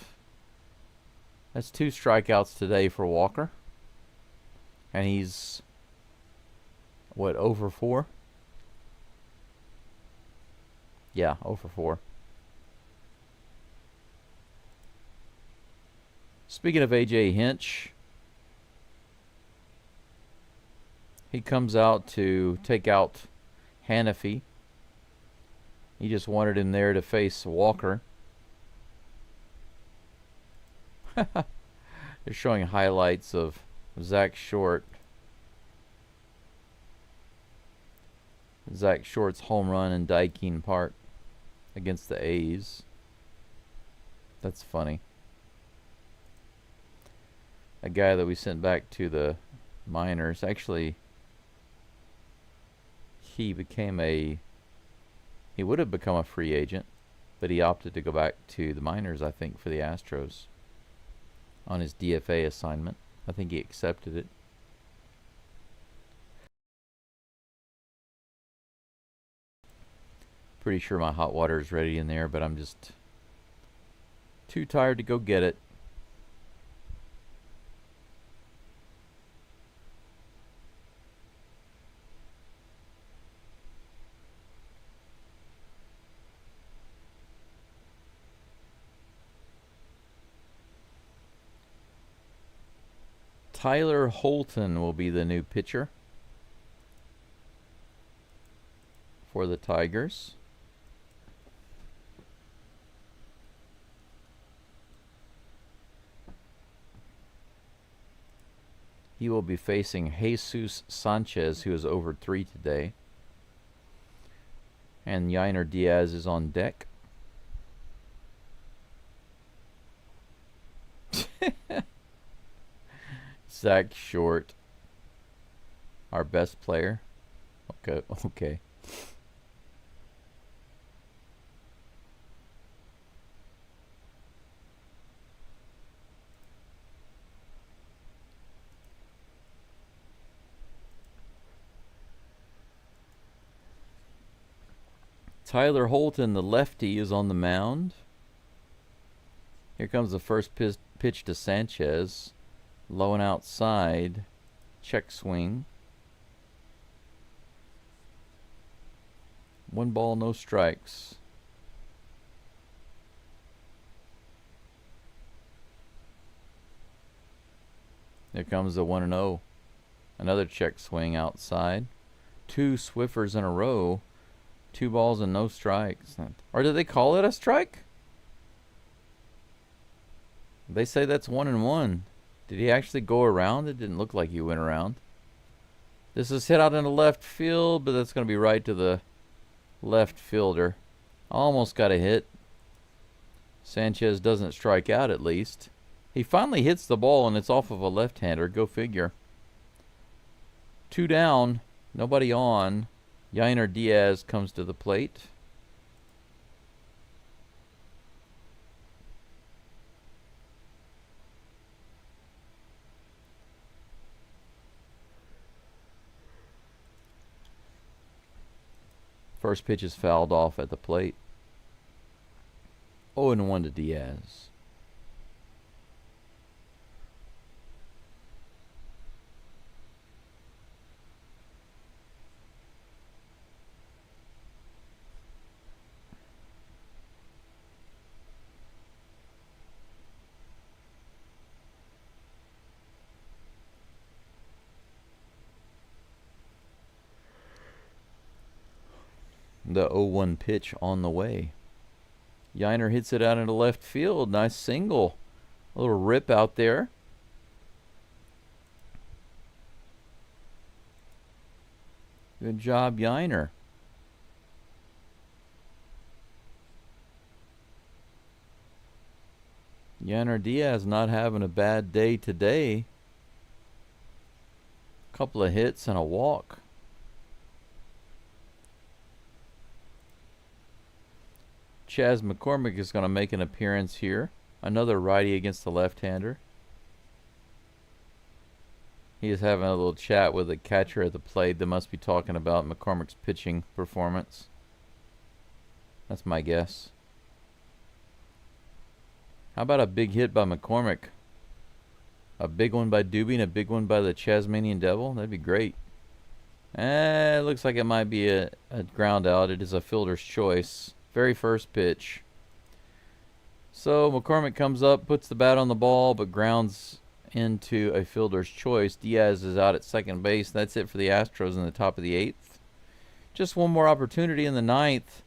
That's 2 strikeouts today for Walker. And he's, what, 0 for 4? Yeah, 0 for 4. Speaking of A.J. Hinch, he comes out to take out Hanafy. He just wanted him there to face Walker. They're showing highlights of Zach Short. Zach Short's home run in Daikin Park against the A's. That's funny. A guy that we sent back to the minors. Actually, he would have become a free agent, but he opted to go back to the minors, I think, for the Astros on his DFA assignment. I think he accepted it. Pretty sure my hot water is ready in there, but I'm just too tired to go get it. Tyler Holton will be the new pitcher. for the Tigers. He will be facing Jesus Sanchez, who is over 3 today. And Yainer Diaz is on deck. Zach Short, our best player. Okay. Tyler Holton, the lefty, is on the mound. Here comes the first pitch to Sanchez. Low and outside. Check swing. 1 ball, no strikes. Here comes the 1-0. Another check swing outside. 2 Swiffers in a row. 2 balls and no strikes. Or did they call it a strike? They say that's 1-1. Did he actually go around? It didn't look like he went around. This is hit out into left field, but that's going to be right to the left fielder. Almost got a hit. Sanchez doesn't strike out at least. He finally hits the ball, and it's off of a left-hander. Go figure. 2 down. Nobody on. Yainer Diaz comes to the plate. First pitch is fouled off at the plate. 0-1 to Diaz. The 0-1 pitch on the way. Yainer hits it out into left field. Nice single. A little rip out there. Good job, Yainer. Yainer Diaz not having a bad day today. Couple of hits and a walk. Chas McCormick is going to make an appearance here. Another righty against the left-hander. He is having a little chat with the catcher at the plate. They must be talking about McCormick's pitching performance. That's my guess. How about a big hit by McCormick? A big one by Doobie and a big one by the Tasmanian Devil? That'd be great. It looks like it might be a ground out. It is a fielder's choice. Very first pitch. So McCormick comes up, puts the bat on the ball, but grounds into a fielder's choice. Diaz is out at second base. That's it for the Astros in the top of the 8th. Just one more opportunity in the 9th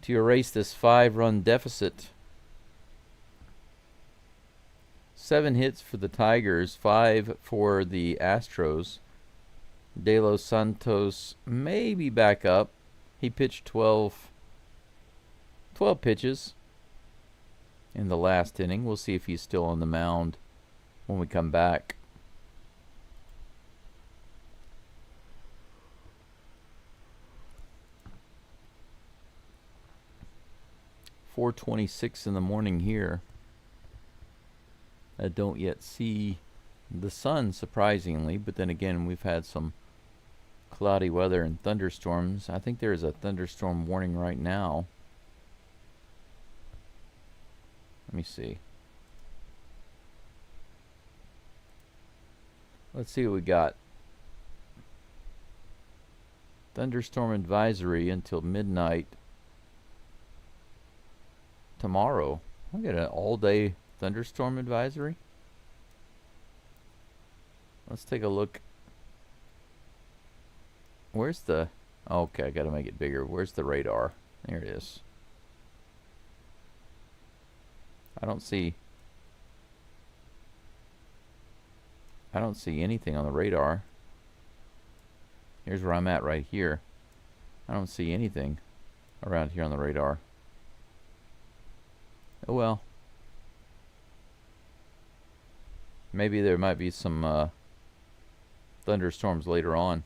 to erase this 5-run deficit. 7 hits for the Tigers, 5 for the Astros. De Los Santos may be back up. He pitched 12 pitches in the last inning. We'll see if he's still on the mound when we come back. .426 in the morning here. I don't yet see the sun, surprisingly, but then again, we've had some cloudy weather and thunderstorms. I think there is a thunderstorm warning right now. Let me see. Let's see what we got. Thunderstorm advisory until midnight tomorrow. I get an all-day thunderstorm advisory. Let's take a look. Where's the Okay, I gotta make it bigger. Where's the radar? There it is. I don't see anything on the radar. Here's where I'm at right here. I don't see anything around here on the radar. Oh well. Maybe there might be some thunderstorms later on.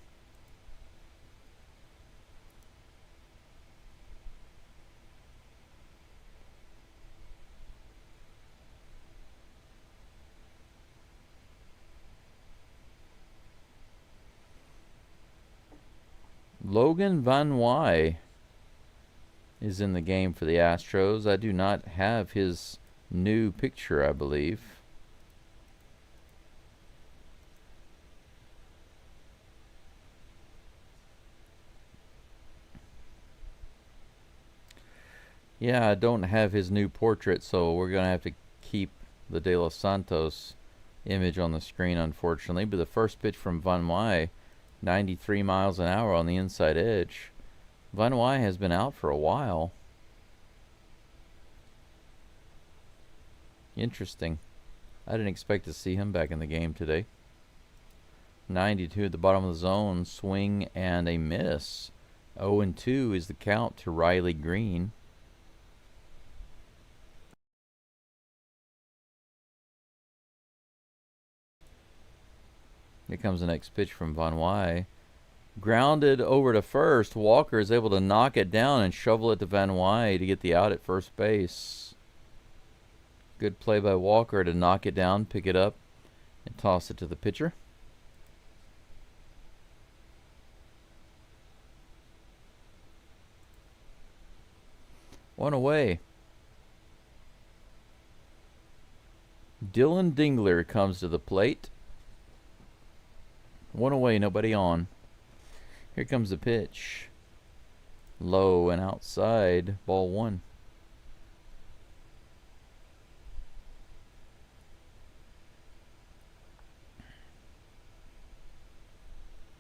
Logan Van Wy is in the game for the Astros. I do not have his new picture, I believe. Yeah, I don't have his new portrait, so we're going to have to keep the De Los Santos image on the screen, unfortunately. But the first pitch from Van Wy, 93 miles an hour on the inside edge. Van Wy has been out for a while. Interesting. I didn't expect to see him back in the game today. 92 at the bottom of the zone, swing and a miss. 0-2 is the count to Riley Green. Here comes the next pitch from Van Wy. Grounded over to first. Walker is able to knock it down and shovel it to Van Wy to get the out at first base. Good play by Walker to knock it down, pick it up, and toss it to the pitcher. One away. Dylan Dingler comes to the plate. One away, nobody on. Here comes the pitch. Low and outside, ball one.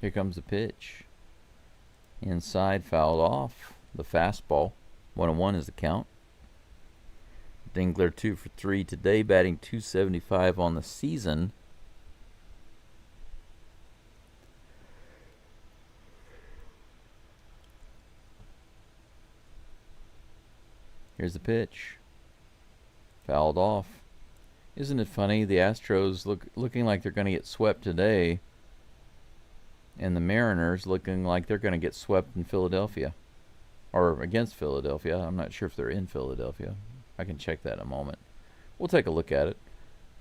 Here comes the pitch. Inside, fouled off. The fastball. 1-1 is the count. Dingler 2 for 3 today, batting .275 on the season. Here's the pitch. Fouled off. Isn't it funny? The Astros looking like they're going to get swept today, and the Mariners looking like they're going to get swept in Philadelphia, or against Philadelphia. I'm not sure if they're in Philadelphia. I can check that in a moment. We'll take a look at it.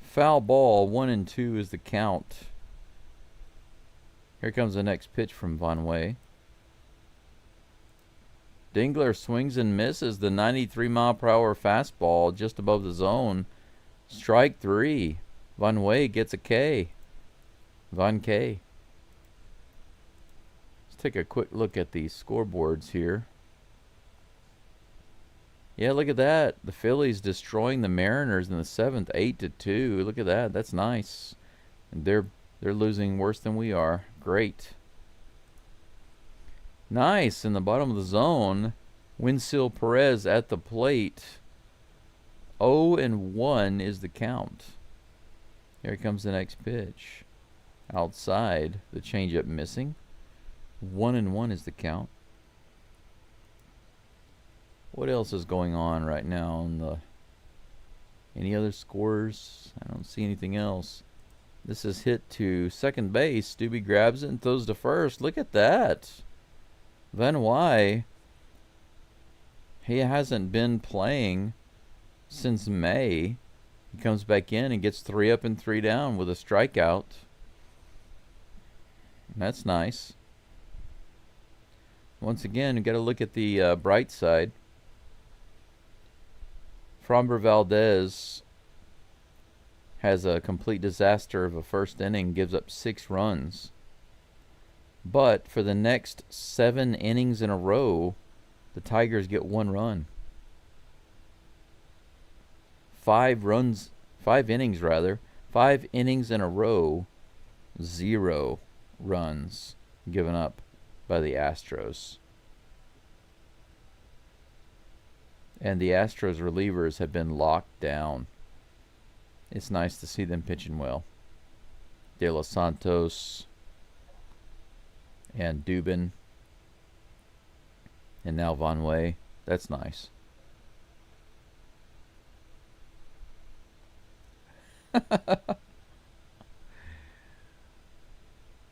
Foul ball, 1-2 is the count. Here comes the next pitch from Van Wy. Dingler swings and misses the 93-mile-per-hour fastball just above the zone. Strike three. Van Wy gets a K. Van K. Let's take a quick look at the scoreboards here. Yeah, look at that. The Phillies destroying the Mariners in the 7th, 8-2. Look at that. That's nice. And they're losing worse than we are. Great. Nice. In the bottom of the zone, Winsil Perez at the plate. 0-1 is the count. Here comes the next pitch. Outside, the changeup missing. 1-1 is the count. What else is going on right now on the... Any other scores? I don't see anything else. This is hit to second base. Doobie grabs it and throws to first. Look at that. Van Wy, he hasn't been playing since May. He comes back in and gets 3 up and 3 down with a strikeout. That's nice. Once again, you got to look at the bright side. Framber Valdez has a complete disaster of a first inning, gives up 6 runs. But for the next 7 innings in a row, the Tigers get 1 run. 5 innings rather. 5 innings in a row, 0 runs given up. by the Astros. And the Astros relievers have been locked down. It's nice to see them pitching well. De Los Santos and Dubin and now Von Way. That's nice.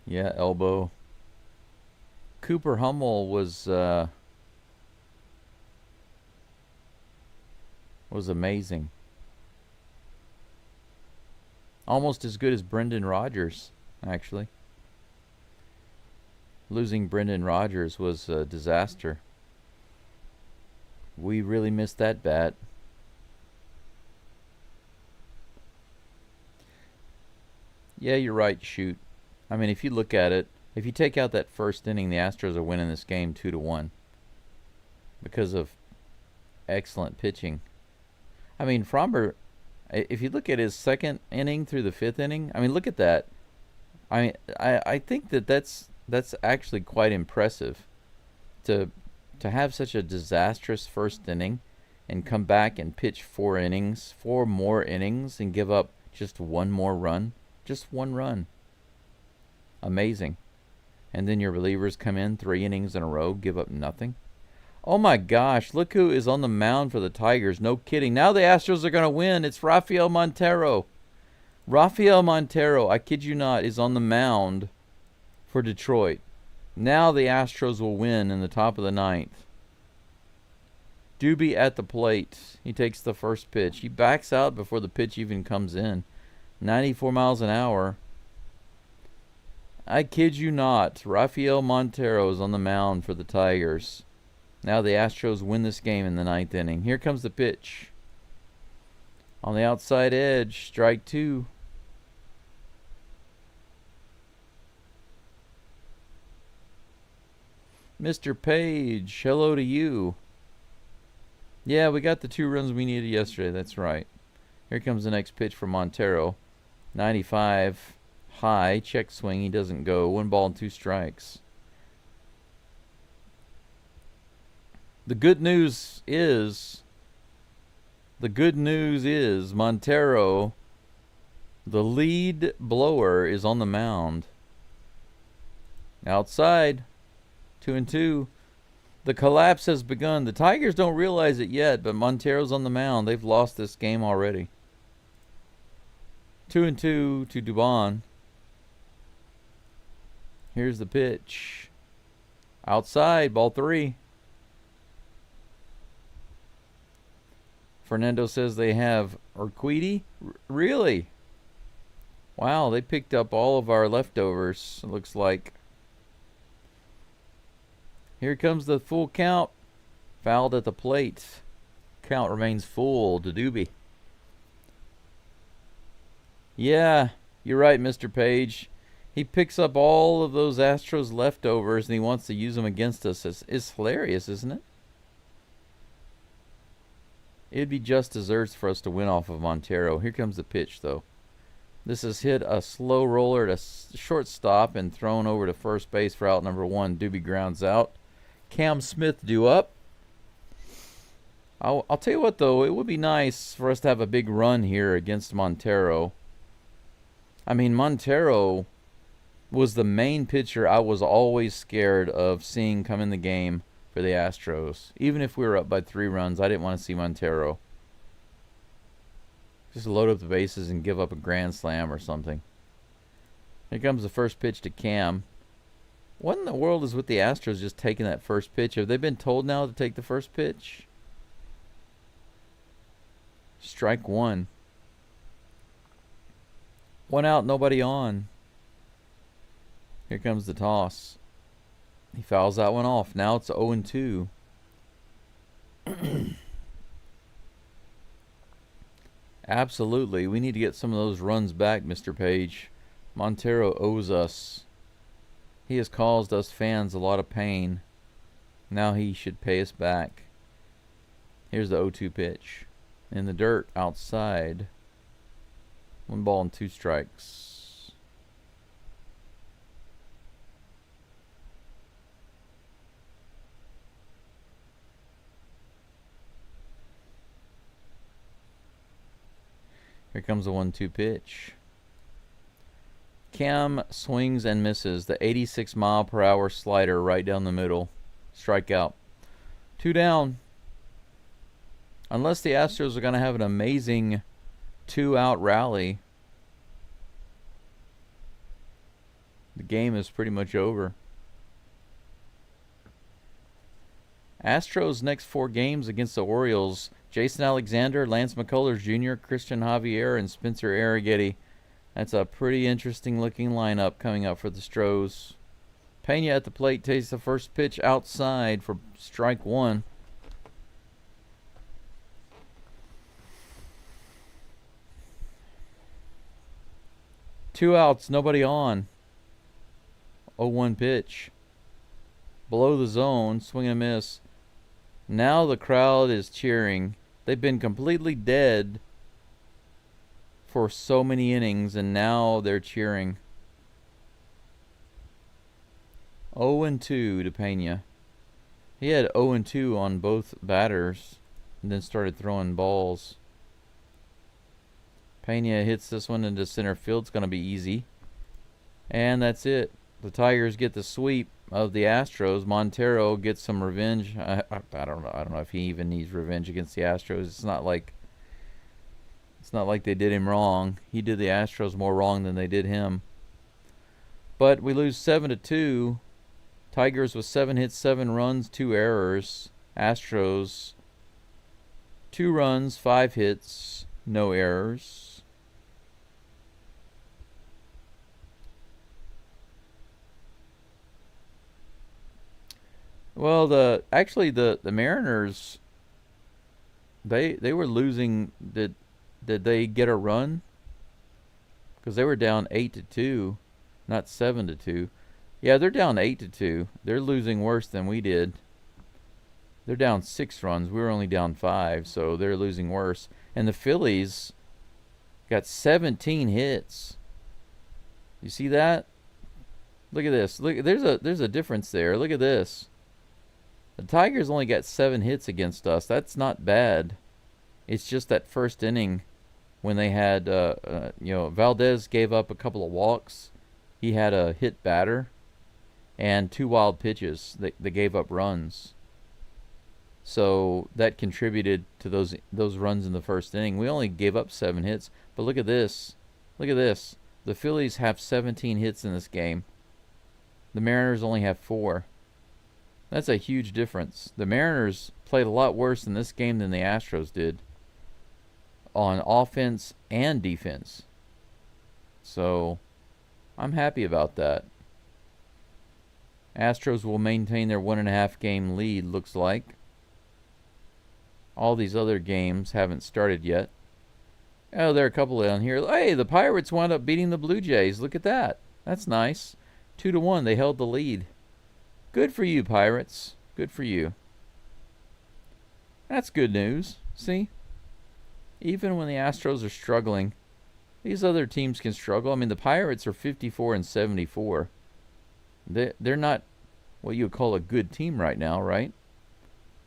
Yeah, elbow. Cooper Hummel was amazing. Almost as good as Brendan Rodgers, actually. Losing Brendan Rodgers was a disaster. We really missed that bat. Yeah, you're right, shoot. I mean, if you look at it, if you take out that first inning, the Astros are winning this game 2-1 because of excellent pitching. I mean, Fromber, if you look at his second inning through the fifth inning, I mean, look at that. I think that's actually quite impressive to have such a disastrous first inning and come back and pitch 4 more innings, and give up just one more run. Just one run. Amazing. And then your relievers come in 3 innings in a row, give up nothing. Oh my gosh, look who is on the mound for the Tigers. No kidding. Now the Astros are going to win. It's Rafael Montero. Rafael Montero, I kid you not, is on the mound for Detroit. Now the Astros will win in the top of the 9th. Doobie at the plate. He takes the first pitch. He backs out before the pitch even comes in. 94 miles an hour. I kid you not. Rafael Montero is on the mound for the Tigers. Now the Astros win this game in the 9th inning. Here comes the pitch. On the outside edge, strike 2. Mr. Page, hello to you. Yeah, we got the 2 runs we needed yesterday. That's right. Here comes the next pitch for Montero. 95 high, check swing. He doesn't go. 1 ball and 2 strikes. The good news is Montero, the lead blower, is on the mound. Outside, 2-2. The collapse has begun. The Tigers don't realize it yet, but Montero's on the mound. They've lost this game already. 2-2 to Dubon. Here's the pitch. Outside, ball 3. Fernando says they have Urquidy. Really? Wow, they picked up all of our leftovers, it looks like. Here comes the full count. Fouled at the plate. Count remains full to Doobie. Yeah, you're right, Mr. Page. He picks up all of those Astros leftovers and he wants to use them against us. It's hilarious, isn't it? It'd be just desserts for us to win off of Montero. Here comes the pitch, though. This is hit a slow roller to shortstop and thrown over to first base for out number 1. Doobie grounds out. Cam Smith due up. I'll tell you what, though. It would be nice for us to have a big run here against Montero. I mean, Montero was the main pitcher I was always scared of seeing come in the game for the Astros. Even if we were up by 3 runs, I didn't want to see Montero. Just load up the bases and give up a grand slam or something. Here comes the first pitch to Cam. What in the world is with the Astros just taking that first pitch? Have they been told now to take the first pitch? Strike 1. 1 out, nobody on. Here comes the toss. He fouls that one off. Now it's 0-2. Absolutely. We need to get some of those runs back, Mr. Page. Montero owes us. He has caused us fans a lot of pain. Now he should pay us back. Here's the 0-2 pitch. In the dirt, outside. 1 ball and 2 strikes. Here comes the 1-2 pitch. Cam swings and misses. The 86-mile-per-hour slider right down the middle. Strikeout. 2 down. Unless the Astros are going to have an amazing 2-out rally, the game is pretty much over. Astros' next 4 games against the Orioles: Jason Alexander, Lance McCullers Jr., Christian Javier, and Spencer Arrighetti. That's a pretty interesting looking lineup coming up for the Astros. Pena at the plate takes the first pitch outside for strike 1. Two outs, nobody on. 0-1 pitch. Below the zone, swing and a miss. Now the crowd is cheering. They've been completely dead for so many innings, and now they're cheering. 0-2 to Pena. He had 0-2 on both batters and then started throwing balls. Pena hits this one into center field. It's going to be easy. And that's it. The Tigers get the sweep of the Astros. Montero gets some revenge. I don't know. I don't know if he even needs revenge against the Astros. It's not like they did him wrong. He did the Astros more wrong than they did him. But we lose 7-2. Tigers with 7 hits, 7 runs, 2 errors. Astros 2 runs, 5 hits, no errors. Well, the Mariners, they were losing. Did they get a run? Because they were down 8-2, not 7-2. Yeah, they're down 8-2. They're losing worse than we did. They're down 6 runs. We were only down 5, so they're losing worse. And the Phillies got 17 hits. You see that? Look at this. Look, there's a difference there. Look at this. The Tigers only got 7 hits against us. That's not bad. It's just that first inning when they had, Valdez gave up a couple of walks. He had a hit batter and 2 wild pitches that gave up runs. So that contributed to those runs in the first inning. We only gave up 7 hits. But look at this. Look at this. The Phillies have 17 hits in this game. The Mariners only have 4. That's a huge difference. The Mariners played a lot worse in this game than the Astros did on offense and defense. So I'm happy about that. Astros will maintain their 1.5 game lead, looks like. All these other games haven't started yet. Oh, there are a couple down here. Hey, the Pirates wound up beating the Blue Jays. Look at that. That's nice. 2-1. They held the lead. Good for you, Pirates. Good for you. That's good news. See? Even when the Astros are struggling, these other teams can struggle. I mean, the Pirates are 54-74. They're not what you would call a good team right now, right?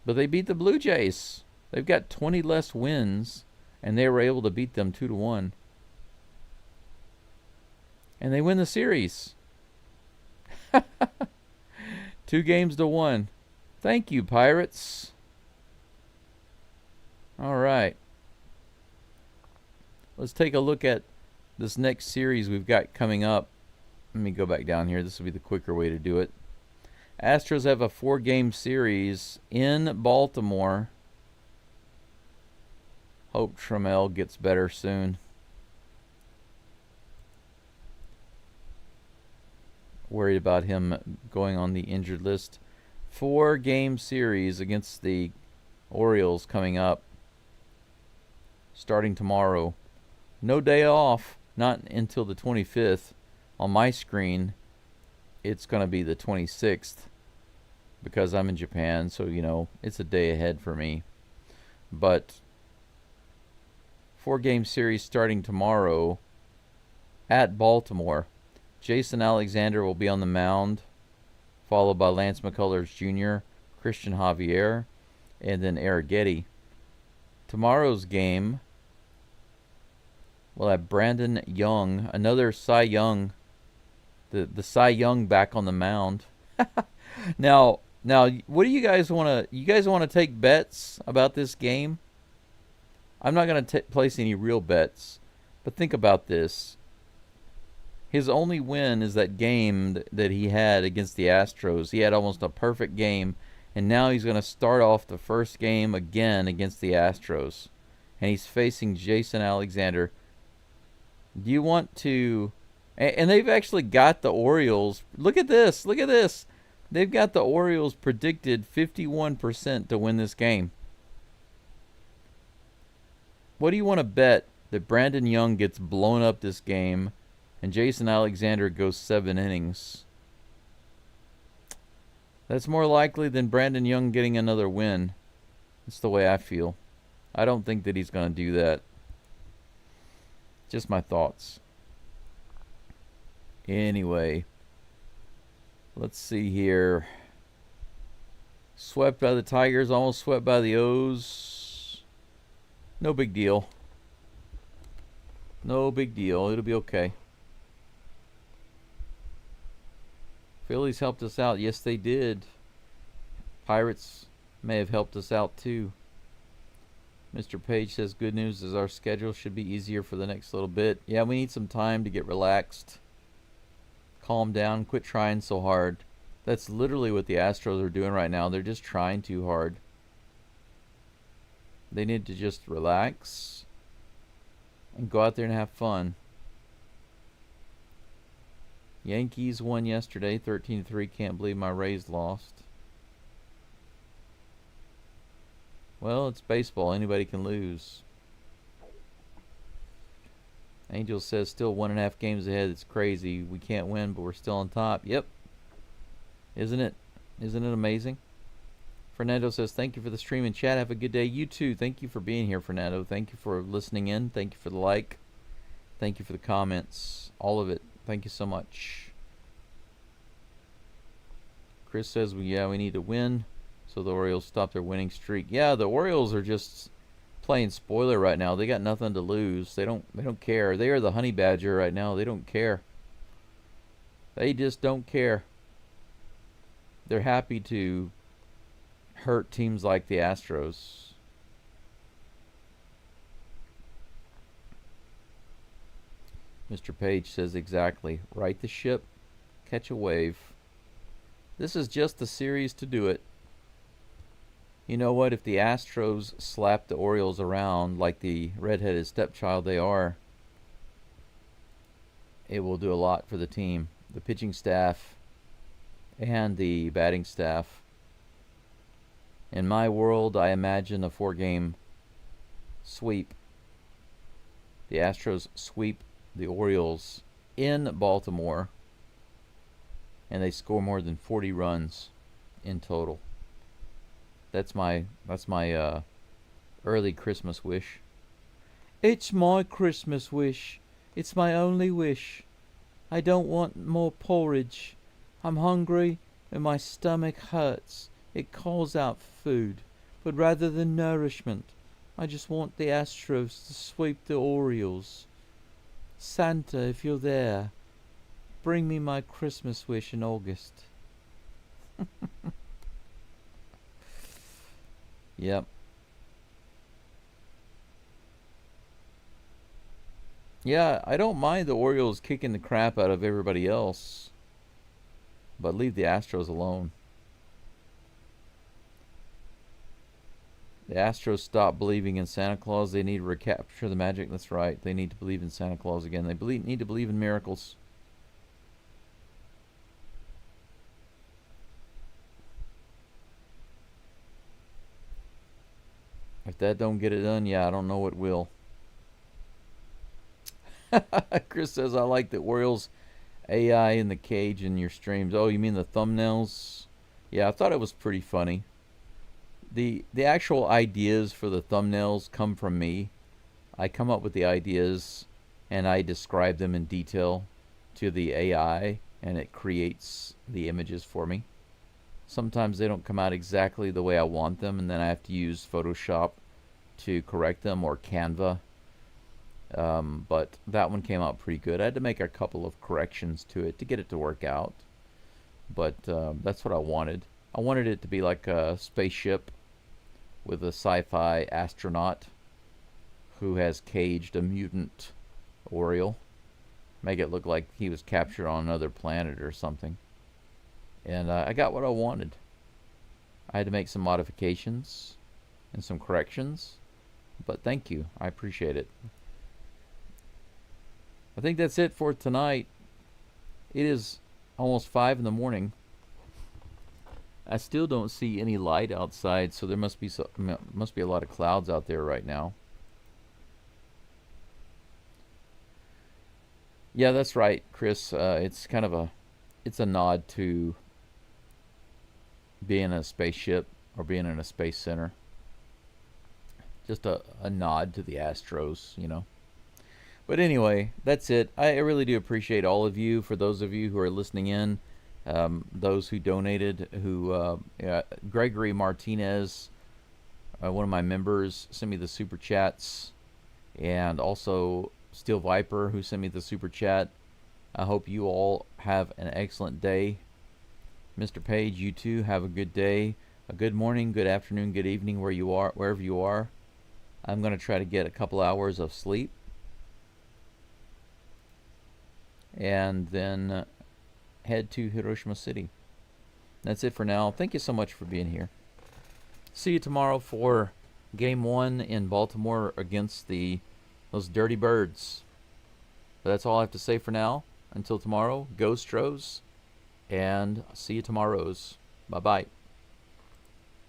But they beat the Blue Jays. They've got 20 less wins, and they were able to beat them 2-1. And they win the series. 2-1. Thank you, Pirates. All right. Let's take a look at this next series we've got coming up. Let me go back down here. This will be the quicker way to do it. Astros have a 4-game series in Baltimore. Hope Trammell gets better soon. Worried about him going on the injured list. 4-game series against the Orioles coming up. Starting tomorrow. No day off. Not until the 25th. On my screen, it's going to be the 26th. Because I'm in Japan, so, it's a day ahead for me. But 4-game series starting tomorrow at Baltimore. Jason Alexander will be on the mound, followed by Lance McCullers Jr., Christian Javier, and then Arrighetti. Tomorrow's game We'll have Brandon Young, another Cy Young, the Cy Young back on the mound. Now, what do you guys want to? You guys want to take bets about this game? I'm not going to place any real bets, but think about this. His only win is that game that he had against the Astros. He had almost a perfect game, and now he's going to start off the first game again against the Astros, and he's facing Jason Alexander. Do you want to? And they've actually got the Orioles. Look at this. Look at this. They've got the Orioles predicted 51% to win this game. What do you want to bet that Brandon Young gets blown up this game and Jason Alexander goes 7 innings? That's more likely than Brandon Young getting another win. That's the way I feel. I don't think that he's going to do that. Just my thoughts. Anyway, let's see here. Swept by the Tigers, almost swept by the O's. No big deal. No big deal. It'll be okay. Phillies helped us out. Yes, they did. Pirates may have helped us out too. Mr. Page says, good news is our schedule should be easier for the next little bit. Yeah, we need some time to get relaxed. Calm down. Quit trying so hard. That's literally what the Astros are doing right now. They're just trying too hard. They need to just relax and go out there and have fun. Yankees won yesterday, 13-3. Can't believe my Rays lost. Well, it's baseball. Anybody can lose. Angel says still 1.5 games ahead. It's crazy. We can't win, but we're still on top. Yep. Isn't it? Isn't it amazing? Fernando says, thank you for the stream and chat. Have a good day. You too. Thank you for being here, Fernando. Thank you for listening in. Thank you for the like. Thank you for the comments. All of it. Thank you so much. Chris says, well, yeah, we need to win so the Orioles stop their winning streak. Yeah, the Orioles are just playing spoiler right now. They got nothing to lose. They don't care. They are the honey badger right now. They don't care. They just don't care. They're happy to hurt teams like the Astros. Mr. Page says exactly. Right the ship, catch a wave. This is just the series to do it. You know what? If the Astros slap the Orioles around like the redheaded stepchild they are, it will do a lot for the team. The pitching staff and the batting staff. In my world, I imagine a 4-game sweep. The Astros sweep the Orioles in Baltimore, and they score more than 40 runs in total. That's my early Christmas wish. It's my Christmas wish. It's my only wish. I don't want more porridge. I'm hungry and my stomach hurts. It calls out food. But rather than nourishment, I just want the Astros to sweep the Orioles. Santa, if you're there, bring me my Christmas wish in August. Yep. Yeah, I don't mind the Orioles kicking the crap out of everybody else, but leave the Astros alone. The Astros stopped believing in Santa Claus. They need to recapture the magic. That's right. They need to believe in Santa Claus again. They need to believe in miracles. If that don't get it done, yeah, I don't know what will. Chris says, I like the Orioles AI in the cage in your streams. Oh, you mean the thumbnails? Yeah, I thought it was pretty funny. The actual ideas for the thumbnails come from me. I come up with the ideas and I describe them in detail to the AI and it creates the images for me. Sometimes they don't come out exactly the way I want them, and then I have to use Photoshop to correct them, or Canva. But that one came out pretty good. I had to make a couple of corrections to it to get it to work out. But that's what I wanted. I wanted it to be like a spaceship with a sci-fi astronaut who has caged a mutant Oriole. Make it look like he was captured on another planet or something. And I got what I wanted. I had to make some modifications and some corrections. But thank you. I appreciate it. I think that's it for tonight. It is almost 5 in the morning. I still don't see any light outside, so there must be a lot of clouds out there right now. Yeah, that's right, Chris. It's a nod to being in a spaceship or being in a space center. Just a nod to the Astros, you know. But anyway, that's it. I really do appreciate all of you. For those of you who are listening in, those who donated, Gregory Martinez, one of my members, sent me the super chats, and also Steel Viper, who sent me the super chat. I hope you all have an excellent day. Mr. Page, you too have a good day, a good morning, good afternoon, good evening, wherever you are. I'm going to try to get a couple hours of sleep, and then head to Hiroshima City. That's it for now. Thank you so much for being here. See you tomorrow for Game 1 in Baltimore against those Dirty Birds. But that's all I have to say for now. Until tomorrow, go Astros, and see you tomorrows. Bye-bye.